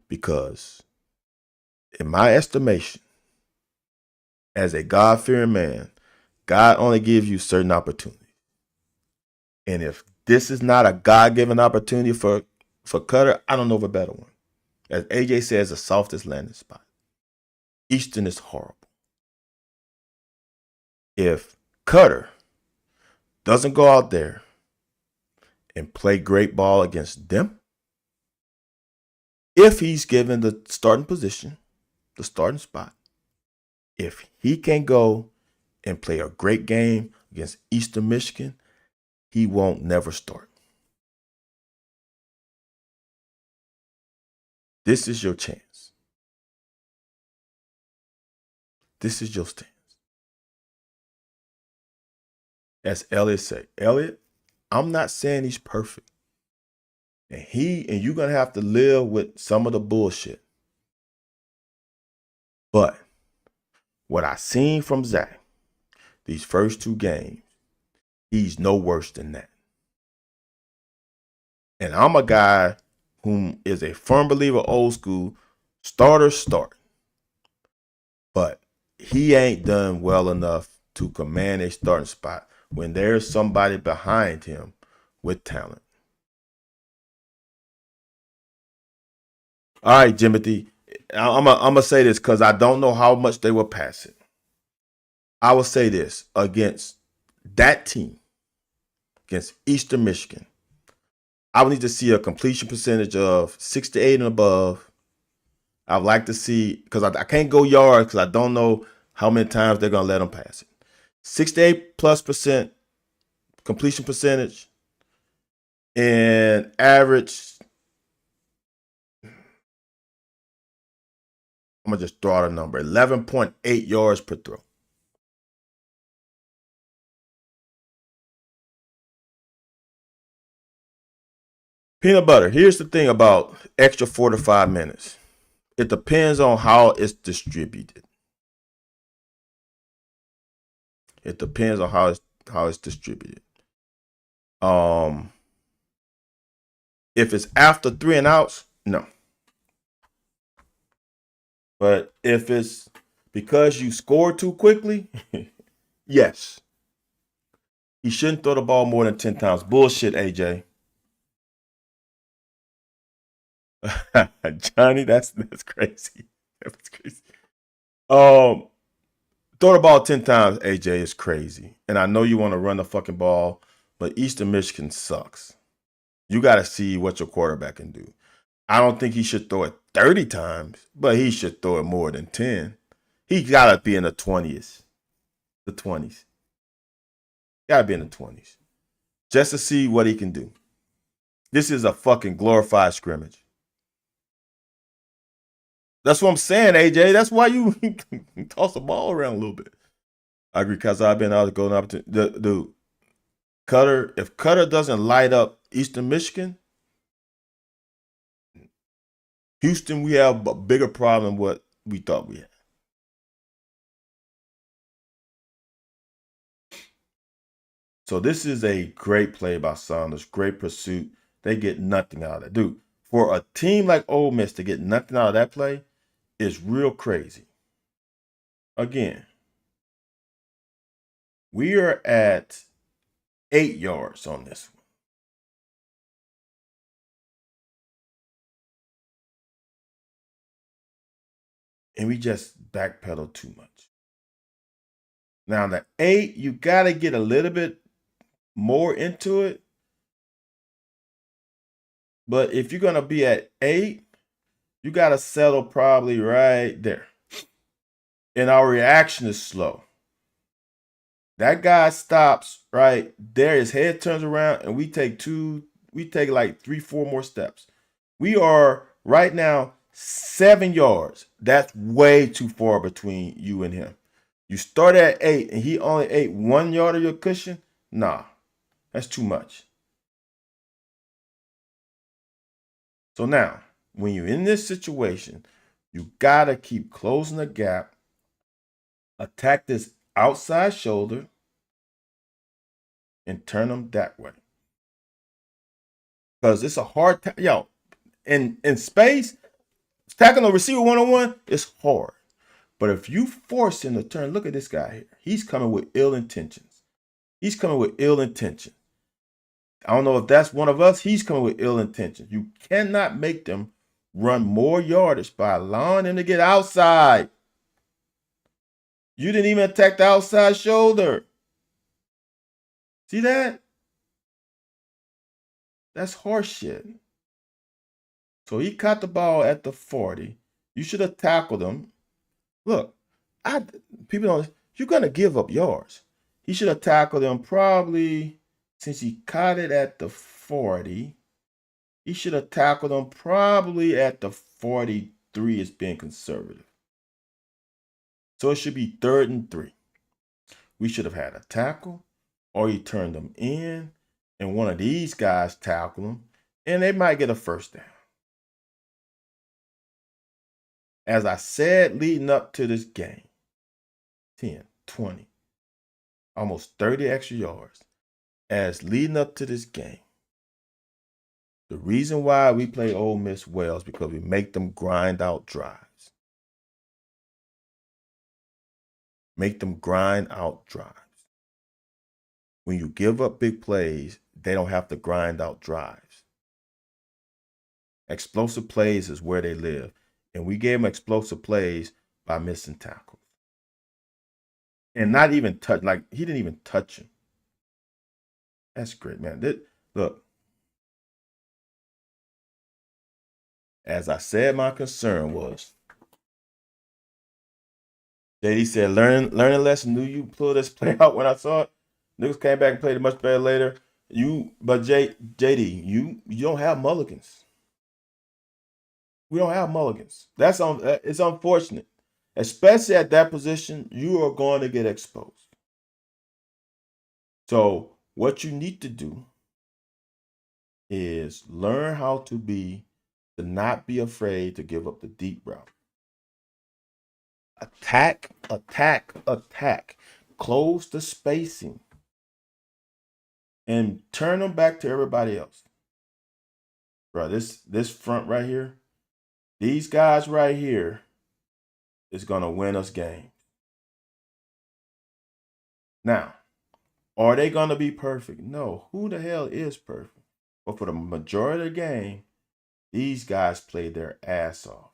Because in my estimation, as a God-fearing man, God only gives you certain opportunities. And if this is not a God-given opportunity for Cutter, I don't know of a better one. As AJ says, the softest landing spot. Eastern is horrible. If Cutter doesn't go out there and play great ball against them, if he's given the starting position, the starting spot, if he can go and play a great game against Eastern Michigan, he won't never start. This is your chance. This is your stance. As Elliot said, Elliot, I'm not saying he's perfect. And you're going to have to live with some of the bullshit. But what I seen from Zach, these first 2 games, he's no worse than that. And I'm a guy who is a firm believer, old school, starters start. But he ain't done well enough to command a starting spot when there's somebody behind him with talent. All right, Jimothy, I'm going to say this because I don't know how much they will pass it. I will say this against that team, against Eastern Michigan, I would need to see a completion percentage of 68 and above. I'd like to see, because I can't go yards because I don't know how many times they're going to let them pass it. 68+% completion percentage and average. I'm going to just throw out a number, 11.8 yards per throw. Peanut butter. Here's the thing about extra 4 to 5 minutes. It depends on how it's distributed. It depends on how it's distributed. If it's after 3 and outs, no. But if it's because you scored too quickly, yes. He shouldn't throw the ball more than 10 times. Bullshit, AJ. Johnny, that's crazy. That's crazy. Throw the ball 10 times, AJ, is crazy. And I know you want to run the fucking ball, but Eastern Michigan sucks. You got to see what your quarterback can do. I don't think he should throw it 30 times, but he should throw it more than 10. He got to be in the 20s. The 20s. Got to be in the 20s. just to see what he can do. This is a fucking glorified scrimmage. That's what I'm saying, AJ. That's why you toss the ball around a little bit. I agree, because I've been out of golden opportunity. Dude, Cutter, if Cutter doesn't light up Eastern Michigan, Houston, we have a bigger problem than what we thought we had. So this is a great play by Saunders, great pursuit. They get nothing out of it. Dude, for a team like Ole Miss to get nothing out of that play is real crazy. Again, we are at 8 yards on this one. And we just backpedal too much. Now, the 8, you got to get a little bit more into it. But if you're going to be at 8, you got to settle probably right there. And our reaction is slow. That guy stops right there. His head turns around, and we take like 3, 4 more steps. We are right now 7 yards. That's way too far between you and him. You start at 8, and he only ate 1 yard of your cushion? Nah, that's too much. So now, when you're in this situation, you got to keep closing the gap, attack this outside shoulder, and turn them that way. Because it's a hard in space, tackling a receiver one-on-one is hard. But if you force him to turn, look at this guy here. He's coming with ill intentions. I don't know if that's one of us. He's coming with ill intentions. You cannot make them run more yardage by allowing them to get outside. You didn't even attack the outside shoulder. See that? That's horseshit. So he caught the ball at the 40. You should have tackled him. Look, people don't. You're gonna give up yards. He should have tackled him probably, since he caught it at the 40. He should have tackled him probably at the 43. Is being conservative. So it should be 3rd and 3. We should have had a tackle, or he turned them in, and one of these guys tackle him, and they might get a first down. As I said, leading up to this game, 10, 20, almost 30 extra yards. As leading up to this game, the reason why we play Ole Miss well is because we make them grind out drives. When you give up big plays, they don't have to grind out drives. Explosive plays is where they live. And we gave them explosive plays by missing tackles. And not even touch, like he didn't even touch him. That's great, man. Look, as I said, my concern was, JD said, learn a lesson. Knew you pull this play out when I saw it. Niggas came back and played it much better later. But JD, you don't have mulligans. We don't have mulligans. It's unfortunate. Especially at that position, you are going to get exposed. So what you need to do is learn how to not be afraid to give up the deep route. Attack. Close the spacing. And turn them back to everybody else. Bro, this front right here, these guys right here is going to win us games. Now, are they going to be perfect? No. Who the hell is perfect? But for the majority of the game, these guys played their ass off.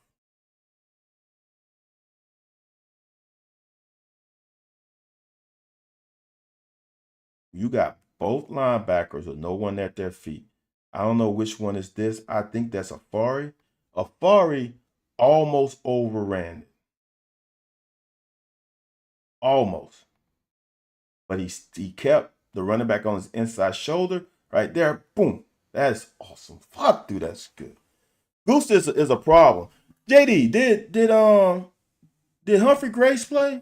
You got both linebackers with no one at their feet. I don't know which one is this. I think that's Afari. Afari almost overran it. Almost. But he kept the running back on his inside shoulder right there. Boom. That's awesome. Fuck, dude, that's good. Goose is a problem. JD, did Humphrey Grace play?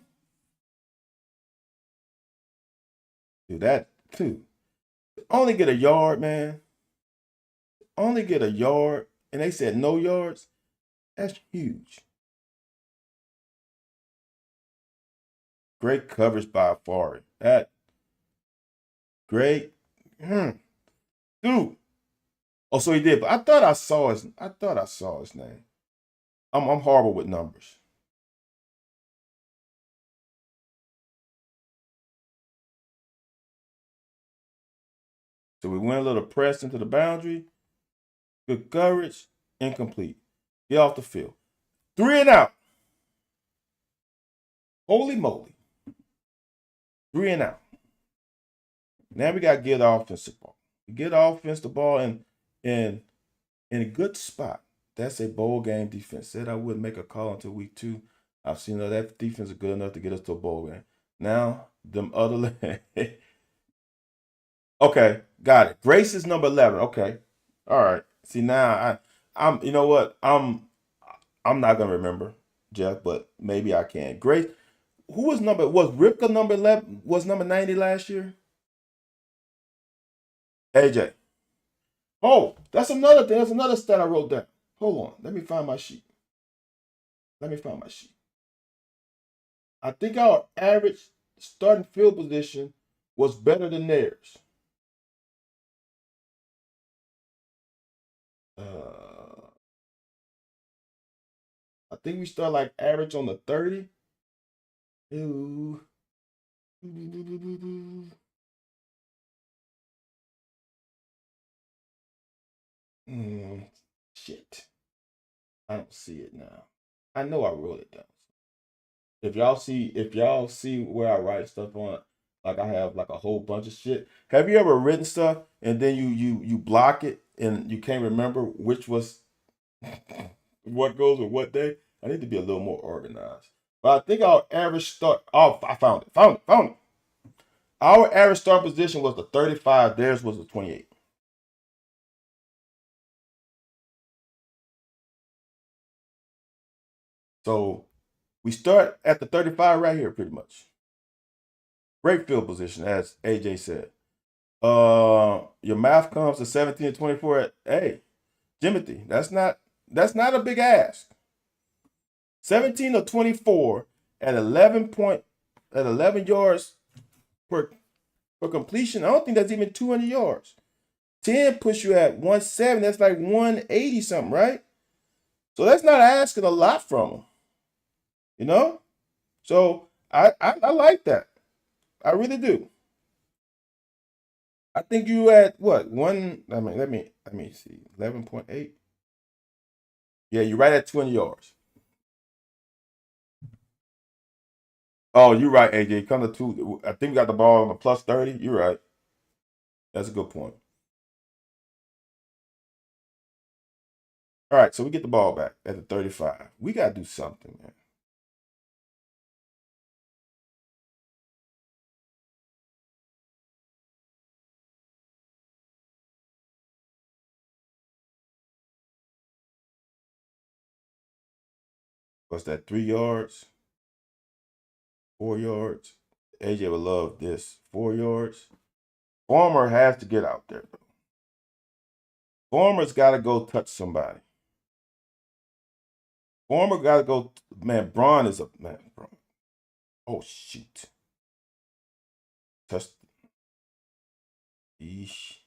Dude, that too. Only get a yard, man. Only get a yard, and they said no yards. That's huge. Great coverage by Afari. That great. Dude. Oh, so he did. But I thought I saw his name. I'm horrible with numbers. So we went a little press into the boundary. Good coverage. Incomplete. Get off the field. 3 and out. Holy moly. 3 and out. Now we got to get offensive ball. Get offensive ball in a good spot. That's a bowl game defense. Said I wouldn't make a call until week 2. I've seen that defense is good enough to get us to a bowl game. Now, them other okay, got it. Grace is number 11. Okay. All right. See, now I'm you know what? I'm not gonna remember, Jeff, but maybe I can. Grace, who was Ripka number 11? Was number 90 last year? AJ. Oh, that's another thing. That's another stat I wrote down. Hold on. Let me find my sheet. I think our average starting field position was better than theirs. I think we start like average on the 30. Ooh. Shit. I don't see it now. I know I wrote it down. If y'all see where I write stuff on, like I have like a whole bunch of shit. Have you ever written stuff and then you block it and you can't remember which was what goes with what day? I need to be a little more organized. But I think our average start. Oh, I found it. Our average start position was the 35. Theirs was the 28. So we start at the 35 right here, pretty much. Great field position, as AJ said. Your math comes to 17 and 24 at Jimothy. That's not a big ask. 17 or 24 at 11 yards per completion. I don't think that's even 200 yards. 10 puts you at 170. That's like 180 something, right? So that's not asking a lot from him. You know? So I like that. I really do. I think you at what? Let me see. 11.8. Yeah, you're right at 20 yards. Oh, you're right, AJ. Come to 2. I think we got the ball on the plus 30. You're right. That's a good point. All right, so we get the ball back at the 35. We got to do something, man. What's that? 3 yards? 4 yards? AJ would love this. 4 yards. Farmer has to get out there, though. Farmer's got to go touch somebody. Farmer got to go. Man, Braun is a man. Braun. Oh, shoot. Touch. Yeesh.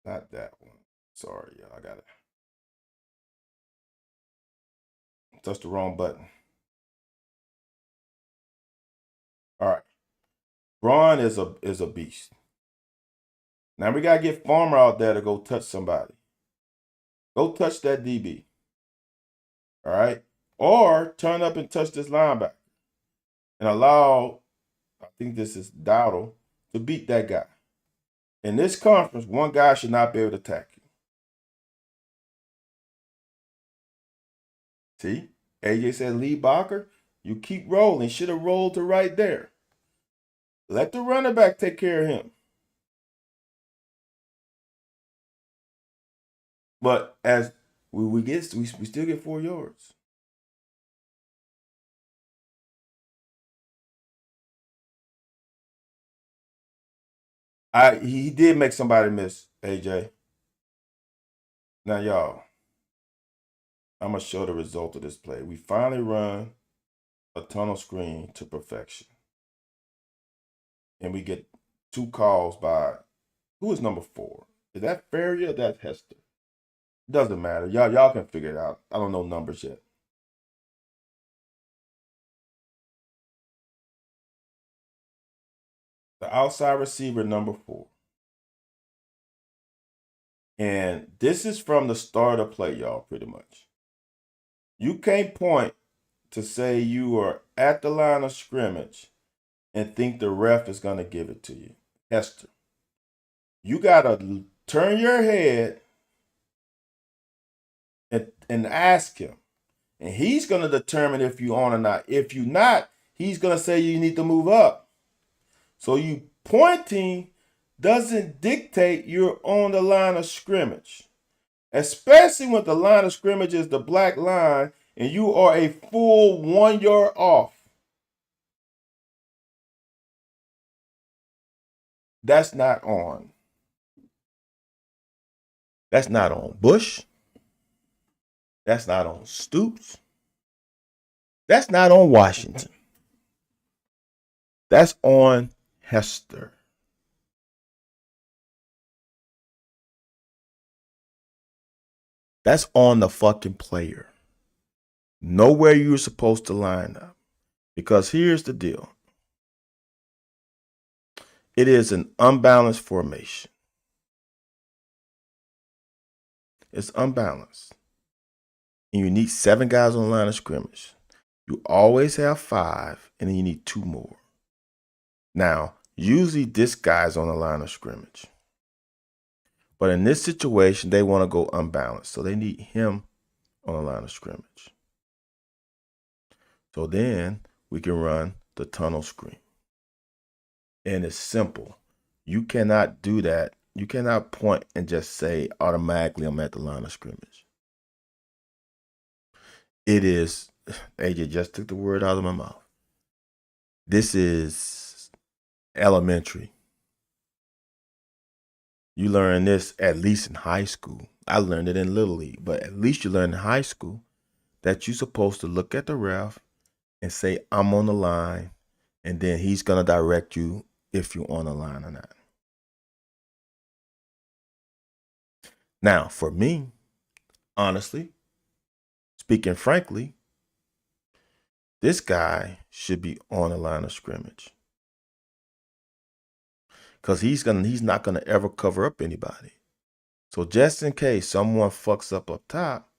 Not that one. Sorry, y'all. I got to touch the wrong button. All right. Braun is a beast. Now we gotta get Farmer out there to go touch somebody. Go touch that DB. All right. Or turn up and touch this linebacker. And allow, I think this is Dowdle, to beat that guy. In this conference, one guy should not be able to attack you. See? AJ said Lee Barker, you keep rolling. Should have rolled to right there. Let the running back take care of him. But as we still get 4 yards. He did make somebody miss, AJ. Now y'all, I'm gonna show the result of this play. We finally run a tunnel screen to perfection. And we get 2 calls by who is number 4? Is that Ferrier or that's Hester? Doesn't matter. Y'all can figure it out. I don't know numbers yet. The outside receiver, number 4. And this is from the start of play, y'all, pretty much. You can't point to say you are at the line of scrimmage and think the ref is going to give it to you. Hester, you got to turn your head and ask him. And he's going to determine if you're on or not. If you're not, he's going to say you need to move up. So you pointing doesn't dictate you're on the line of scrimmage, especially when the line of scrimmage is the black line and you are a full 1 yard off. That's not on. That's not on Bush. That's not on Stoops. That's not on Washington. That's on Hester. That's on the fucking player. Know where you're supposed to line up. Because here's the deal. It is an unbalanced formation. It's unbalanced. And you need 7 guys on the line of scrimmage. You always have 5, and then you need 2 more. Now, usually this guy's on the line of scrimmage. But in this situation, they want to go unbalanced. So they need him on the line of scrimmage. So then we can run the tunnel screen. And it's simple. You cannot do that. You cannot point and just say automatically I'm at the line of scrimmage. It is, AJ just took the word out of my mouth. This is elementary. You learn this at least in high school. I learned it in Little League, but at least you learn in high school that you're supposed to look at the ref and say, I'm on the line, and then he's going to direct you if you're on the line or not. Now, for me, honestly, speaking frankly, this guy should be on the line of scrimmage. Because he's not gonna ever cover up anybody. So just in case someone fucks up top,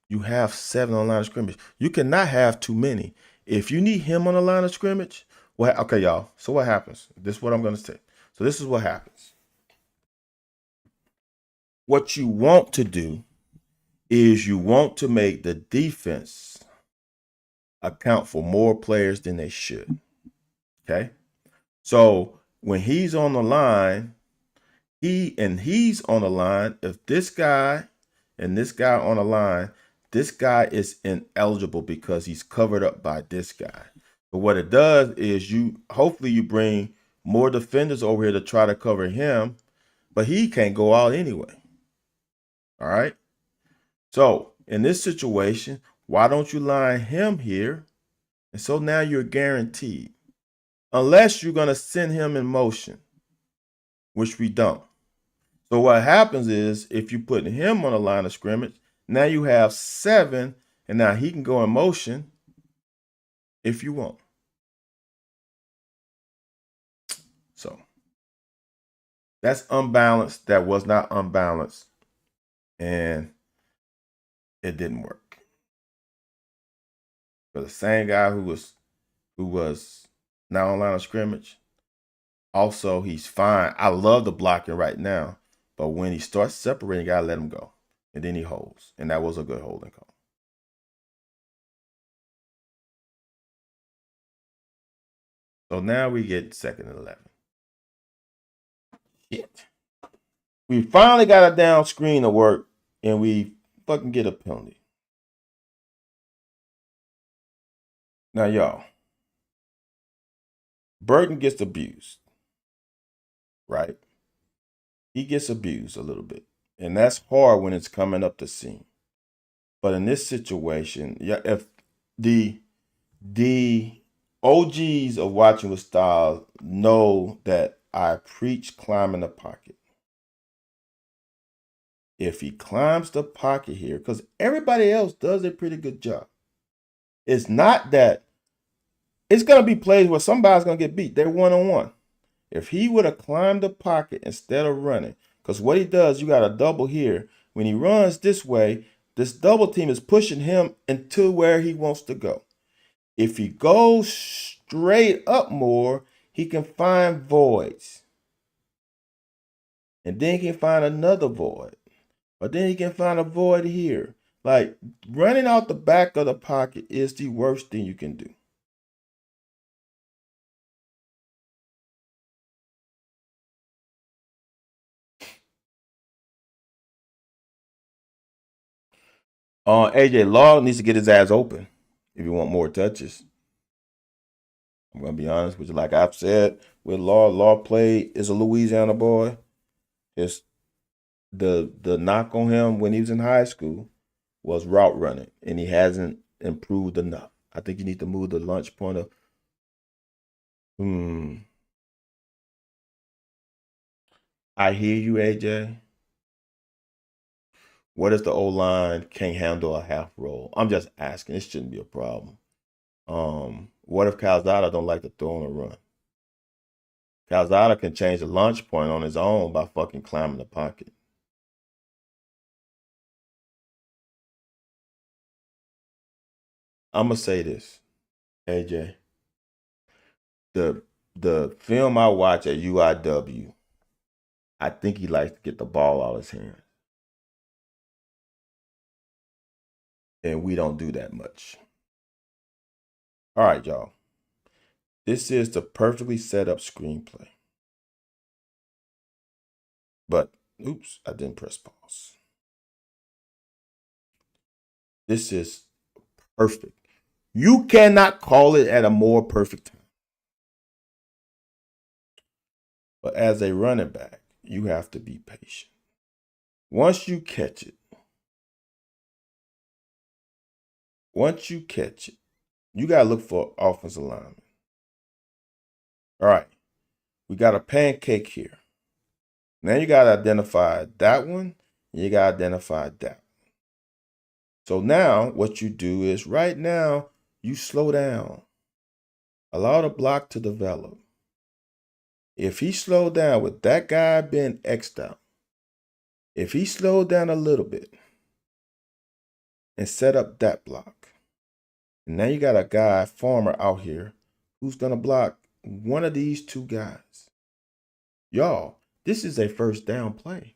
you have 7 on the line of scrimmage. You cannot have too many. If you need him on the line of scrimmage, okay, y'all. So what happens? This is what I'm gonna say. So this is what happens. What you want to do is you want to make the defense account for more players than they should. Okay? So when he's on the line, he's on the line. If this guy and this guy on the line, this guy is ineligible because he's covered up by this guy. But what it does is hopefully you bring more defenders over here to try to cover him, but he can't go out anyway. All right. So in this situation, why don't you line him here? And so now you're guaranteed. Unless you're going to send him in motion, which we don't. So what happens is if you put him on the line of scrimmage, now you have 7, and now he can go in motion if you want. So that's unbalanced. That was not unbalanced, and it didn't work. But the same guy who was now on line of scrimmage, also he's fine. I love the blocking right now, but when he starts separating, you gotta let him go, and then he holds, and that was a good holding call. So now we get 2nd and 11. Shit. We finally got a down screen to work, and we fucking get a penalty. Now, y'all, Burton gets abused, right? He gets abused a little bit, and that's hard when it's coming up the seam. But in this situation, yeah, if the OGs of watching with style know that I preach climbing the pocket. If he climbs the pocket here, because everybody else does a pretty good job. It's not that it's going to be plays where somebody's going to get beat. They're one-on-one. If he would have climbed the pocket instead of running, because what he does, you got a double here. When he runs this way, this double team is pushing him into where he wants to go. If he goes straight up more, he can find voids. And then he can find another void. But then he can find a void here. Like, running out the back of the pocket is the worst thing you can do. AJ Law needs to get his ass open if you want more touches. I'm going to be honest with you. Like I've said, with Law play is a Louisiana boy. It's the knock on him when he was in high school was route running, and he hasn't improved enough. I think you need to move the launch point of. I hear you, AJ. What if the O-line can't handle a half roll? I'm just asking. It shouldn't be a problem. What if Calzada don't like to throw on a run? Calzada can change the launch point on his own by fucking climbing the pocket. I'm gonna say this, AJ. The film I watch at UIW, I think he likes to get the ball out of his hands. And we don't do that much. All right, y'all. This is the perfectly set up screenplay. But, oops, I didn't press pause. This is perfect. You cannot call it at a more perfect time. But as a running back, you have to be patient. Once you catch it, you got to look for offensive lineman. All right, we got a pancake here. Now you got to identify that one, and you got to identify that. So now what you do is right now, you slow down. Allow the block to develop. If he slowed down with that guy being X'd out, if he slowed down a little bit and set up that block, and now you got a guy, Farmer, out here who's going to block one of these two guys. Y'all, this is a first down play.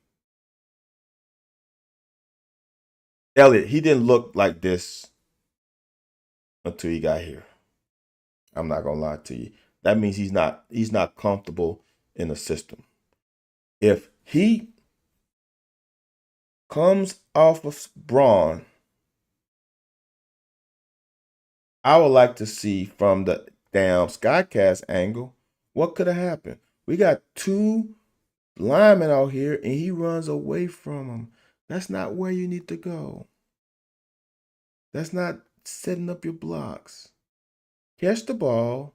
Elliott, he didn't look like this until he got here. I'm not going to lie to you. That means he's not comfortable in the system. If he comes off of Braun, I would like to see from the damn Skycast angle what could have happened. We got two linemen out here and he runs away from them. That's not where you need to go. That's not setting up your blocks. Catch the ball,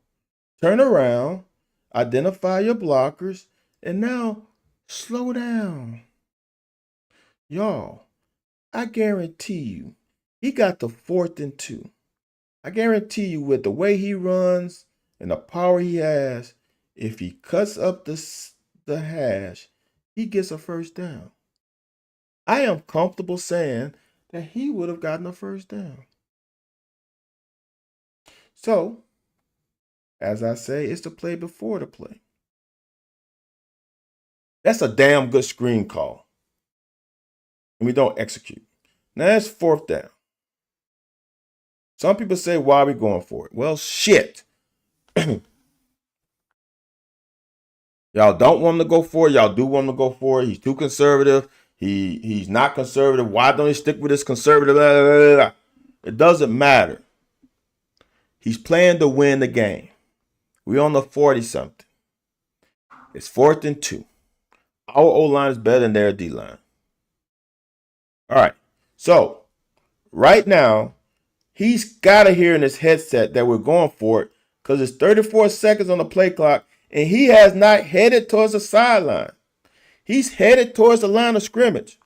turn around, identify your blockers, and now slow down. Y'all, I guarantee you, he got the 4th and 2. I guarantee you, with the way he runs and the power he has, if he cuts up the hash, he gets a first down. I am comfortable saying that he would have gotten a first down. So, as I say, it's the play before the play. That's a damn good screen call. And we don't execute. Now it's 4th down. Some people say, why are we going for it? Well, shit. Y'all don't want him to go for it. Y'all do want him to go for it. He's too conservative. He's not conservative. Why don't he stick with this conservative? Blah, blah, blah. It doesn't matter. He's playing to win the game. We're on the 40-something. It's 4th and 2. Our O-line is better than their D-line. All right. So, right now, he's got to hear in his headset that we're going for it because it's 34 seconds on the play clock, and he has not headed towards the sideline. He's headed towards the line of scrimmage.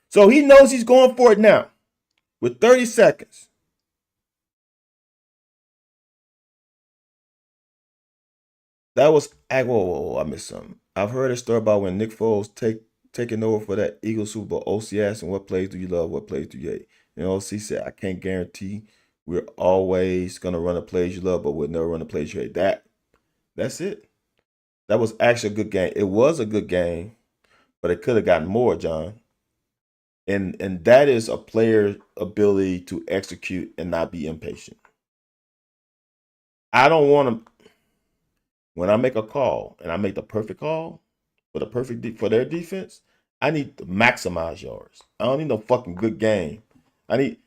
So he knows he's going for it now with 30 seconds. That was, whoa, I missed something. I've heard a story about when Nick Foles taking over for that Eagles Super Bowl. OC asked him, what plays do you love? What plays do you hate? And OC said, I can't guarantee we're always going to run the plays you love, but we'll never run the plays you hate. That's it. That was actually a good game. It was a good game, but it could have gotten more, John. And that is a player's ability to execute and not be impatient. I don't want to, when I make a call and I make the perfect call for for their defense, I need to maximize yards. I don't need no fucking good game. I need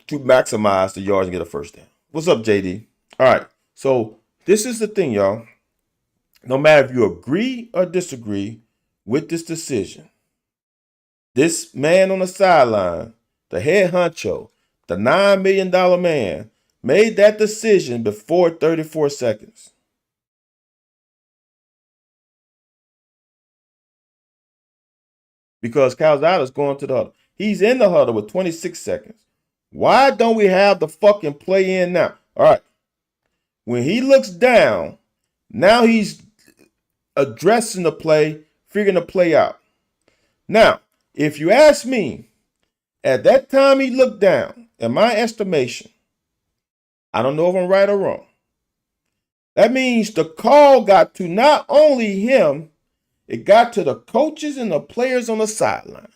to maximize the yards and get a first down. What's up, JD? All right. So this is the thing, y'all. No matter if you agree or disagree with this decision, this man on the sideline, the head honcho, the $9 million man, made that decision before 34 seconds. Because Calzada's going to the huddle. He's in the huddle with 26 seconds. Why don't we have the fucking play in now? All right. When he looks down, now he's addressing the play, figuring the play out. Now, if you ask me, at that time he looked down, in my estimation, I don't know if I'm right or wrong. That means the call got to not only him, it got to the coaches and the players on the sideline.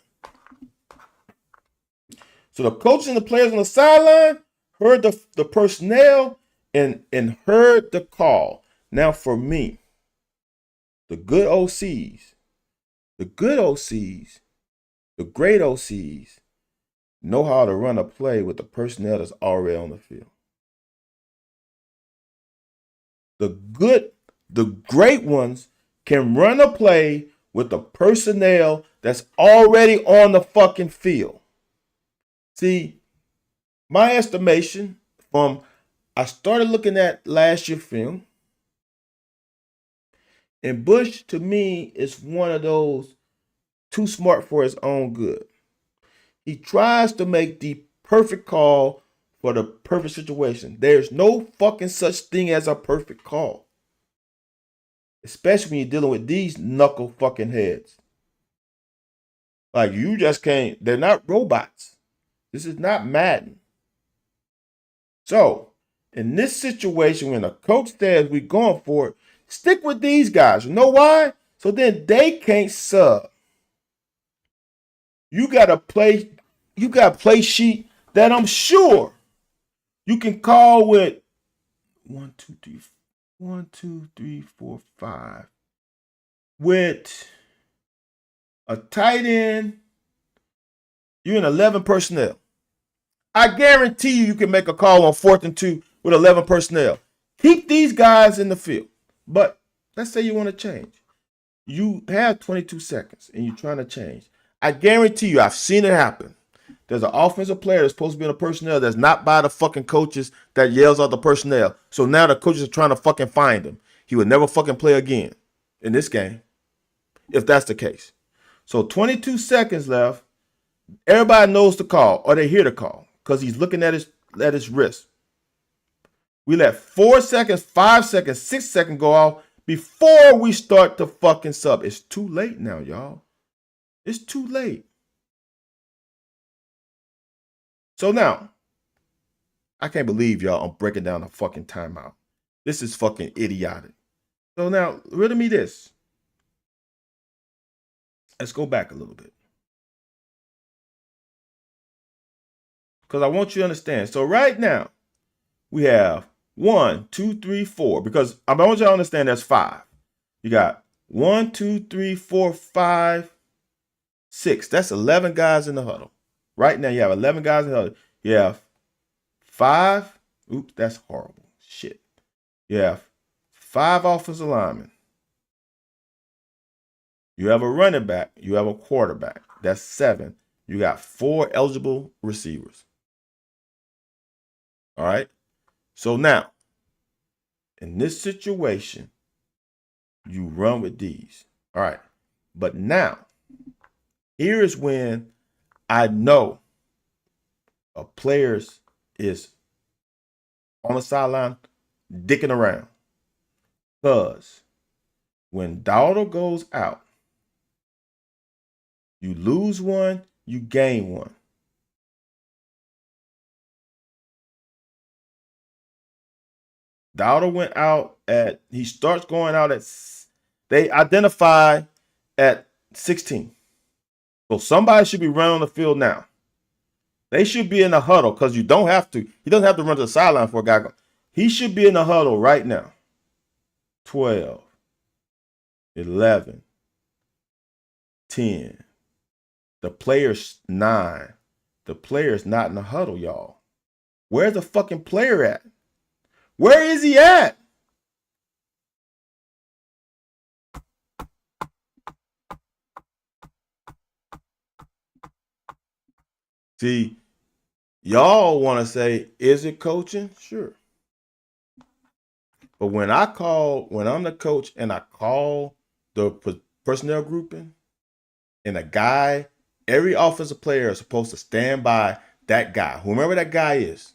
So the coaches and the players on the sideline heard the personnel and heard the call. Now for me, the good OCs, the great OCs know how to run a play with the personnel that's already on the field. The great ones can run a play with the personnel that's already on the fucking field. See, my estimation from I started looking at last year's film, and Bush to me is one of those too smart for his own good. He tries to make the perfect call for the perfect situation. There's no fucking such thing as a perfect call. Especially when you're dealing with these knuckle fucking heads. Like, you just can't, they're not robots. This is not Madden. So, in this situation, when a coach says we're going for it, stick with these guys. You know why? So then they can't sub. You got a play sheet that I'm sure you can call with 1, 2, 3, 4, 5. With a tight end, you're in 11 personnel. I guarantee you can make a call on 4th and 2 with 11 personnel. Keep these guys in the field. But let's say you want to change. You have 22 seconds and you're trying to change. I guarantee you, I've seen it happen. There's an offensive player that's supposed to be in the personnel that's not by the fucking coaches that yells out the personnel. So now the coaches are trying to fucking find him. He would never fucking play again in this game, if that's the case. So 22 seconds left. Everybody knows the call, or they hear the call, because he's looking at his wrist. We let 4 seconds, 5 seconds, 6 seconds go off before we start to fucking sub. It's too late now, y'all. It's too late. So now, I can't believe y'all I'm breaking down a fucking timeout. This is fucking idiotic. So now, riddle me this. Let's go back a little bit. Because I want you to understand. So right now, we have 1, 2, 3, 4. Because I want you to understand there's 5. You got 1, 2, 3, 4, 5, 6. That's 11 guys in the huddle. Right now, you have 11 guys in the huddle. You have 5. Oops, that's horrible. Shit. You have 5 offensive linemen. You have a running back. You have a quarterback. That's 7. You got 4 eligible receivers. All right. So now, in this situation, you run with these. All right. But now, here is when I know a player is on the sideline dicking around. Because when Dowdle goes out, you lose one, you gain one. Dowdle went out he starts going out they identify at 16. So somebody should be running on the field now. They should be in the huddle because you don't have to. He doesn't have to run to the sideline for a guy. He should be in the huddle right now. 12, 11, 10. The player's 9. The player's not in the huddle, y'all. Where's the fucking player at? Where is he at? See, y'all want to say, is it coaching? Sure. But when I'm the coach and I call the personnel grouping and a guy, every offensive player is supposed to stand by that guy, whomever that guy is.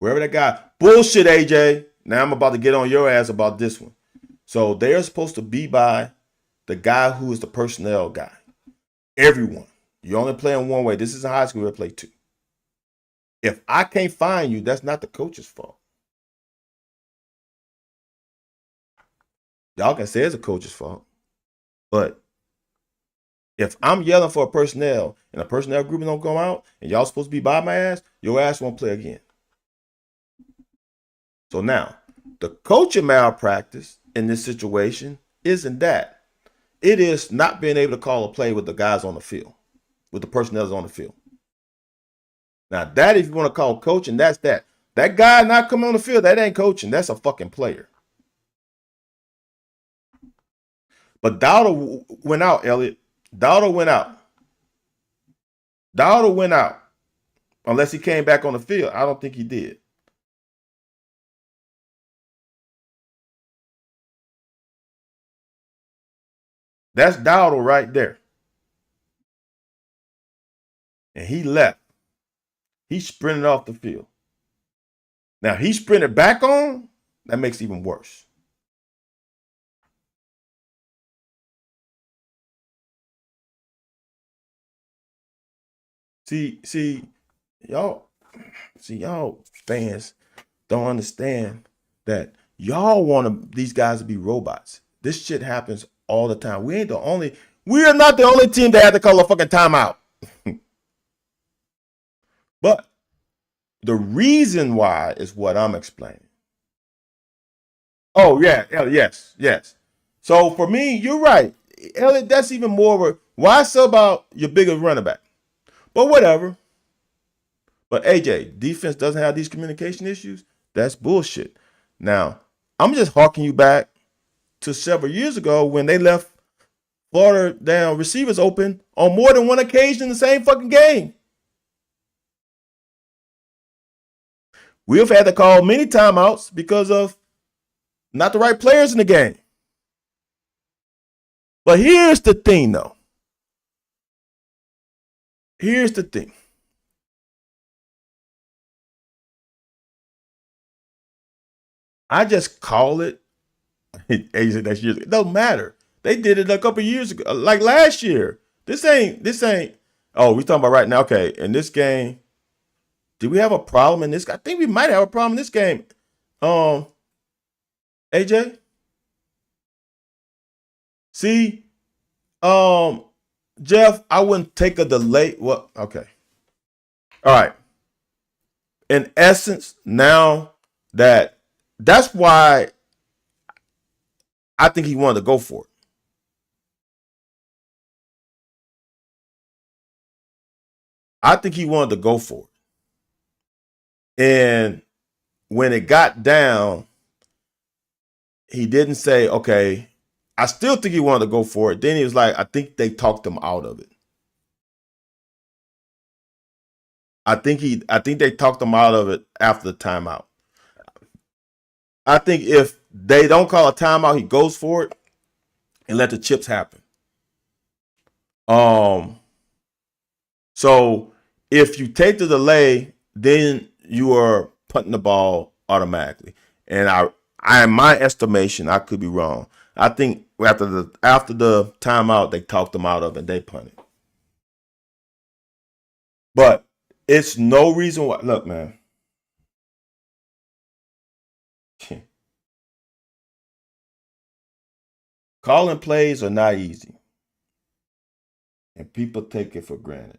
Wherever that guy, bullshit, AJ. Now I'm about to get on your ass about this one. So they're supposed to be by the guy who is the personnel guy. Everyone. You only play in one way. This is in high school, we play 2. If I can't find you, that's not the coach's fault. Y'all can say it's a coach's fault. But if I'm yelling for a personnel and a personnel grouping don't go out and y'all supposed to be by my ass, your ass won't play again. So now, the coaching malpractice in this situation isn't that. It is not being able to call a play with the guys on the field, with the personnel on the field. Now, that if you want to call coaching, that's that. That guy not coming on the field, that ain't coaching. That's a fucking player. But Dowdle went out, Elliot. Dowdle went out. Dowdle went out. Unless he came back on the field. I don't think he did. That's Dowdle right there. And he left. He sprinted off the field. Now, he sprinted back on. That makes it even worse. See, y'all fans don't understand that y'all want these guys to be robots. This shit happens all the time. We are not the only team that had to call a fucking timeout. But the reason why is what I'm explaining. Oh, yeah, yes. So for me, you're right. Elliot, that's even more of a why sub out your bigger running back? But whatever. But AJ, defense doesn't have these communication issues. That's bullshit. Now, I'm just harking you back to several years ago when they left Florida down receivers open on more than one occasion in the same fucking game. We've had to call many timeouts because of not the right players in the game. But here's the thing, though. Here's the thing. I just call it. It don't matter. They did it a couple years ago, like last year. This ain't. Oh, we talking about right now. Okay, in this game, did we have a problem in this? I think we might have a problem in this game. AJ, see, Jeff, I wouldn't take a delay. Well, okay, all right. in essence, now that's why I think he wanted to go for it. I think he wanted to go for it. And when it got down, he didn't say, okay, I still think he wanted to go for it. Then he was like, I think they talked him out of it. I think they talked him out of it after the timeout. I think if they don't call a timeout, he goes for it and let the chips happen. Um, so if you take the delay, then you are punting the ball automatically. And in my estimation, I could be wrong. I think after the timeout, they talked them out of it and they punted. But it's no reason why. Look, man. Calling plays are not easy. And people take it for granted.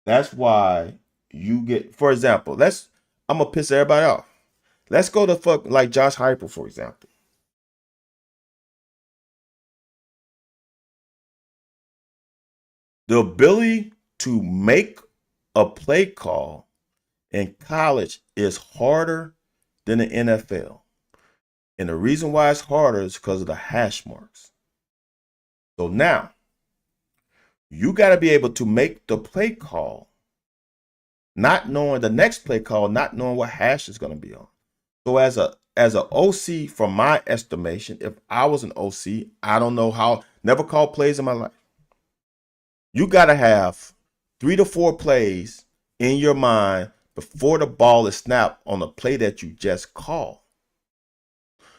That's why you get, for example, I'm gonna piss everybody off. Let's go to fuck like Josh Heupel, for example. The ability to make a play call in college is harder than the NFL. And the reason why it's harder is because of the hash marks. So now, you got to be able to make the play call, not knowing the next play call, not knowing what hash is going to be on. So as a OC, from my estimation, if I was an OC, I don't know how, never called plays in my life. You got to have 3 to 4 plays in your mind before the ball is snapped on the play that you just called.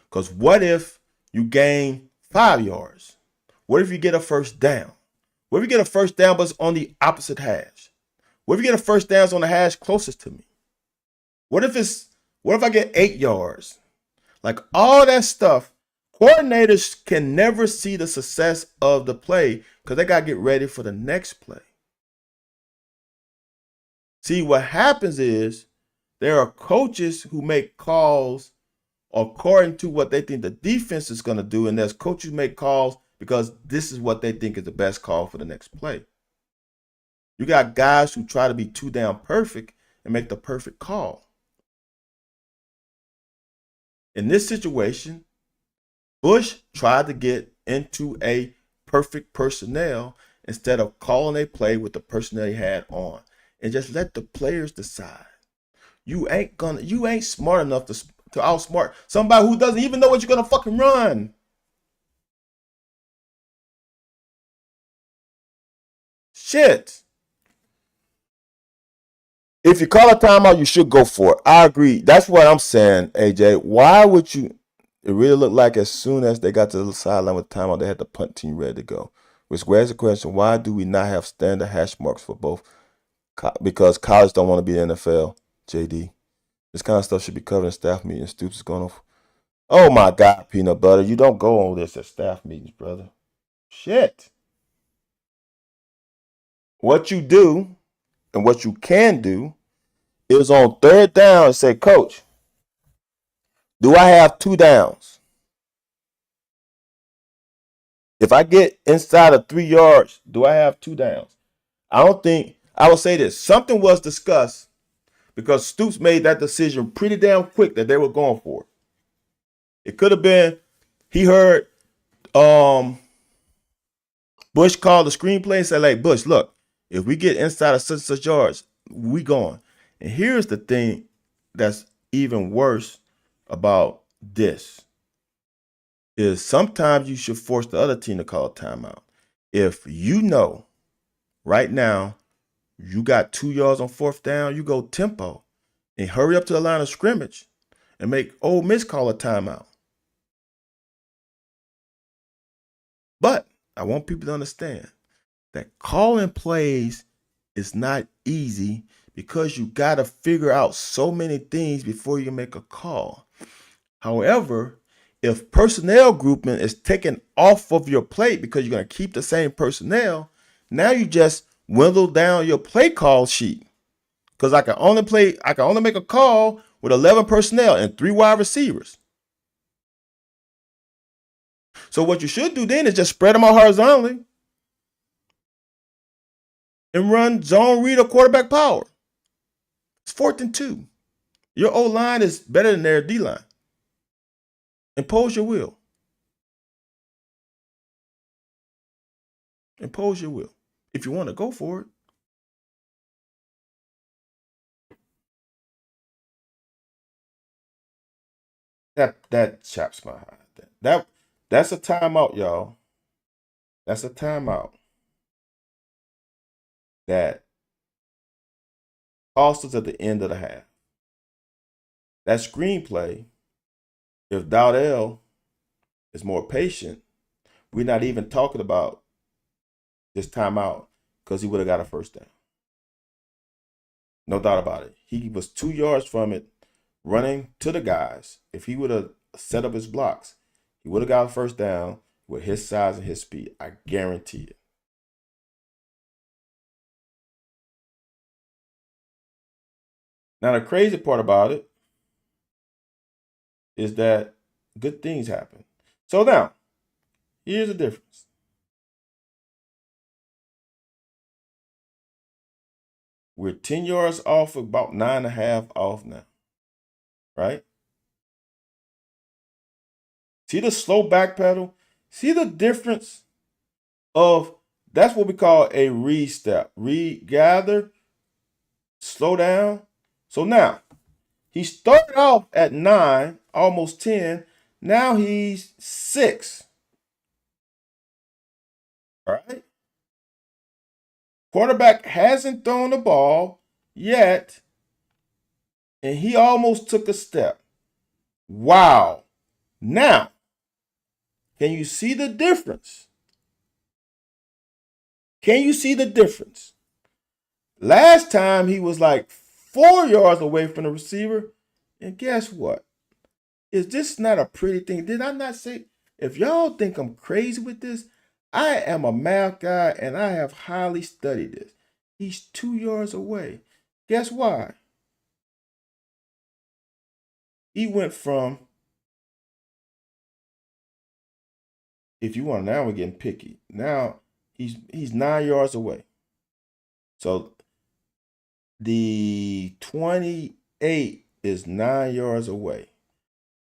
Because what if you gain 5 yards? What if you get a first down? What if you get a first down but it's on the opposite hash? What if you get a first down on the hash closest to me? What if I get 8 yards? Like all that stuff, coordinators can never see the success of the play because they got to get ready for the next play. See, what happens is there are coaches who make calls according to what they think the defense is going to do, and there's coaches who make calls because this is what they think is the best call for the next play. You got guys who try to be too damn perfect and make the perfect call. In this situation, Bush tried to get into a perfect personnel instead of calling a play with the personnel he had on, and just let the players decide. You ain't smart enough to outsmart somebody who doesn't even know what you're gonna fucking run. Shit. If you call a timeout, you should go for it. I agree. That's what I'm saying, AJ. Why would you? It really looked like as soon as they got to the sideline with timeout, they had the punt team ready to go. Which begs the question: why do we not have standard hash marks for both? Because college don't want to be in the NFL. JD, this kind of stuff should be covered in staff meetings. Stoops is going off. Oh my God, peanut butter! You don't go on this at staff meetings, brother. Shit. What you do and what you can do is on third down and say, Coach, do I have 2 downs? If I get inside of 3 yards, do I have 2 downs? I will say this. Something was discussed because Stoops made that decision pretty damn quick that they were going for it. It could have been he heard Bush call the screenplay and said, like, Bush, look, if we get inside of such yards, we going. And here's the thing that's even worse about this is sometimes you should force the other team to call a timeout. If you know right now you got 2 yards on 4th down, you go tempo and hurry up to the line of scrimmage and make Ole Miss call a timeout. But I want people to understand that calling plays is not easy because you got to figure out so many things before you make a call. However, if personnel grouping is taken off of your plate because you're going to keep the same personnel, now you just dwindle down your play call sheet. because I can only make a call with 11 personnel and 3 wide receivers. So what you should do then is just spread them out horizontally and run zone read or quarterback power. It's 4th and 2. Your O line is better than their D line. Impose your will. Impose your will. If you want to go for it. That chaps my heart. That's a timeout, y'all. That's a timeout that cost us at the end of the half. That screenplay, if Dowdell is more patient, we're not even talking about this timeout because he would have got a first down. No doubt about it. He was 2 yards from it, running to the guys. If he would have set up his blocks, he would have got a first down with his size and his speed. I guarantee it. Now, the crazy part about it is that good things happen. So now, here's the difference. We're 10 yards off, about 9.5 off now, right? See the slow back pedal? See the difference of, that's what we call a re-step. Regather, slow down. So now, he started off at 9, almost 10. Now he's 6. All right? Quarterback hasn't thrown the ball yet, and he almost took a step. Wow. Now, can you see the difference? Can you see the difference? Last time he was like 4 yards away from the receiver, and guess what? Is this not a pretty thing? Did I not say, if y'all think I'm crazy with this, I am a math guy and I have highly studied this. He's 2 yards away. Guess why? He went from, if you want, now we're getting picky. Now he's 9 yards away. So the 28 is 9 yards away.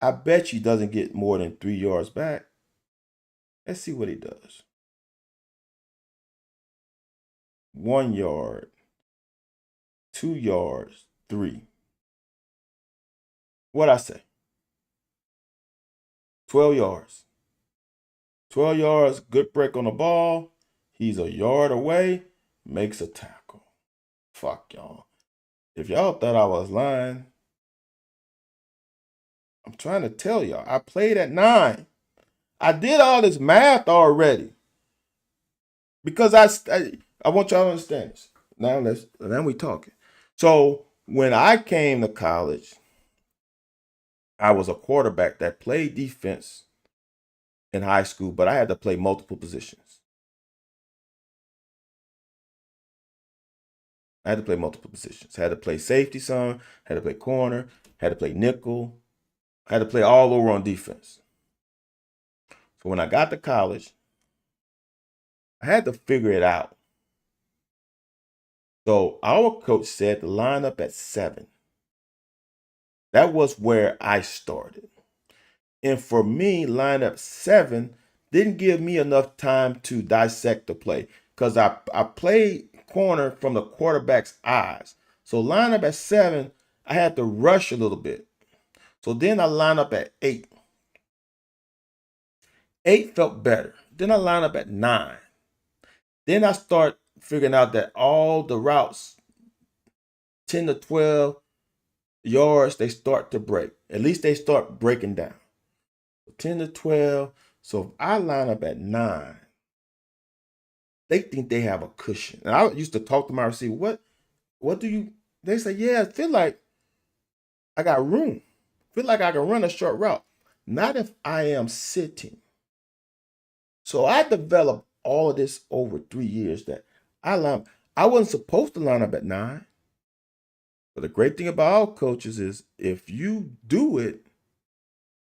I bet he doesn't get more than 3 yards back. Let's see what he does. 1 yard, 2 yards, 3. What'd I say? 12 yards. 12 yards, good break on the ball. He's a yard away, makes a tackle. Fuck y'all. If y'all thought I was lying, I'm trying to tell y'all. I played at 9. I did all this math already. Because I want y'all to understand this. Now we talking. So when I came to college, I was a quarterback that played defense in high school, but I had to play multiple positions. I had to play multiple positions. I had to play safety some, had to play corner, had to play nickel, had to play all over on defense. So when I got to college, I had to figure it out. So our coach said to line up at 7. That was where I started. And for me, line up 7 didn't give me enough time to dissect the play because I played corner from the quarterback's eyes. So line up at 7, I had to rush a little bit. So then I line up at 8. 8 felt better. Then I line up at 9. Then I start figuring out that all the routes, 10 to 12 yards, they start to break. At least they start breaking down. 10 to 12. So if I line up at 9, they think they have a cushion. And I used to talk to my receiver, what do you, they say, yeah, I feel like I got room. Feel like I can run a short route. Not if I am sitting. So I developed all of this over 3 years that I wasn't supposed to line up at 9. But the great thing about our coaches is if you do it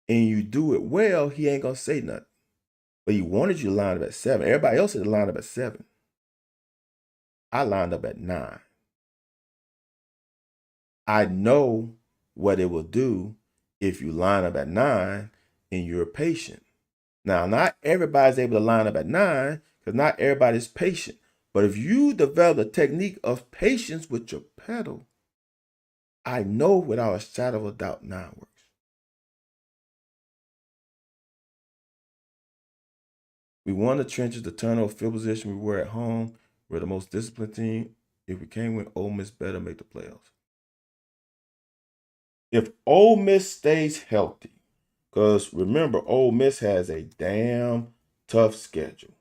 and you do it well, he ain't gonna say nothing. But he wanted you to line up at 7. Everybody else had to line up at 7. I lined up at 9. I know what it will do if you line up at 9 and you're patient. Now, not everybody's able to line up at 9 because not everybody's patient. But if you develop a technique of patience with your pedal, I know without a shadow of a doubt 9 works. We won the trenches, the turnover field position. We were at home. We're the most disciplined team. If we can't win, Ole Miss better make the playoffs. If Ole Miss stays healthy, because remember, Ole Miss has a damn tough schedule.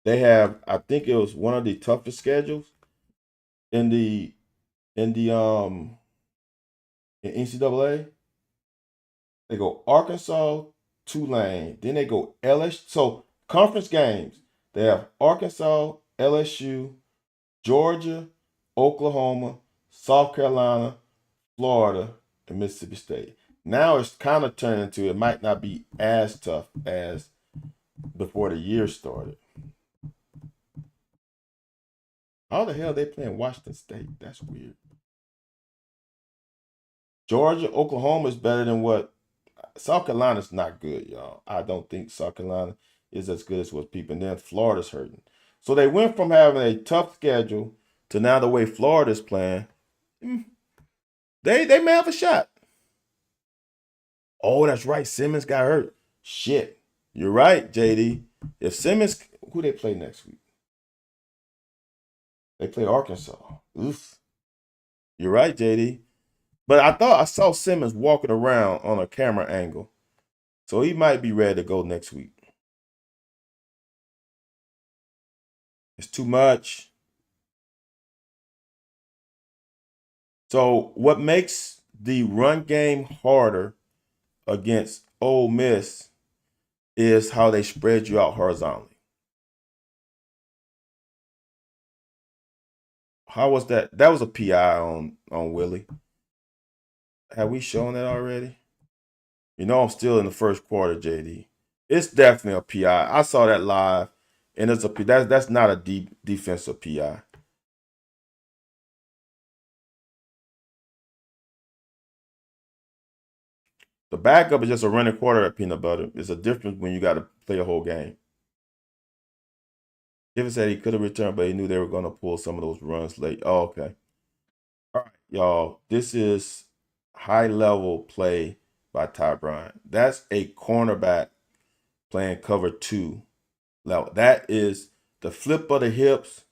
They have, I think it was one of the toughest schedules in the in NCAA. They go Arkansas, Tulane, then they go LSU. So conference games, they have Arkansas, LSU, Georgia, Oklahoma, South Carolina, Florida, and Mississippi State. Now it's kind of turned into it might not be as tough as before the year started. How the hell are they playing Washington State? That's weird. Georgia, Oklahoma is better than what South Carolina's not good, y'all. I don't think South Carolina is as good as what people. And then Florida's hurting. So they went from having a tough schedule to now the way Florida's playing. They may have a shot. Oh, that's right. Simmons got hurt. Shit. You're right, JD. If Simmons, who they play next week? They play Arkansas. Oof. You're right, JD. But I thought I saw Simmons walking around on a camera angle. So he might be ready to go next week. It's too much. So what makes the run game harder against Ole Miss is how they spread you out horizontally. How was that? That was a PI on Willie. Have we shown that already? You know I'm still in the first quarter, JD. It's definitely a PI. I saw that live, and it's a that's not a deep defensive PI. The backup is just a running quarter at peanut butter. It's a difference when you got to play a whole game. Giffen said he could have returned, but he knew they were going to pull some of those runs late. Oh, okay. All right, y'all. This is high level play by Ty Bryant. That's a cornerback playing cover 2 level. That is the flip of the hips,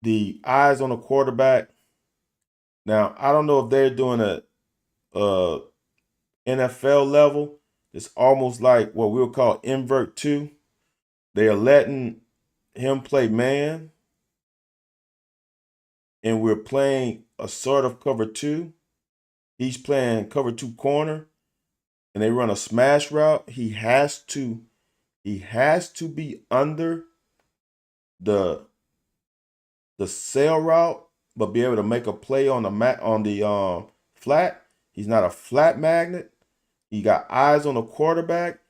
the eyes on the quarterback. Now, I don't know if they're doing a NFL level. It's almost like what we'll call invert 2. They are letting him play man, and we're playing a sort of cover 2. He's playing cover 2 corner, and they run a smash route. He has to be under the sail route, but be able to make a play on the flat. He's not a flat magnet. He got eyes on the quarterback.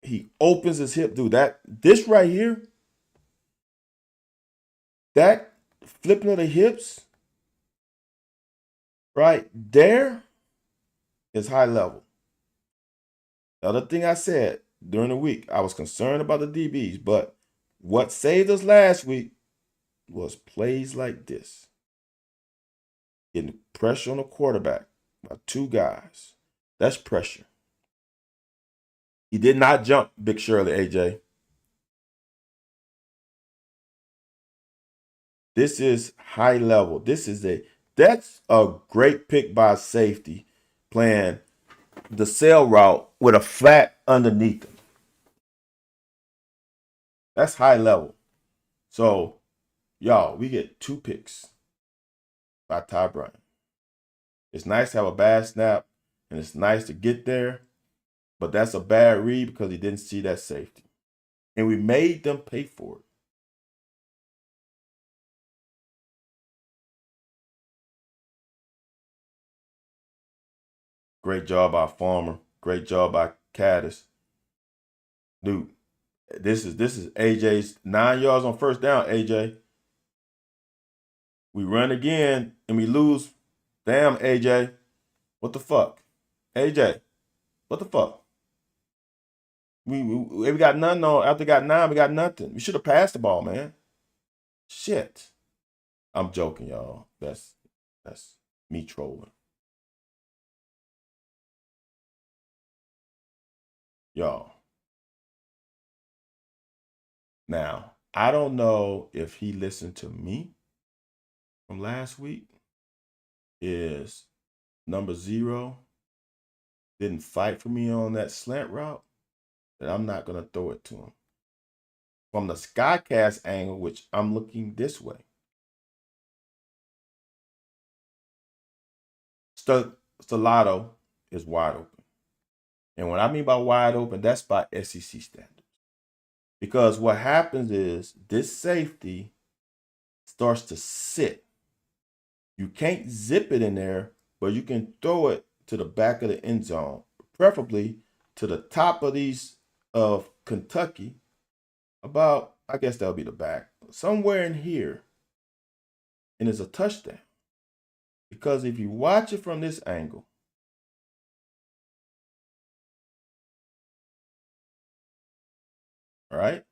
He opens his hip. Dude, this right here, that flipping of the hips right there is high level. The other thing I said during the week, I was concerned about the DBs, but what saved us last week was plays like this. Getting pressure on the quarterback by 2 guys. That's pressure. He did not jump Big Shirley, AJ. This is high level. That's a great pick by safety playing the sail route with a flat underneath him. That's high level. So, y'all, we get 2 picks by Ty Bryant. It's nice to have a bad snap, and it's nice to get there, but that's a bad read because he didn't see that safety. And we made them pay for it. Great job by Farmer. Great job by Caddis. Dude, this is AJ's 9 yards on first down, AJ. We run again and we lose. Damn, AJ. What the fuck? AJ, what the fuck? We got nothing on. After we got 9, we got nothing. We should have passed the ball, man. Shit. I'm joking, y'all. That's me trolling. Y'all. Now, I don't know if he listened to me from last week. Is number 0 didn't fight for me on that slant route, then I'm not going to throw it to him. From the Skycast angle, which I'm looking this way, Stellato is wide open. And what I mean by wide open, that's by SEC standards. Because what happens is this safety starts to sit. You can't zip it in there, but you can throw it to the back of the end zone, preferably to the top of these of Kentucky. About, I guess that'll be the back, somewhere in here. And it's a touchdown. Because if you watch it from this angle, all right,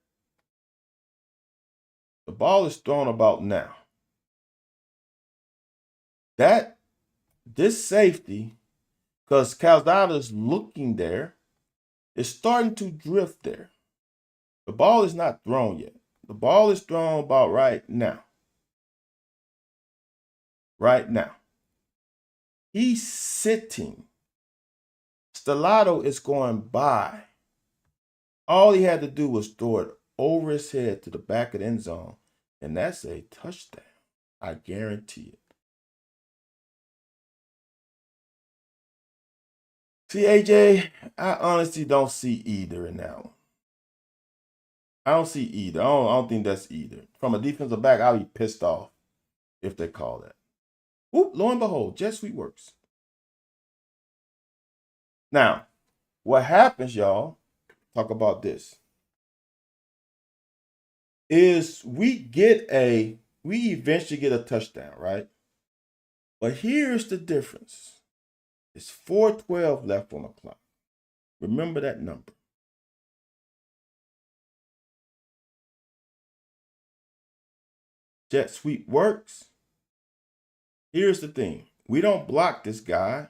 the ball is thrown about now. This safety, because Calzada is looking there, is starting to drift there. The ball is not thrown yet. The ball is thrown about right now. Right now. He's sitting. Stellato is going by. All he had to do was throw it over his head to the back of the end zone, and that's a touchdown. I guarantee it. See, AJ, I honestly don't see either in that one. I don't see either. I don't think that's either. From a defensive back, I'll be pissed off if they call that. Whoop, lo and behold, jet sweep works. Now, what happens, y'all, talk about this, is we eventually get a touchdown, right? But here's the difference. It's 4:12 left on the clock. Remember that number. Jet sweep works. Here's the thing. We don't block this guy.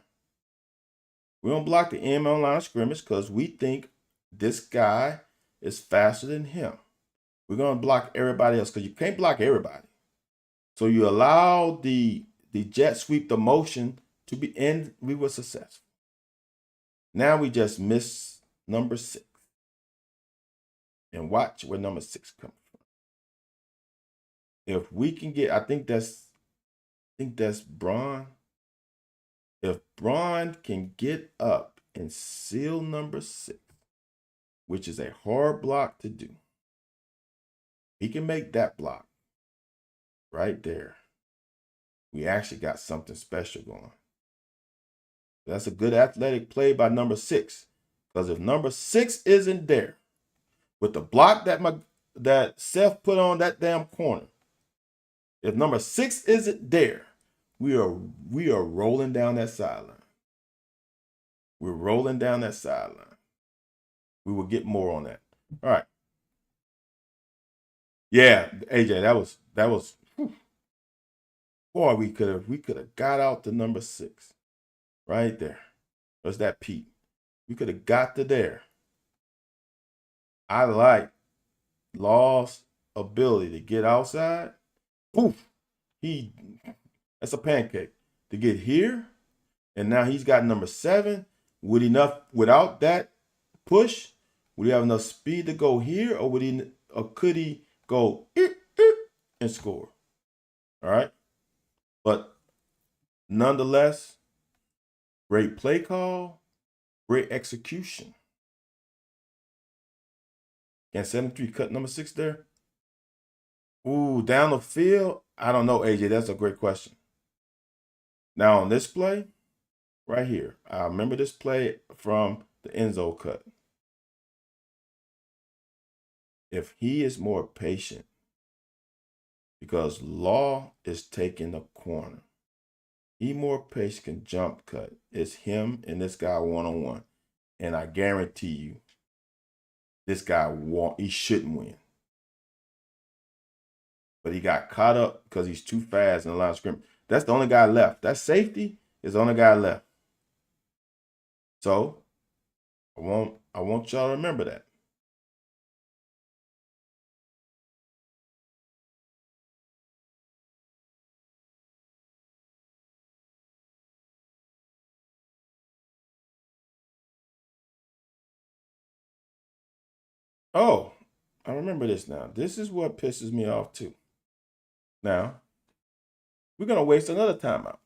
We don't block the end on line of scrimmage because we think this guy is faster than him. We're going to block everybody else because you can't block everybody. So you allow the jet sweep, the motion to be, and we were successful. Now we just miss number 6. And watch where number 6 comes from. If we can get, I think that's Braun. If Braun can get up and seal number 6, which is a hard block to do, he can make that block right there. We actually got something special going. That's a good athletic play by number 6. Because if number 6 isn't there, with the block that Seth put on that damn corner, if number 6 isn't there, we are rolling down that sideline. We're rolling down that sideline. We will get more on that. All right. Yeah, AJ, that was. Whew. Boy, we could have got out to number 6, right there. Was that Pete? We could have got to there. I like Law's ability to get outside. Poof. That's a pancake. To get here, and now he's got number 7. Without that push, would he have enough speed to go here, or could he go and score? All right. But nonetheless, great play call, great execution. Can 73 cut number 6 there? Ooh, down the field? I don't know, AJ. That's a great question. Now on this play, right here. I remember this play from the Enzo cut. If he is more patient, because Law is taking the corner, he more patient can jump cut. It's him and this guy one-on-one. And I guarantee you, this guy he shouldn't win. But he got caught up because he's too fast in the line of scrimmage. That's the only guy left. That safety is the only guy left. So I want y'all to remember that. Oh, I remember this now. This is what pisses me off too. Now, we're going to waste another timeout.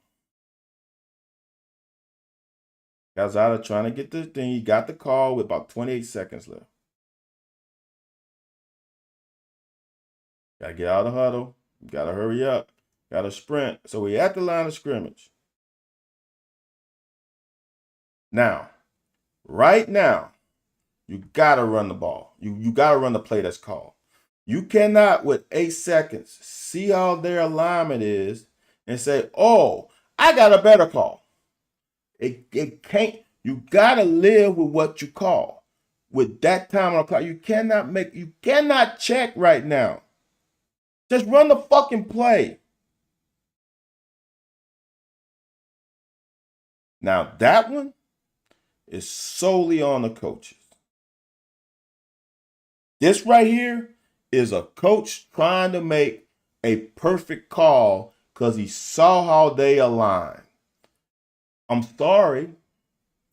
Calzada trying to get the thing. He got the call with about 28 seconds left. Got to get out of the huddle. Got to hurry up. Got to sprint. So we at the line of scrimmage. Now, right now, you got to run the ball. You got to run the play that's called. You cannot, with 8 seconds, see how their alignment is and say, oh, I got a better call. It can't. You got to live with what you call. With that time on the clock, you cannot check right now. Just run the fucking play. Now, that one is solely on the coaches. This right here is a coach trying to make a perfect call because he saw how they align. I'm sorry,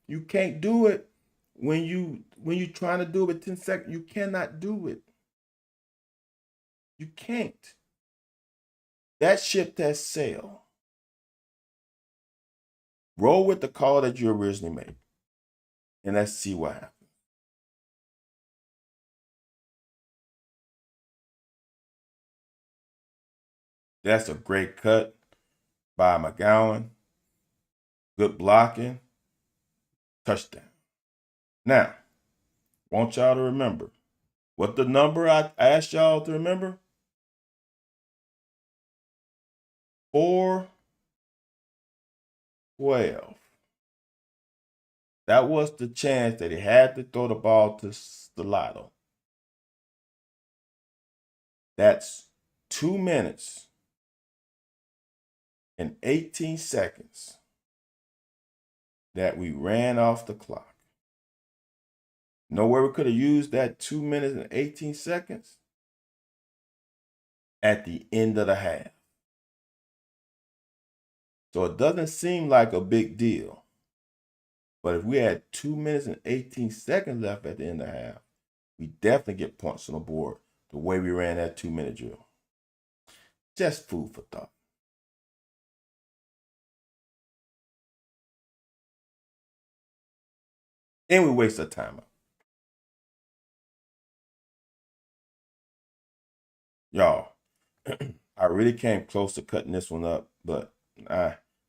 you can't do it when you're trying to do it with 10 seconds. You cannot do it. You can't. That ship has sailed. Roll with the call that you originally made, and let's see what happens. That's a great cut by McGowan. Good blocking. Touchdown. Now, want y'all to remember what the number I asked y'all to remember? 4-12. That was the chance that he had to throw the ball to Stellato. That's 2 minutes and 18 seconds that we ran off the clock. Know where we could have used that 2 minutes and 18 seconds? At the end of the half. So it doesn't seem like a big deal. But if we had 2 minutes and 18 seconds left at the end of the half, we definitely get points on the board the way we ran that 2-minute drill. Just food for thought. And we waste our time. Y'all, I really came close to cutting this one up, but you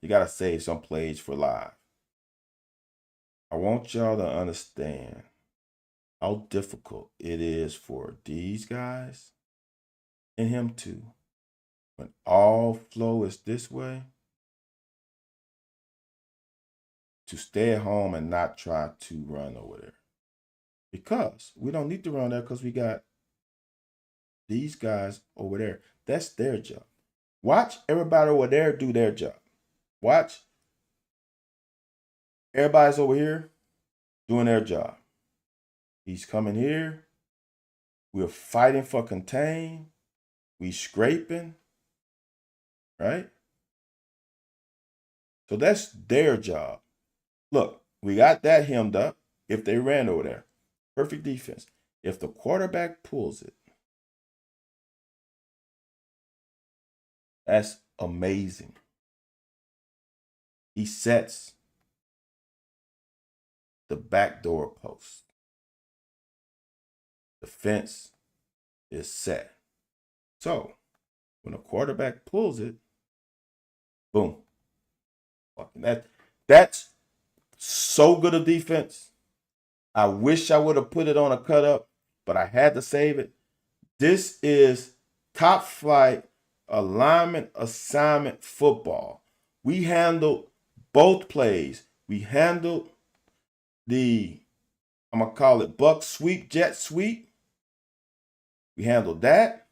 got to save some plays for live. I want y'all to understand how difficult it is for these guys and him too. When all flow is this way, to stay at home and not try to run over there. Because we don't need to run there because we got these guys over there. That's their job. Watch everybody over there do their job. Watch everybody's over here doing their job. He's coming here. We're fighting for contain. We scraping. Right? So that's their job. Look, we got that hemmed up if they ran over there. Perfect defense. If the quarterback pulls it, that's amazing. He sets the backdoor post. The fence is set. So when a quarterback pulls it, boom. That's so good a defense. I wish I would have put it on a cut up, but I had to save it. This is top flight alignment assignment football. We handled both plays. We handled the, I'm going to call it buck sweep, jet sweep. We handled that.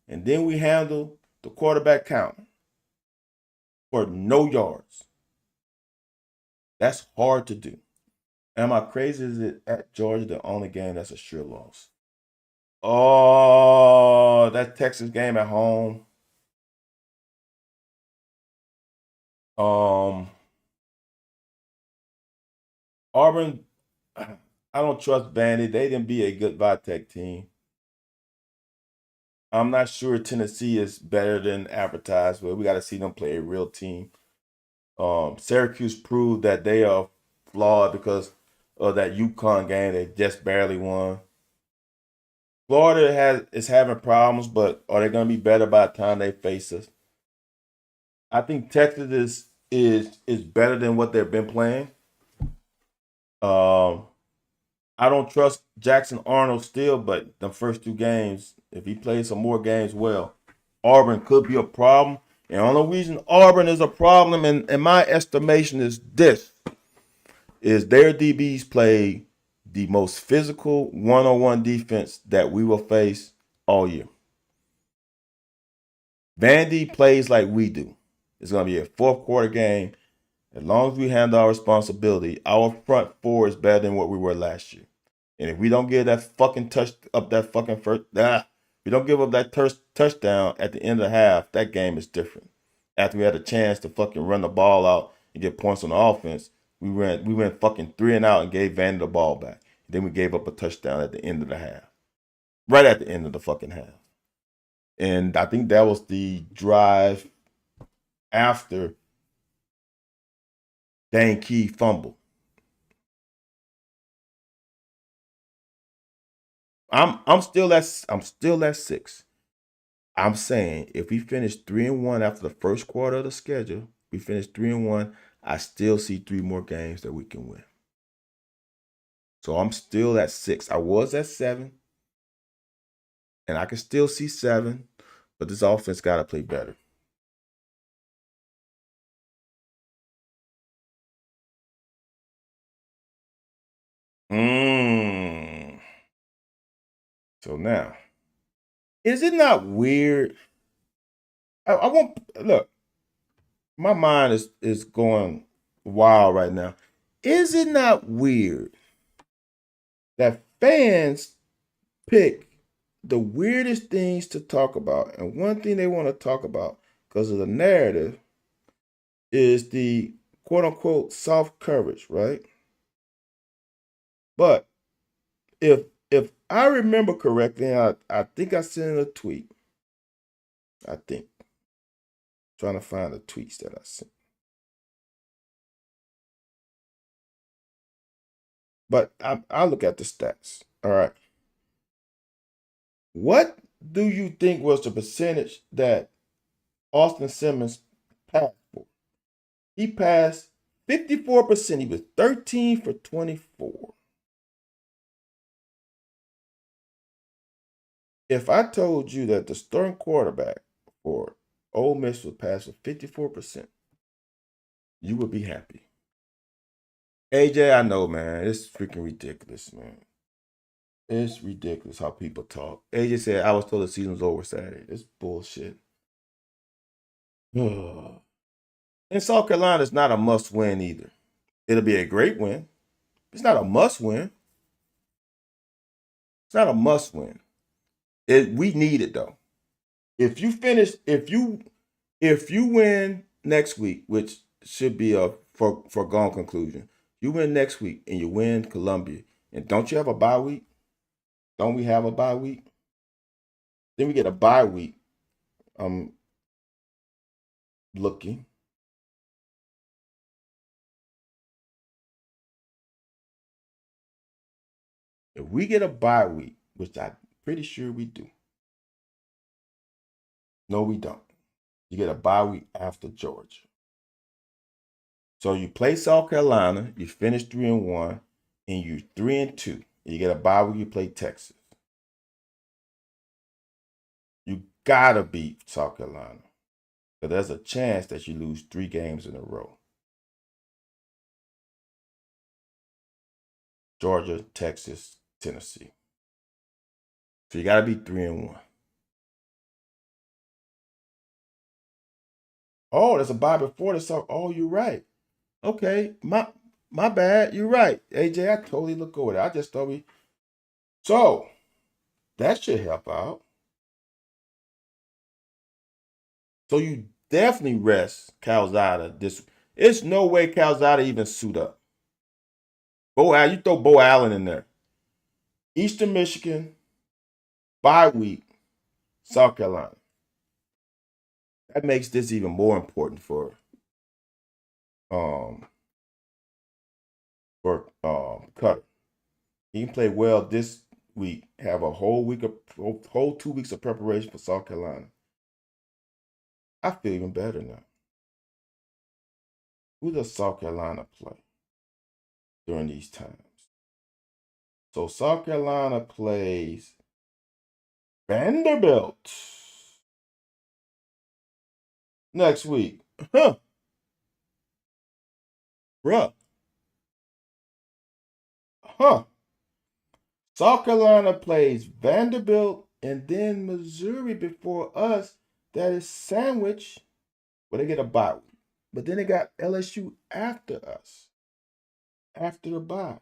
And then we handled the quarterback count for no yards. That's hard to do. Am I crazy? Is it at Georgia the only game that's a sure loss? Oh, that Texas game at home. Auburn, I don't trust Vandy. They didn't be a good Vitek team. I'm not sure Tennessee is better than advertised, but we got to see them play a real team. Syracuse proved that they are flawed because of that UConn game they just barely won. Florida is having problems, but are they going to be better by the time they face us? I think Texas is better than what they've been playing. I don't trust Jackson Arnold still, but the first two games, if he plays some more games well, Auburn could be a problem. And the only reason Auburn is a problem, in my estimation, is this: is their DBs play the most physical one-on-one defense that we will face all year. Vandy plays like we do. It's going to be a fourth quarter game. As long as we handle our responsibility, our front four is better than what we were last year. And if we don't give that fucking we don't give up that touchdown at the end of the half, that game is different. After we had a chance to fucking run the ball out and get points on the offense, we went fucking 3 and out and gave Vandy the ball back. Then we gave up a touchdown at the end of the half. Right at the end of the fucking half. And I think that was the drive after Dane Key fumble. I'm still at 6. I'm saying if we finish 3-1 after the first quarter of the schedule, we finish 3-1. I still see 3 more games that we can win. So I'm still at 6. I was at 7, and I can still see 7, but this offense got to play better. So now, is it not weird? I won't look. My mind is going wild right now. Is it not weird that fans pick the weirdest things to talk about? And one thing they want to talk about because of the narrative is the quote unquote soft coverage, right? But if I remember correctly, I think I sent a tweet. I think. Trying to find the tweets that I sent. But I'll look at the stats. All right. What do you think was the percentage that Austin Simmons passed for? He passed 54%. He was 13 for 24. If I told you that the starting quarterback for Ole Miss would pass for 54%, you would be happy. AJ, I know, man. It's freaking ridiculous, man. It's ridiculous how people talk. AJ said, I was told the season was over Saturday. It's bullshit. And South Carolina is not a must win either. It'll be a great win. It's not a must win. It's not a must win. We need it though. If you win next week, which should be a foregone conclusion, you win next week and you win Columbia, and don't you have a bye week? Don't we have a bye week? Then we get a bye week. I'm looking. If we get a bye week, which I'm pretty sure we do. No, we don't. You get a bye week after Georgia. So you play South Carolina, you finish 3-1, and you 3-2. You get a bye week, you play Texas. You gotta beat South Carolina. But there's a chance that you lose 3 games in a row. Georgia, Texas, Tennessee. So you gotta be 3-1. Oh, there's a bye before the South. Oh, you're right. Okay, my bad. You're right, AJ. I totally look over there. I just thought we. So that should help out. So you definitely rest Calzada this. It's no way Calzada even suit up. You throw Bo Allen in there. Eastern Michigan, bye week, South Carolina. That makes this even more important um Cutter. He can play well this week. Have a whole 2 weeks of preparation for South Carolina. I feel even better now. Who does South Carolina play during these times? So South Carolina plays Vanderbilt next week. Huh. Bruh. Huh. South Carolina plays Vanderbilt and then Missouri before us. That is sandwich. Well, they get a bye week. But then they got LSU after us. After the bye.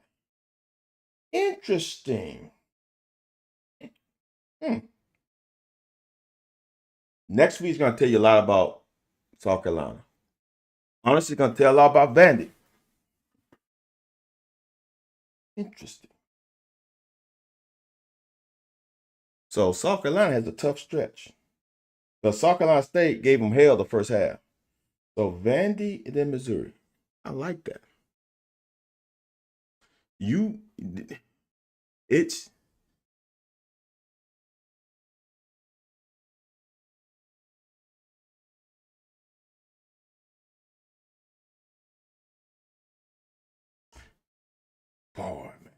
Interesting. Hmm. Next week's gonna tell you a lot about South Carolina. Honestly, gonna tell a lot about Vandy. Interesting. So South Carolina has a tough stretch. But South Carolina State gave them hell the first half. So Vandy and then Missouri. I like that. You, it's hard, man.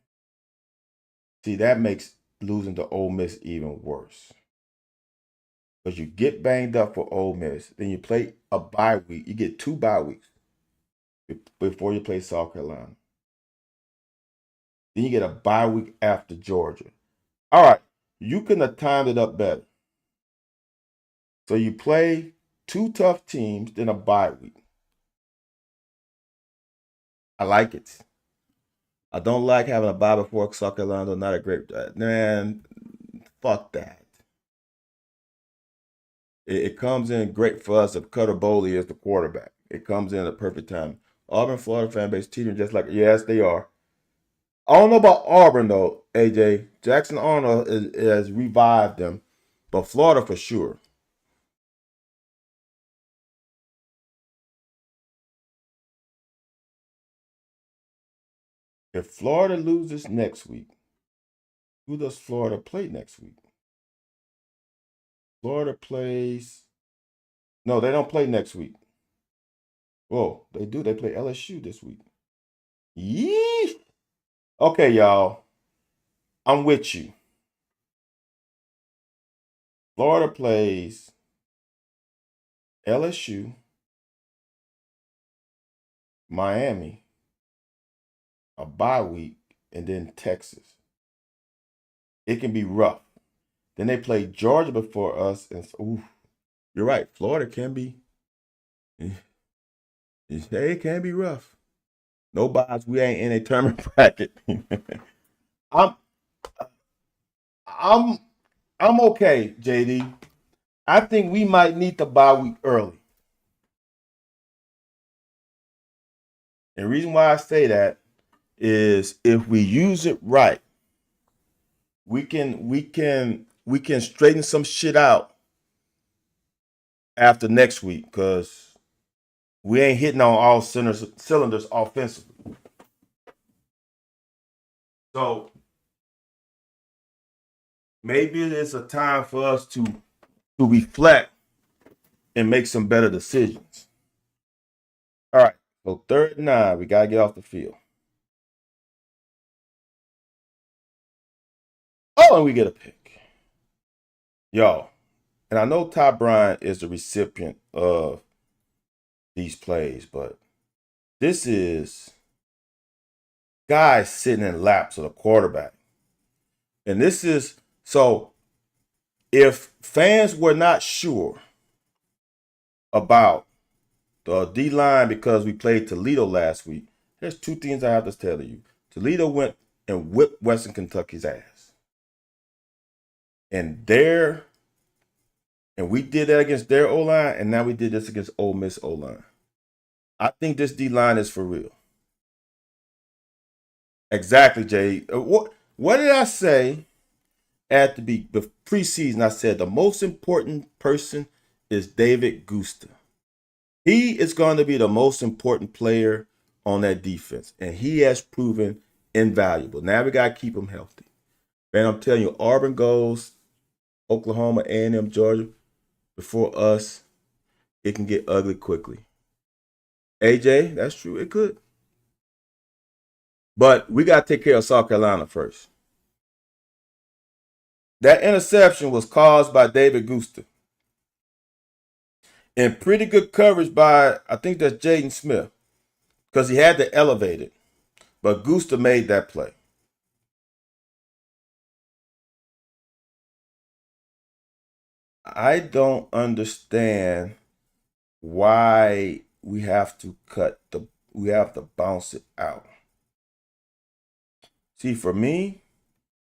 See, that makes losing to Ole Miss even worse. Because you get banged up for Ole Miss, then you play a bye week. You get 2 bye weeks before you play South Carolina. Then you get a bye week after Georgia. All right, you couldn't have timed it up better. So you play 2 tough teams, then a bye week. I like it. I don't like having a bye before South Carolina. Not a great man. Fuck that. It comes in great for us if Cutter Boley is the quarterback. It comes in at the perfect time. Auburn, Florida fan base teetering just like yes, they are. I don't know about Auburn though, AJ. Jackson Arnold has revived them, but Florida for sure. If Florida loses next week, who does Florida play next week? Florida plays. No, they don't play next week. Whoa, they do. They play LSU this week. Yee. Okay, y'all. I'm with you. Florida plays LSU, Miami, a bye week, and then Texas. It can be rough. Then they play Georgia before us, and ooh, you're right. Florida can be, it can be rough. No buys. We ain't in a tournament bracket. I'm, I'm, I'm okay, JD. I think we might need the bye week early. And the reason why I say that is if we use it right, we can straighten some shit out after next week because we ain't hitting on all cylinders offensively. So maybe it's a time for us to reflect and make some better decisions. All right. So 3rd and 9, we got to get off the field. Oh, and we get a pick. Y'all, and I know Ty Bryant is the recipient of these plays, but this is guys sitting in laps of the quarterback. And this is so if fans were not sure about the D line because we played Toledo last week, there's 2 things I have to tell you. Toledo went and whipped Western Kentucky's ass. And we did that against their O-line, and now we did this against Ole Miss O-line. I think this D-line is for real. Exactly, Jay. What did I say at the preseason? I said the most important person is David Gusta. He is going to be the most important player on that defense, and he has proven invaluable. Now we got to keep him healthy. And I'm telling you, Auburn goes, Oklahoma, A&M, Georgia, before us, it can get ugly quickly. AJ, that's true. It could. But we got to take care of South Carolina first. That interception was caused by David Gusta. And pretty good coverage by, I think that's Jaden Smith, because he had to elevate it. But Gusta made that play. I don't understand why we have to bounce it out. See, for me,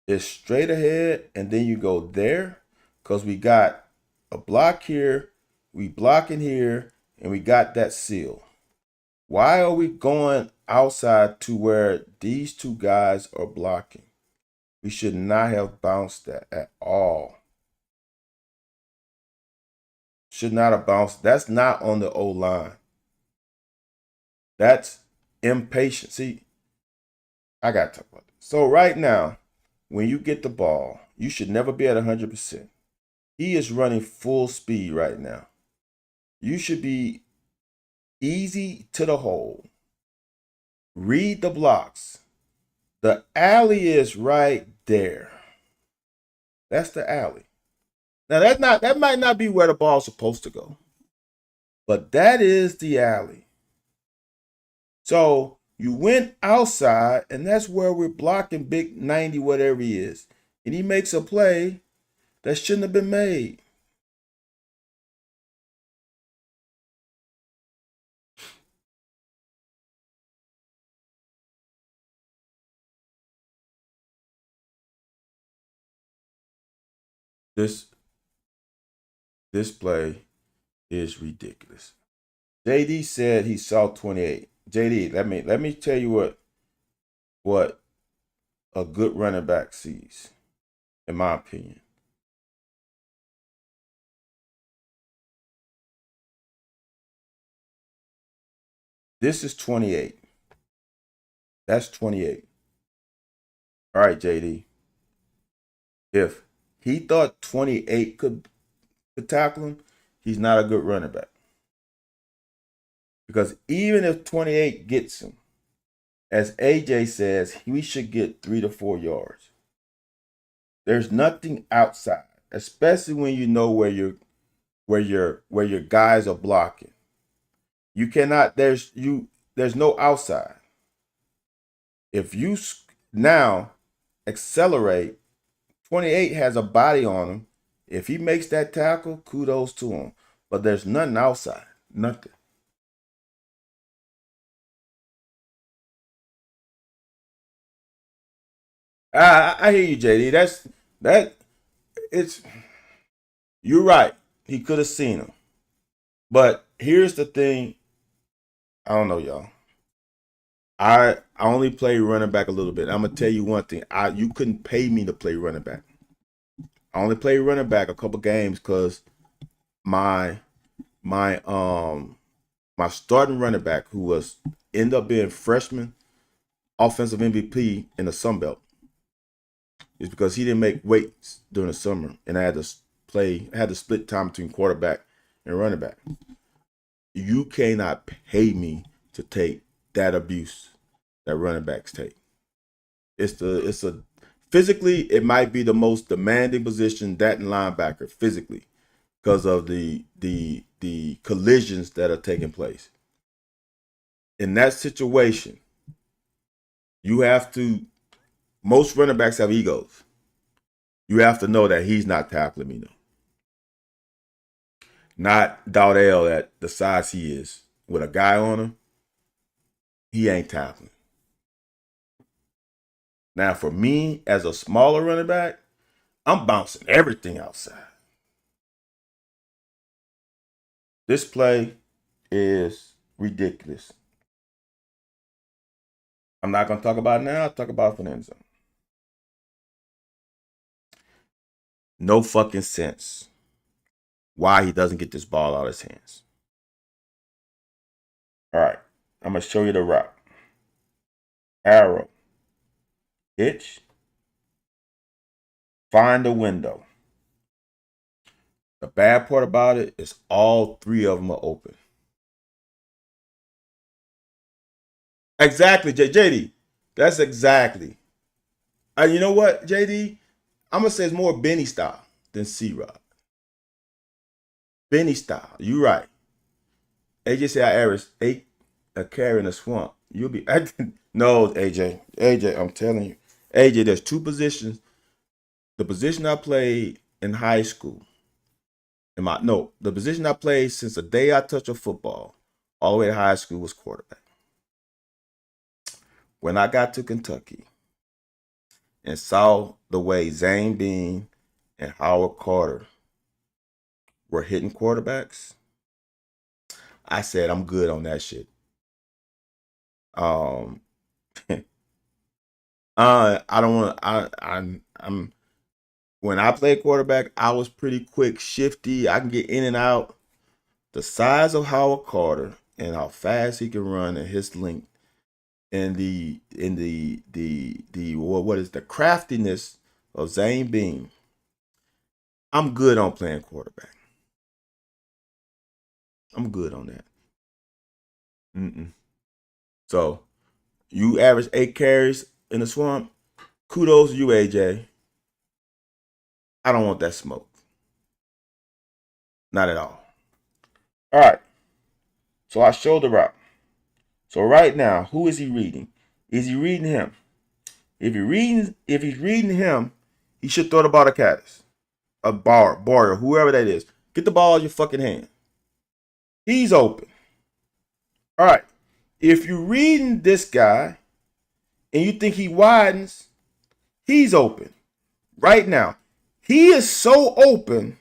it's straight ahead and then you go there because we got a block here, we blocking here, and we got that seal. Why are we going outside to where these 2 guys are blocking? We should not have bounced that at all. Should not have bounced. That's not on the O-line. That's impatient. See, I got to talk about this. So right now, when you get the ball, you should never be at 100%. He is running full speed right now. You should be easy to the hole. Read the blocks. The alley is right there. That's the alley. Now that might not be where the ball's supposed to go. But that is the alley. So you went outside, and that's where we're blocking Big 90, whatever he is. And he makes a play that shouldn't have been made. This play is ridiculous. JD said he saw 28. JD, let me tell you what a good running back sees, in my opinion. This is 28. That's 28. All right, JD. If he thought 28 could tackle him, he's not a good running back. Because even if 28 gets him, as AJ says, we should get 3 to 4 yards. There's nothing outside, especially when you know where your guys are blocking. You cannot. There's no outside. If you now accelerate, 28 has a body on him. If he makes that tackle, kudos to him. But there's nothing outside. Nothing. I hear you, JD. It's you're right. He could have seen him. But here's the thing. I don't know, y'all. I only play running back a little bit. I'm gonna tell you one thing. You couldn't pay me to play running back. I only played running back a couple games because my my starting running back, who was ended up being freshman offensive MVP in the Sun Belt, is because he didn't make weights during the summer, and I had to split time between quarterback and running back. You cannot pay me to take that abuse that running backs take. It's a physically it might be the most demanding position, that and linebacker physically, because of the collisions that are taking place. In that situation, you have to. Most running backs have egos. You have to know that he's not tackling me, though. Not Dowdell at the size he is with a guy on him. He ain't tackling. Now, for me, as a smaller running back, I'm bouncing everything outside. This play is ridiculous. I'm not going to talk about it now. I'll talk about it for the end zone. No fucking sense why he doesn't get this ball out of his hands. All right. I'm going to show you the route. Arrow. Hitch. Find the window. The bad part about it is all three of them are open. Exactly, JD. That's exactly. And you know what, JD? I'm going to say it's more Benny style than C-Rod. Benny style. You right. AJ said I averaged 8 a carry in the swamp. You'll be... No, AJ. AJ, I'm telling you. AJ, there's two positions. The position I played in high school. The position I played since the day I touched a football all the way to high school was quarterback. When I got to Kentucky and saw the way Zane Bean and Howard Carter were hitting quarterbacks, I said, I'm good on that shit. I don't want I'm when I played quarterback, I was pretty quick, shifty. I can get in and out. The size of Howard Carter and how fast he can run and his length and the what is the craftiness of Zane Bean. I'm good on playing quarterback. I'm good on that. So you average 8 carries in the swamp. Kudos to you, AJ. I don't want that smoke. Not at all. All right. So I showed the route. So right now, who is he reading? Is he reading him? If he's reading him, he should throw the ball to Caddis. A bar, or whoever that is. Get the ball in your fucking hand. He's open. All right. If you're reading this guy and you think he widens, he's open. Right now. He is so open.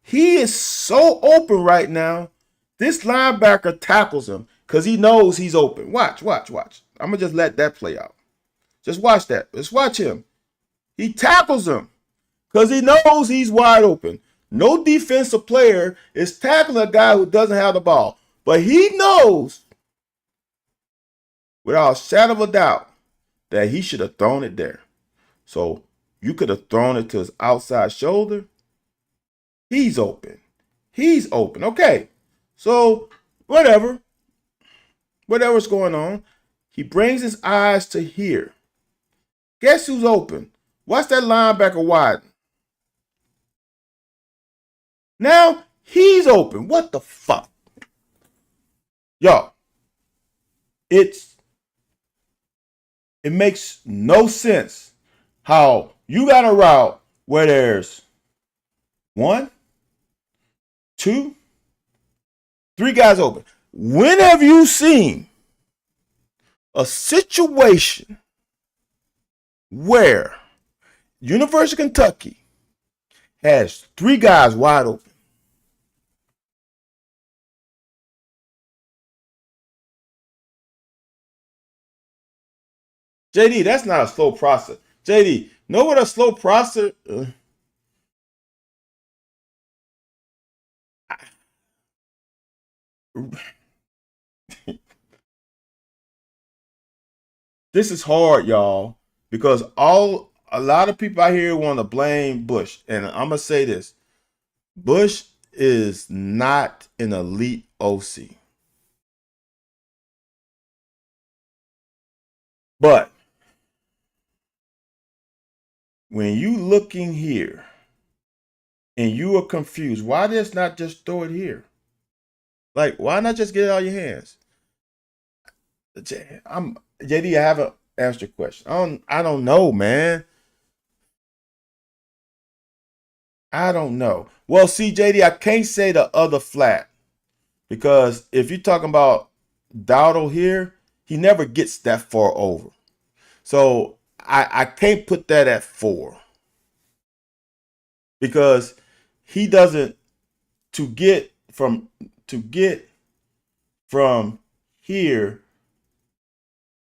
He is so open right now. This linebacker tackles him because he knows he's open. Watch. I'm going to just let that play out. Just watch that. Just watch him. He tackles him because he knows he's wide open. No defensive player is tackling a guy who doesn't have the ball. But he knows, without a shadow of a doubt, that he should have thrown it there. So you could have thrown it to his outside shoulder. He's open. Okay. So whatever's going on, he brings his eyes to here. Guess who's open? Watch that linebacker widen. Now he's open. What the fuck? Y'all, it makes no sense how you got a route where there's 1, 2, 3 guys open. When have you seen a situation where University of Kentucky has 3 guys wide open? JD, that's not a slow process. JD, know what a slow process? This is hard, y'all, because a lot of people out here want to blame Bush, and I'm gonna say this: Bush is not an elite OC. But when you looking here and you are confused, why just not just throw it here? Like, why not just get it out of your hands? I'm JD. I haven't asked your question. I don't know, man. I don't know. Well, see, JD, I can't say the other flat because if you're talking about Dowdle here, he never gets that far over. So I can't put that at 4 because he doesn't to get from to get from here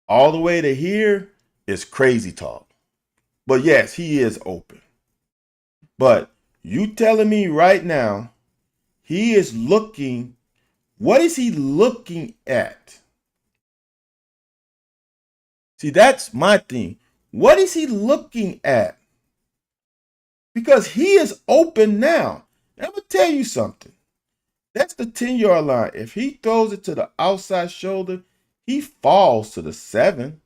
all the way to here is crazy talk. But yes, he is open. But you telling me right now he is looking, what is he looking at? See, that's my thing. What is he looking at? Because he is open now. I'm going to tell you something. That's the 10-yard line. If he throws it to the outside shoulder, he falls to the 7.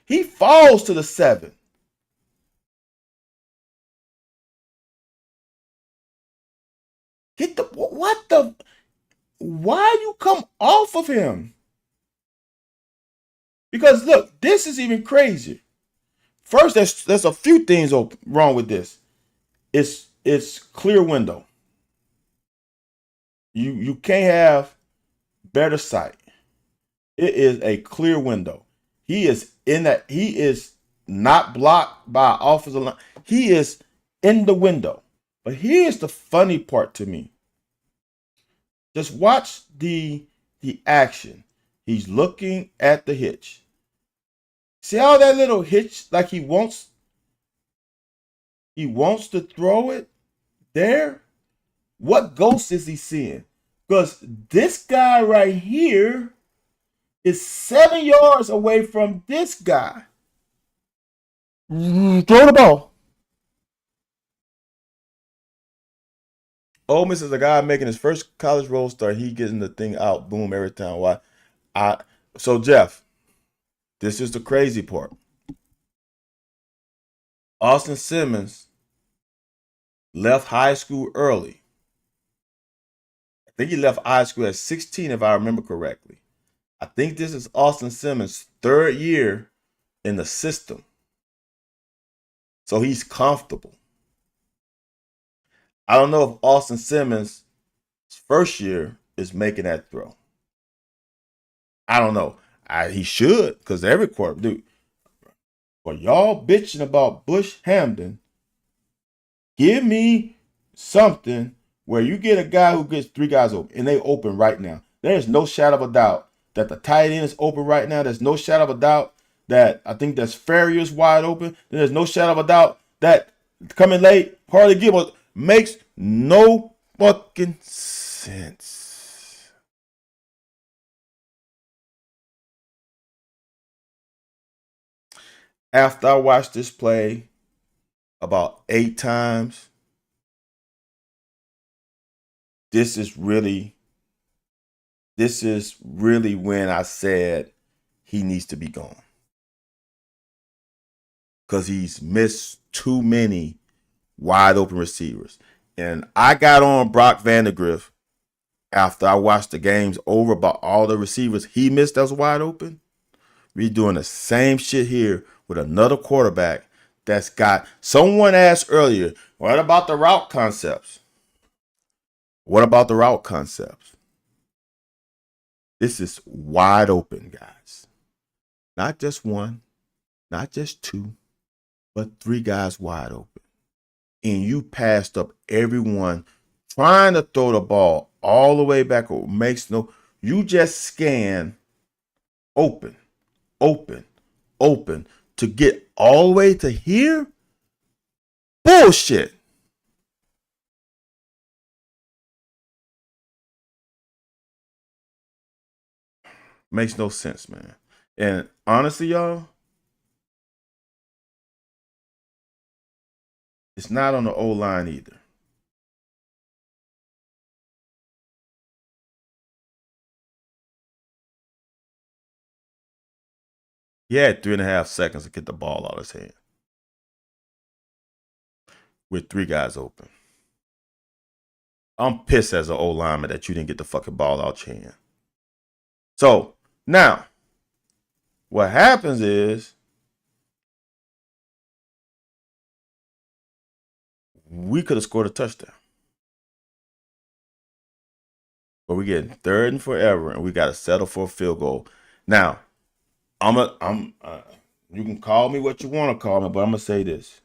He falls to the 7. Get the what the why you come off of him? Because look, this is even crazier. First, there's a few things wrong with this. It's clear window. You can't have better sight. It is a clear window. He is in that. He is not blocked by offensive line. He is in the window. But here's the funny part to me. Just watch the action. He's looking at the hitch. See how that little hitch, like he wants to throw it there? What ghost is he seeing? Because this guy right here is 7 yards away from this guy. Throw the ball. Ole Miss is a guy making his first college roll start. He getting the thing out, boom, every time. Why? So Jeff, this is the crazy part. Austin Simmons left high school early. I think he left high school at 16, if I remember correctly. I think this is Austin Simmons' 3rd year in the system. So he's comfortable. I don't know if Austin Simmons' first year is making that throw. I don't know. He should, because every quarter, dude. But y'all bitching about Bush Hamdan, give me something where you get a guy who gets 3 guys open, and they open right now. There's no shadow of a doubt that the tight end is open right now. There's no shadow of a doubt that I think that's Ferrier's wide open. There's no shadow of a doubt that coming late, Harley Gilmore makes no fucking sense. After I watched this play about 8 times, this is really when I said he needs to be gone. Because he's missed too many wide open receivers. And I got on Brock Vandagriff after I watched the games over about all the receivers he missed that was wide open. We're doing the same shit here with another quarterback that's got. Someone asked earlier, what about the route concepts? What about the route concepts? This is wide open, guys. Not just one, not just 2, but 3 guys wide open. And you passed up everyone trying to throw the ball all the way back. Makes no. You just scan open, open, open to get all the way to here. Bullshit. Makes no sense, man. And honestly, y'all, it's not on the O line either. He had 3.5 seconds to get the ball out of his hand with 3 guys open. I'm pissed as an old lineman that you didn't get the fucking ball out your hand. So now, what happens is we could have scored a touchdown, but we get 3rd and forever, and we got to settle for a field goal. Now, you can call me what you want to call me, but I'm gonna say this.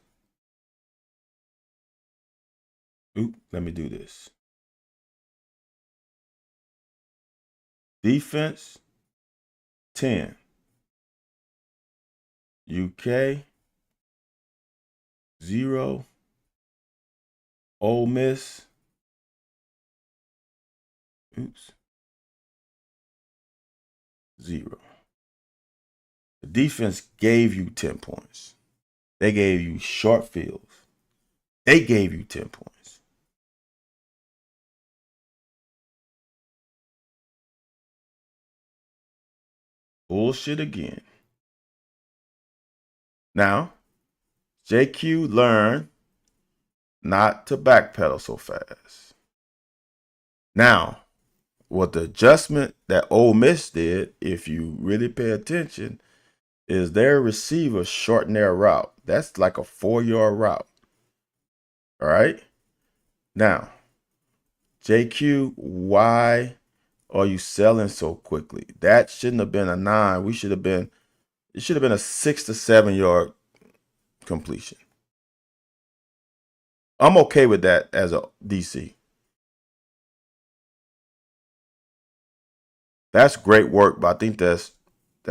Let me do this. Defense 10. UK 0. Ole Miss 0. The defense gave you 10 points. They gave you short fields. They gave you 10 points. Bullshit again. Now, JQ learned not to backpedal so fast. Now, what the adjustment that Ole Miss did, if you really pay attention, is their receiver shorten their route. That's like a 4-yard route. All right? Now, JQ, why are you selling so quickly? That shouldn't have been a 9. It should have been a 6 to 7 yard completion. I'm okay with that as a DC. That's great work, but I think that's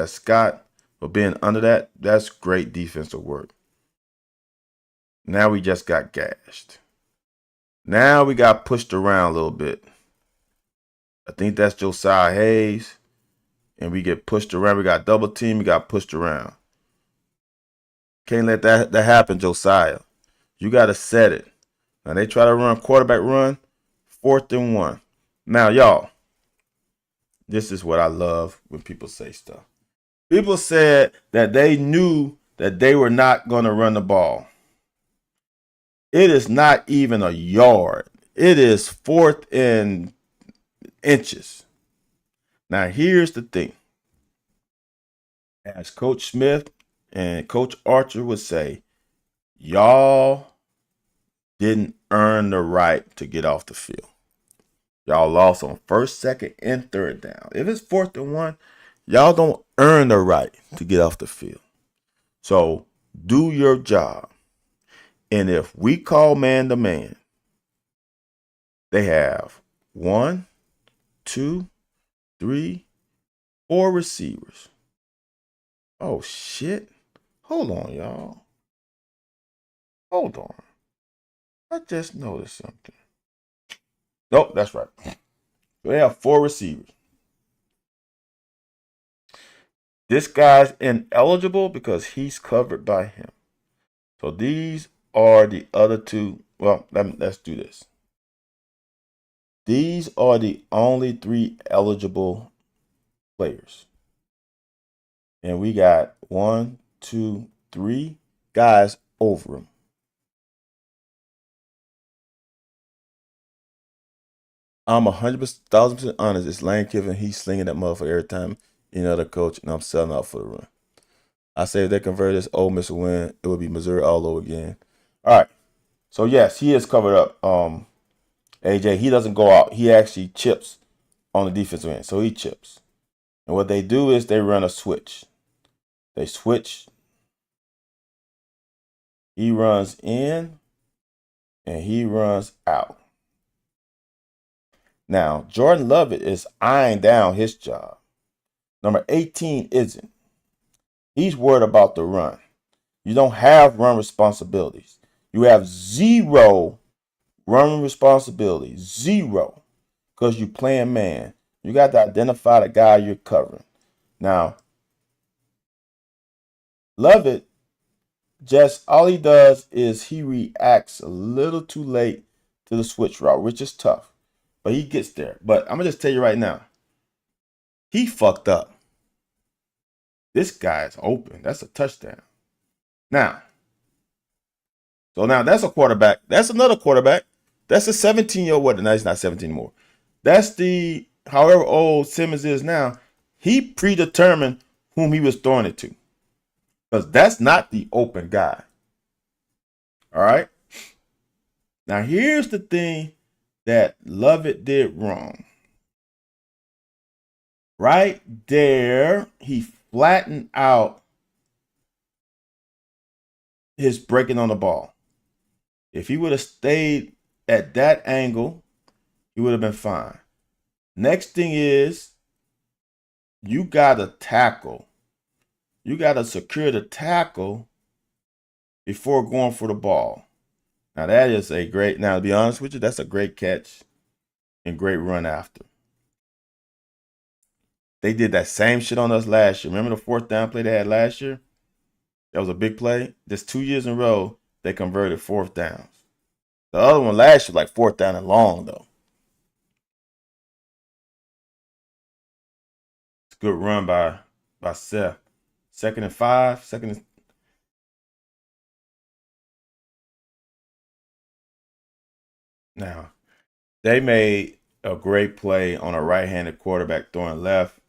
Scott for being under that. That's great defensive work. Now we just got gashed. Now we got pushed around a little bit. I think that's Josiah Hayes. And we get pushed around. We got double team. We got pushed around. Can't let that happen, Josiah. You got to set it. Now they try to run quarterback run. 4th and 1. Now, y'all, this is what I love when people say stuff. People said that they knew that they were not going to run the ball. It is not even a yard. It is 4th and inches. Now, here's the thing. As Coach Smith and Coach Archer would say, y'all didn't earn the right to get off the field. Y'all lost on 1st, 2nd, and 3rd down. If it's 4th and 1, y'all don't earn the right to get off the field. So do your job. And if we call man to man, they have 1, 2, 3, 4 receivers. Oh, shit. Hold on, y'all. Hold on. I just noticed something. Nope, that's right. They have 4 receivers. This guy's ineligible because he's covered by him. So these are the other 2. Well, let's do this. These are the only 3 eligible players. And we got 1, 2, 3 guys over him. I'm 1,000% honest. It's Lane Kiffin. He's slinging that motherfucker every time the coach, and I'm selling out for the run. I say if they convert this Ole Miss win, it would be Missouri all over again. All right. So, yes, he is covered up. AJ, he doesn't go out. He actually chips on the defensive end. So he chips. And what they do is they run a switch. They switch. He runs in, and he runs out. Now, Jordan Lovett is eyeing down his job. Number 18 isn't. He's worried about the run. You don't have run responsibilities. You have 0 run responsibilities. 0. Because you're playing man. You got to identify the guy you're covering. Now, Lovett, just all he does is he reacts a little too late to the switch route, which is tough. But he gets there. But I'm going to just tell you right now, he fucked up. This guy is open. That's a touchdown. Now, now that's a quarterback. That's another quarterback. That's a 17-year-old. What? No, he's not 17 anymore. That's the however old Simmons is now. He predetermined whom he was throwing it to. Because that's not the open guy. All right. Now here's the thing that Lovett did wrong. Right there, he flattened out his breaking on the ball. If he would have stayed at that angle, he would have been fine. Next thing is you got to tackle. You got to secure the tackle before going for the ball. Now that is a great, now to be honest with you, that's a great catch and great run after. They did that same shit on us last year. Remember the fourth down play they had last year? That was a big play. Just 2 years in a row, they converted fourth downs. The other one last year, like fourth down and long, though. It's a good run by Seth. 2nd and 5. Now, they made a great play on a right-handed quarterback throwing left.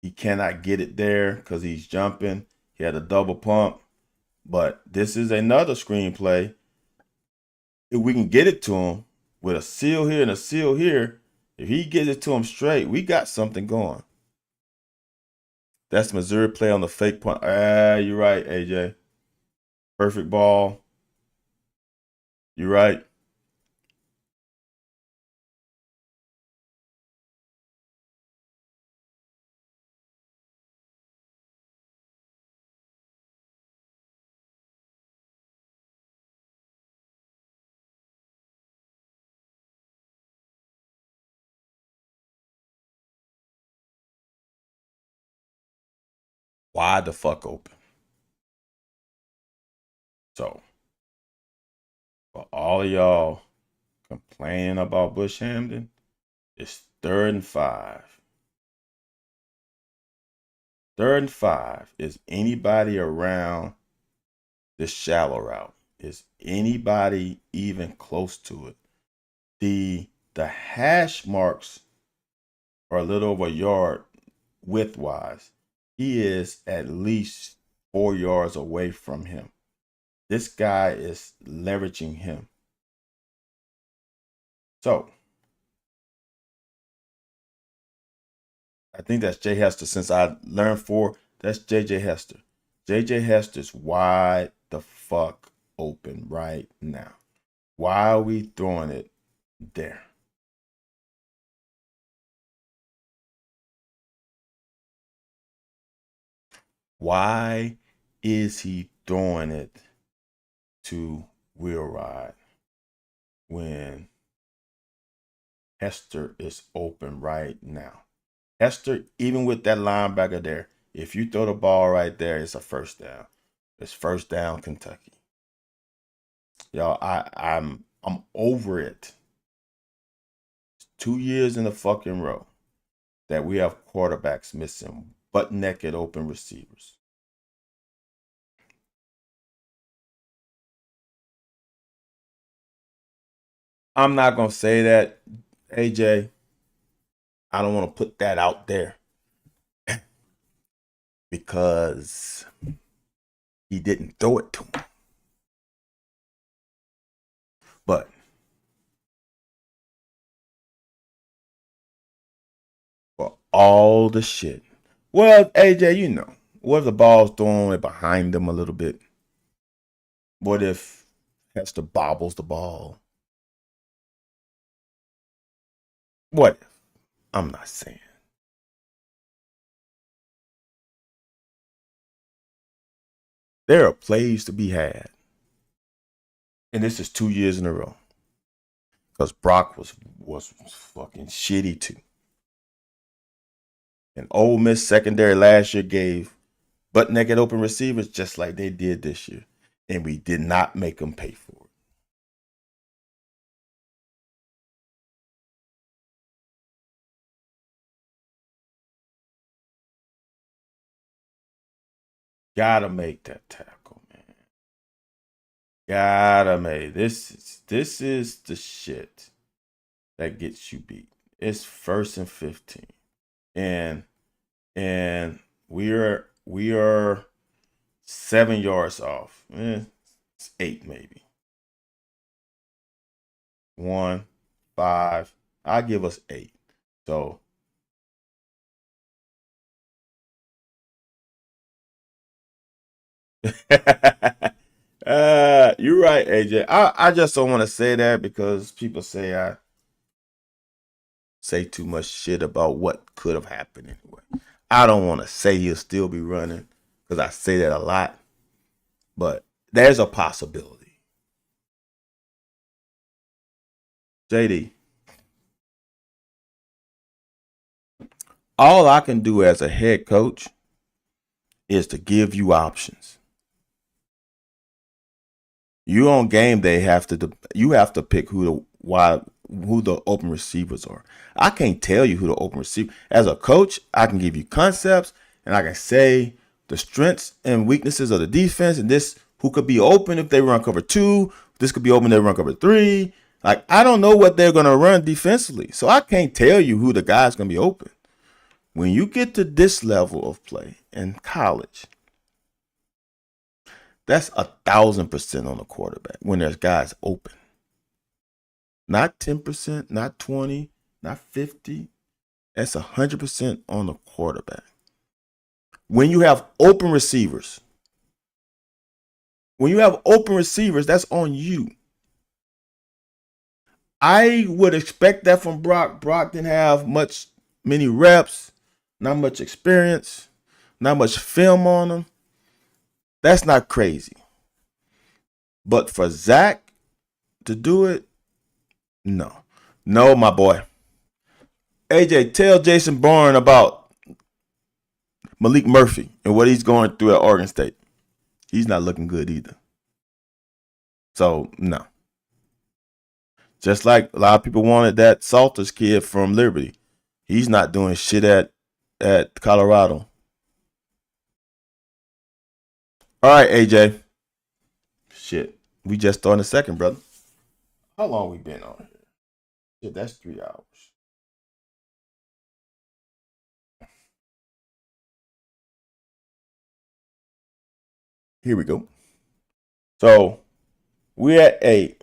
He cannot get it there because he's jumping. He had a double pump. But this is another screenplay. If we can get it to him with a seal here and a seal here, if he gets it to him straight, we got something going. That's Missouri play on the fake punt. You're right, AJ. Perfect ball. You're right. Wide the fuck open. So, for all of y'all complaining about Bush Hamden, it's 3rd and 5. 3rd and 5. Is anybody around this shallow route? Is anybody even close to it? The hash marks are a little over a yard width-wise. He is at least 4 yards away from him. This guy is leveraging him. So, I think that's Jay Hester. Since I learned 4, that's JJ Hester. JJ Hester's wide the fuck open right now. Why are we throwing it there? Why is he throwing it to Wheelride when Hester is open right now? Hester, even with that linebacker there, if you throw the ball right there, it's a first down. It's first down, Kentucky. Y'all, I'm over it. It's 2 years in a fucking row that we have quarterbacks missing butt naked open receivers. I'm not gonna say that, AJ. I don't want to put that out there because he didn't throw it to him. But for all the shit, well, AJ, you know, what if the ball's thrown behind them a little bit? What if Hester bobbles the ball? What if? I'm not saying. There are plays to be had. And this is 2 years in a row. Because Brock was fucking shitty too. And Ole Miss secondary last year gave butt naked open receivers just like they did this year. And we did not make them pay for it. Gotta make that tackle, man. Gotta make this is the shit that gets you beat. It's 1st and 15. And we are 7 yards off. It's 8 maybe. 1, 5. I give us 8. So you're right, AJ. I just don't want to say that because people say I say too much shit about what could have happened anyway. I don't want to say he'll still be running because I say that a lot, but there's a possibility. JD, all I can do as a head coach is to give you options. You on game day you have to pick who the open receivers are. I can't tell you who the open receiver. As a coach, I can give you concepts and I can say the strengths and weaknesses of the defense and this who could be open if they run cover 2. This could be open if they run cover 3. Like I don't know what they're gonna run defensively, so I can't tell you who the guy's gonna be open. When you get to this level of play in college, that's 1,000% on the quarterback when there's guys open. Not 10%, not 20, not 50. That's 100% on the quarterback. When you have open receivers, that's on you. I would expect that from Brock. Brock didn't have many reps, not much experience, not much film on him. That's not crazy. But for Zach to do it, no. No, my boy. AJ, tell Jason Bourne about Malik Murphy and what he's going through at Oregon State. He's not looking good either. So, no. Just like a lot of people wanted that Salters kid from Liberty. He's not doing shit at Colorado. All right, AJ. Shit. We just started the second, brother. How long we been on here? Shit, that's 3 hours. Here we go. So we're at 8.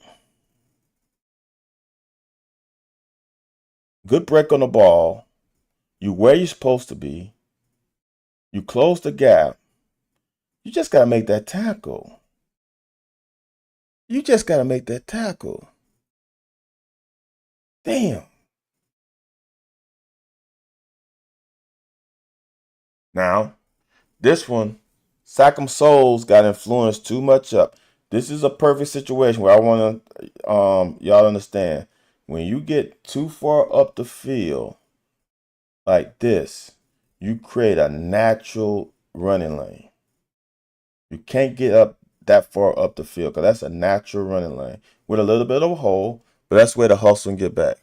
Good break on the ball. You where you're supposed to be. You close the gap. You just got to make that tackle. You just got to make that tackle. Damn. Now, this one, Sack'em Souls got influenced too much up. This is a perfect situation where I want to y'all understand. When you get too far up the field like this, you create a natural running lane. You can't get up that far up the field because that's a natural running lane with a little bit of a hole, but that's where to hustle and get back.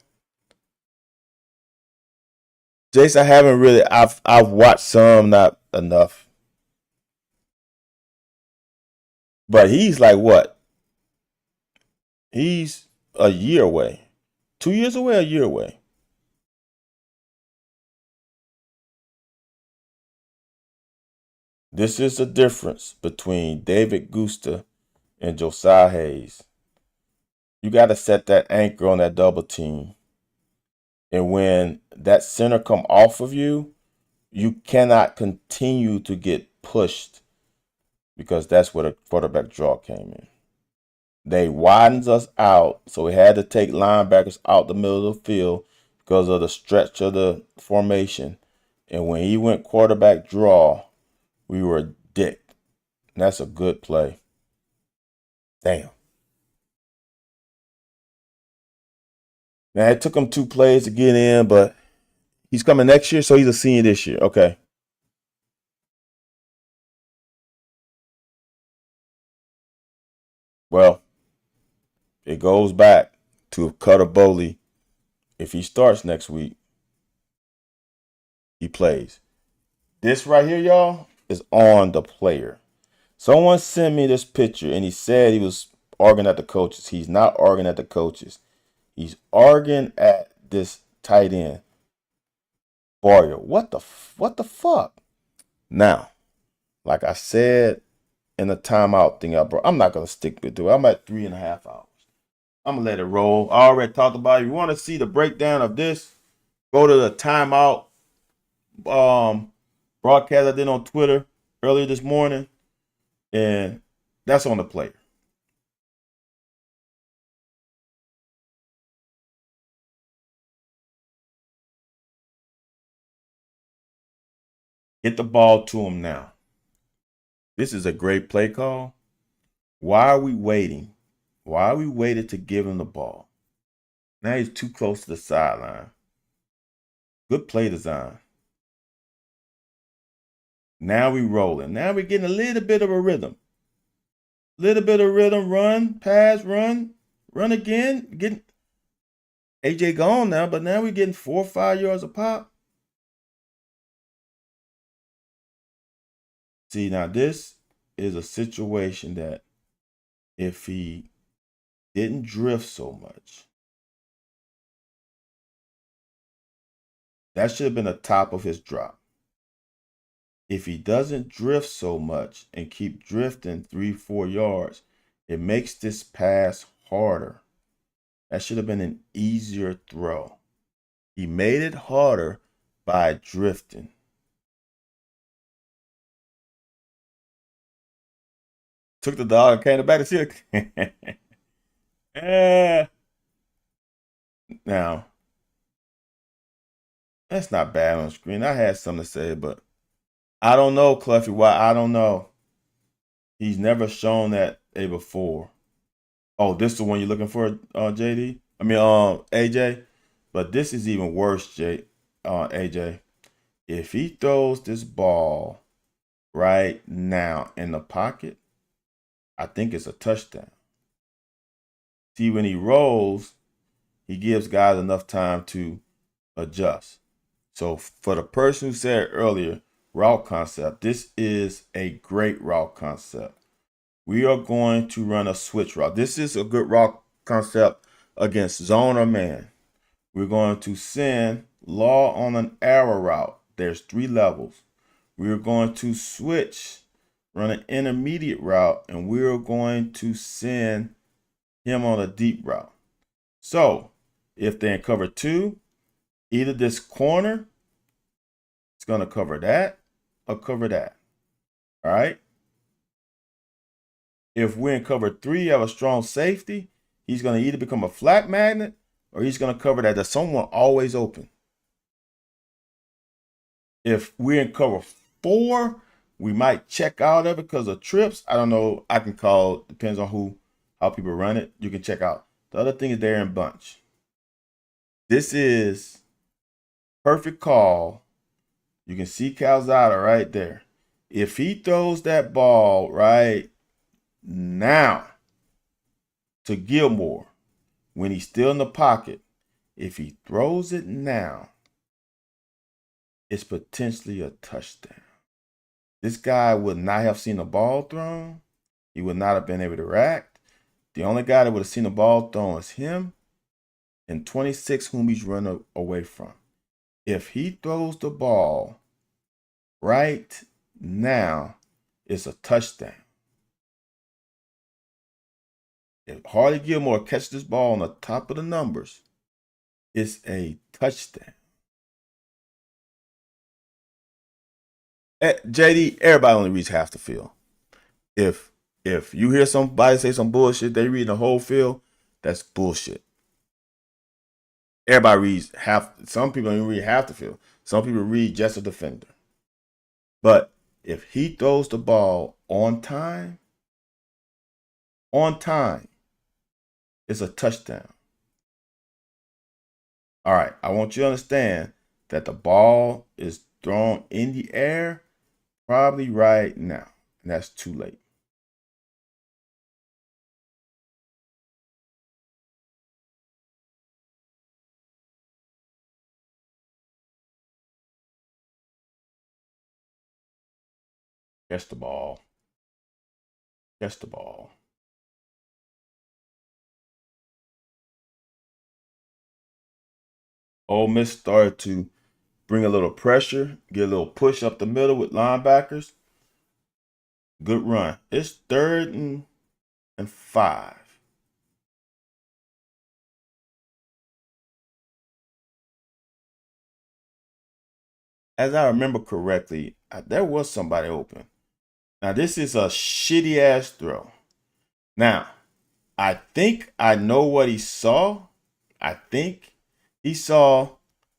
Jason, I haven't really. I've watched some, not enough, but he's like what? He's a year away, 2 years away, a year away. This is the difference between David Gusta and Josiah Hayes. You got to set that anchor on that double team. And when that center come off of you, you cannot continue to get pushed because that's where the quarterback draw came in. They widens us out, so we had to take linebackers out the middle of the field because of the stretch of the formation. And when he went quarterback draw, we were dicked. And that's a good play. Damn. Now it took him 2 plays to get in, but he's coming next year, so he's a senior this year. Okay. Well, it goes back to Cutter Boley. If he starts next week, he plays. This right here, y'all, is on the player. Someone sent me this picture and he said he was arguing at the coaches. He's not arguing at the coaches. He's arguing at this tight end. Boyer, what the fuck? Now, like I said in the timeout thing, I'm not gonna stick with it. I'm at 3.5 hours. I'm gonna let it roll. I already talked about it. If you want to see the breakdown of this, go to the timeout broadcast I did on Twitter earlier this morning, and that's on the player. Get the ball to him now. This is a great play call. Why are we waiting? Why are we waiting to give him the ball? Now he's too close to the sideline. Good play design. Now we rolling. Now we're getting a little bit of a rhythm. Little bit of rhythm. Run, pass, run again. Getting AJ gone now, but now we're getting 4 or 5 yards a pop. See, now this is a situation that if he didn't drift so much, that should have been the top of his drop. If he doesn't drift so much and keep drifting 3-4 yards, it makes this pass harder. That should have been an easier throw. He made it harder by drifting. Took the dog and came back to see it. Now, that's not bad on screen. I had something to say, but I don't know, Cluffy. Why? I don't know. He's never shown that a before. Oh, this is the one you're looking for, JD? I mean, AJ? But this is even worse, AJ. If he throws this ball right now in the pocket, I think it's a touchdown. See, when he rolls, he gives guys enough time to adjust. So for the person who said earlier, route concept, this is a great route concept. We are going to run a switch route. This is a good route concept against zone or man. We're going to send Law on an arrow route. There's 3 levels. We're going to switch, run an intermediate route, and we're going to send him on a deep route. So if they're in cover 2, either this corner is going to cover that or cover that. All right. If we're in cover 3, you have a strong safety, he's going to either become a flat magnet or he's going to cover that. There's someone always open. If we're in cover 4, we might check out of it because of trips. I don't know. I can call. Depends on how people run it. You can check out. The other thing is they're in bunch. This is perfect call. You can see Calzada right there. If he throws that ball right now to Gilmore when he's still in the pocket, if he throws it now, it's potentially a touchdown. This guy would not have seen the ball thrown. He would not have been able to react. The only guy that would have seen the ball thrown is him and 26 whom he's run away from. If he throws the ball right now, it's a touchdown. If Hardy Gilmore catches this ball on the top of the numbers, it's a touchdown. JD, everybody only reads half the field. If you hear somebody say some bullshit, they read the whole field, that's bullshit. Everybody reads half. Some people don't even read half the field. Some people read just a defender. But if he throws the ball on time, it's a touchdown. All right, I want you to understand that the ball is thrown in the air probably right now, and that's too late. Catch the ball. Catch the ball. Ole Miss started to bring a little pressure, get a little push up the middle with linebackers. Good run. It's 3rd and 5. As I remember correctly, there was somebody open. Now, this is a shitty ass throw. Now, I think I know what he saw. I think he saw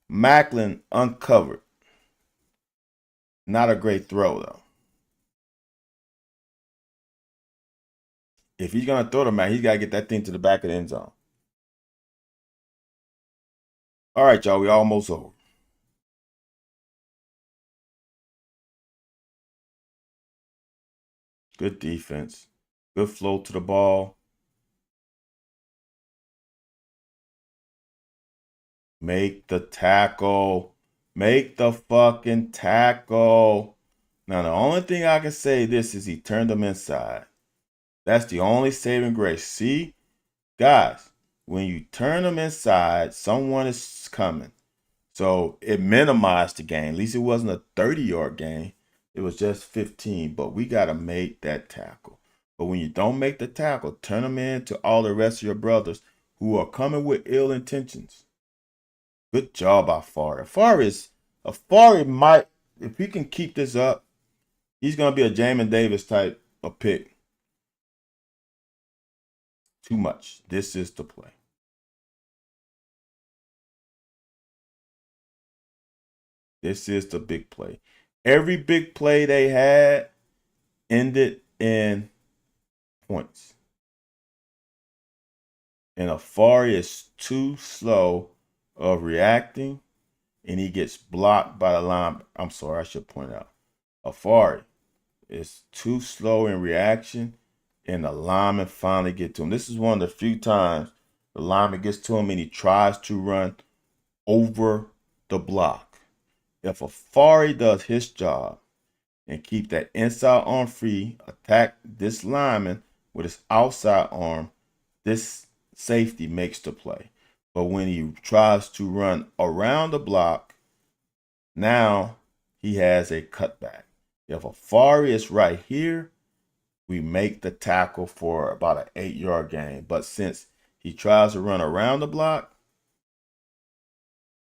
Maclin uncovered. Not a great throw, though. If he's going to throw the Mac, he's got to get that thing to the back of the end zone. All right, y'all, we almost over. Good defense. Good flow to the ball. Make the tackle. Make the fucking tackle. Now, the only thing I can say this is he turned them inside. That's the only saving grace. See, guys, when you turn them inside, someone is coming. So it minimized the game. At least it wasn't a 30-yard game. It was just 15. But we got to make that tackle. But when you don't make the tackle, turn them in to all the rest of your brothers who are coming with ill intentions. Good job by Afari. Afari might, if he can keep this up, he's going to be a Jamin Davis type of pick. Too much. This is the play. This is the big play. Every big play they had ended in points. And Afari is too slow of reacting, and he gets blocked by the line. I'm sorry, I should point out. Afari is too slow in reaction, and the lineman finally get to him. This is one of the few times the lineman gets to him and he tries to run over the block. If Afari does his job and keep that inside arm free, attack this lineman with his outside arm, this safety makes the play. But when he tries to run around the block, now he has a cutback. If Afari is right here, we make the tackle for about an 8-yard gain. But since he tries to run around the block,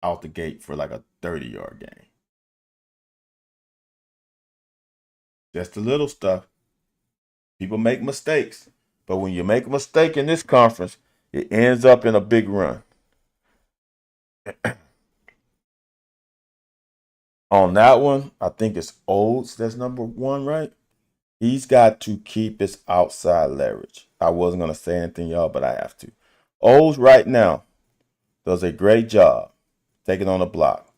out the gate for like a 30-yard gain. Just the little stuff. People make mistakes. But when you make a mistake in this conference, it ends up in a big run. On that one, I think it's Olds that's number 1, right? He's got to keep his outside leverage. I wasn't going to say anything, y'all, but I have to. Olds right now does a great job taking on the block,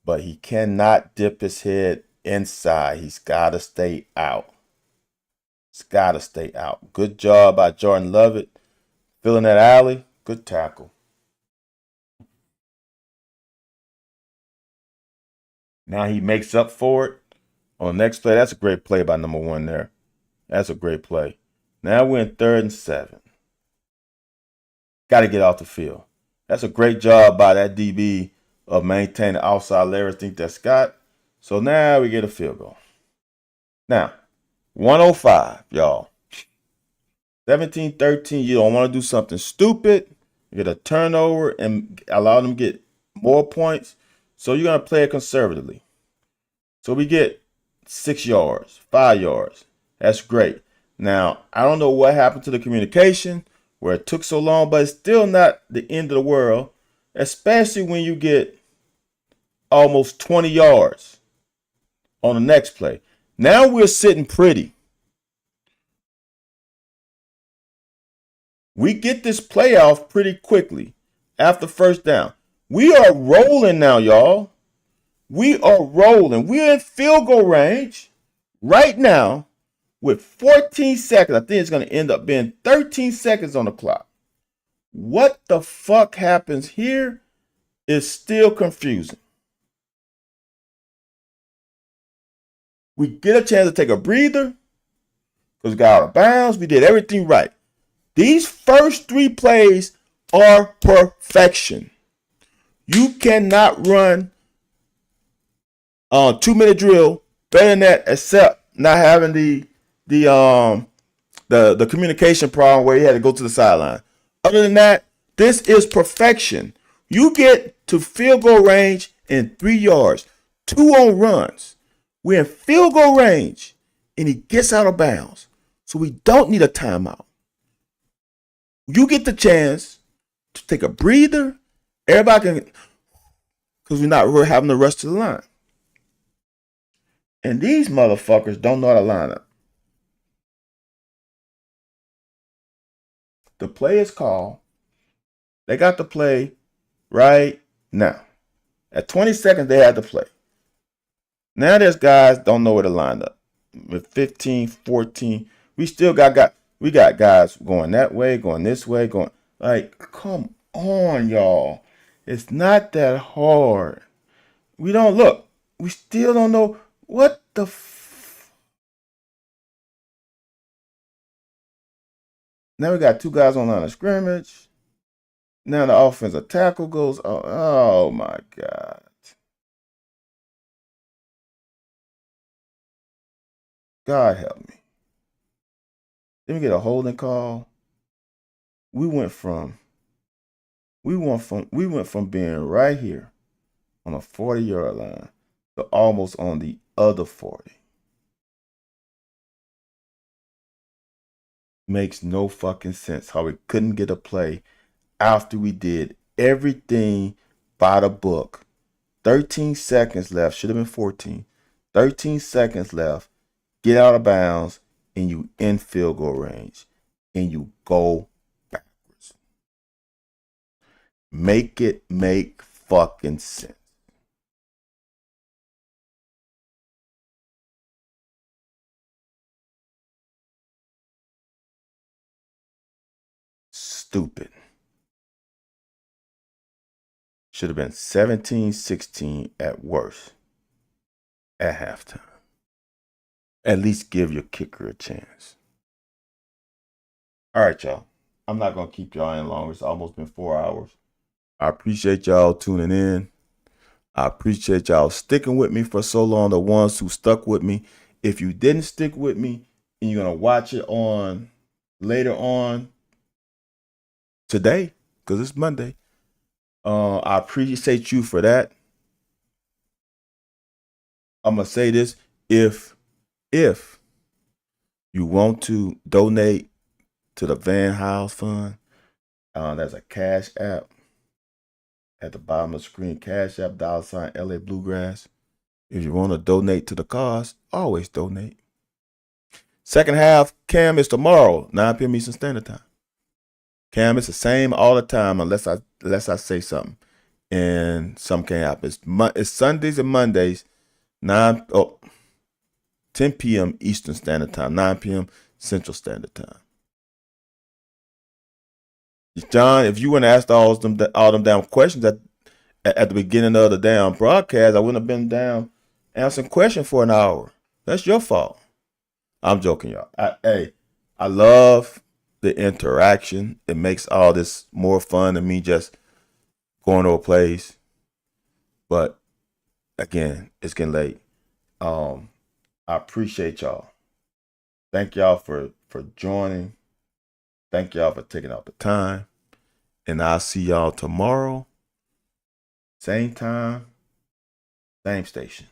but he cannot dip his head inside. He's got to stay out. He's got to stay out. Good job by Jordan Lovett. Filling that alley. Good tackle. Now he makes up for it on the next play. That's a great play by number 1 there. That's a great play. Now we're in 3rd and 7. Got to get off the field. That's a great job by that DB of maintaining outside leverage. I think that's Scott. So now we get a field goal. Now, 105, y'all. 17-13, you don't want to do something stupid. You get a turnover and allow them to get more points. So you're going to play it conservatively. So we get 6 yards, 5 yards. That's great. Now, I don't know what happened to the communication where it took so long, but it's still not the end of the world, especially when you get almost 20 yards on the next play. Now we're sitting pretty. We get this playoff pretty quickly after first down. We are rolling now, y'all. We are rolling. We're in field goal range right now with 14 seconds. I think it's going to end up being 13 seconds on the clock. What the fuck happens here is still confusing. We get a chance to take a breather because we got out of bounds. We did everything right. These first 3 plays are perfection. You cannot run a 2-minute drill better than that, except not having the communication problem where he had to go to the sideline. Other than that, this is perfection. You get to field goal range in 3 yards, 2 on runs. We're in field goal range, and he gets out of bounds. So we don't need a timeout. You get the chance to take a breather. Everybody can, because we're having the rest of the line. And these motherfuckers don't know how to line up. The play is called. They got the play right now. At 20 seconds, they had to play. Now there's guys don't know where to line up. With 15, 14, we still got guys going that way, going this way, going like, come on, y'all. It's not that hard. We don't look. We still don't know what the Now we got 2 guys on line of scrimmage. Now the offensive tackle goes, oh my God. God help me. Then we get a holding call. We went from being right here on a 40-yard line to almost on the other 40. Makes no fucking sense how we couldn't get a play after we did everything by the book. 13 seconds left. Should have been 14. 13 seconds left. Get out of bounds, and you in field goal range, and you go backwards. Make it make fucking sense. Stupid. Should have been 17-16 at worst at halftime. At least give your kicker a chance. All right, y'all. I'm not going to keep y'all in longer. It's almost been 4 hours. I appreciate y'all tuning in. I appreciate y'all sticking with me for so long, the ones who stuck with me. If you didn't stick with me and you're going to watch it on later on today, because it's Monday, I appreciate you for that. I'm going to say this. If you want to donate to the Van House Fund, there's a Cash App at the bottom of the screen. Cash App, $ LA Bluegrass. If you want to donate to the cause, always donate. Second half, Cam is tomorrow, 9 p.m. Eastern Standard Time. Cam is the same all the time unless I say something. And some can't happen. It's Sundays and Mondays, 10 p.m. Eastern Standard Time, 9 p.m. Central Standard Time. John, if you wouldn't have asked all them damn questions at the beginning of the damn broadcast, I wouldn't have been down answering questions for an hour. That's your fault. I'm joking, y'all. I love the interaction. It makes all this more fun than me just going over plays. But again, it's getting late. I appreciate y'all. Thank y'all for joining. Thank y'all for taking out the time. And I'll see y'all tomorrow. Same time, same station.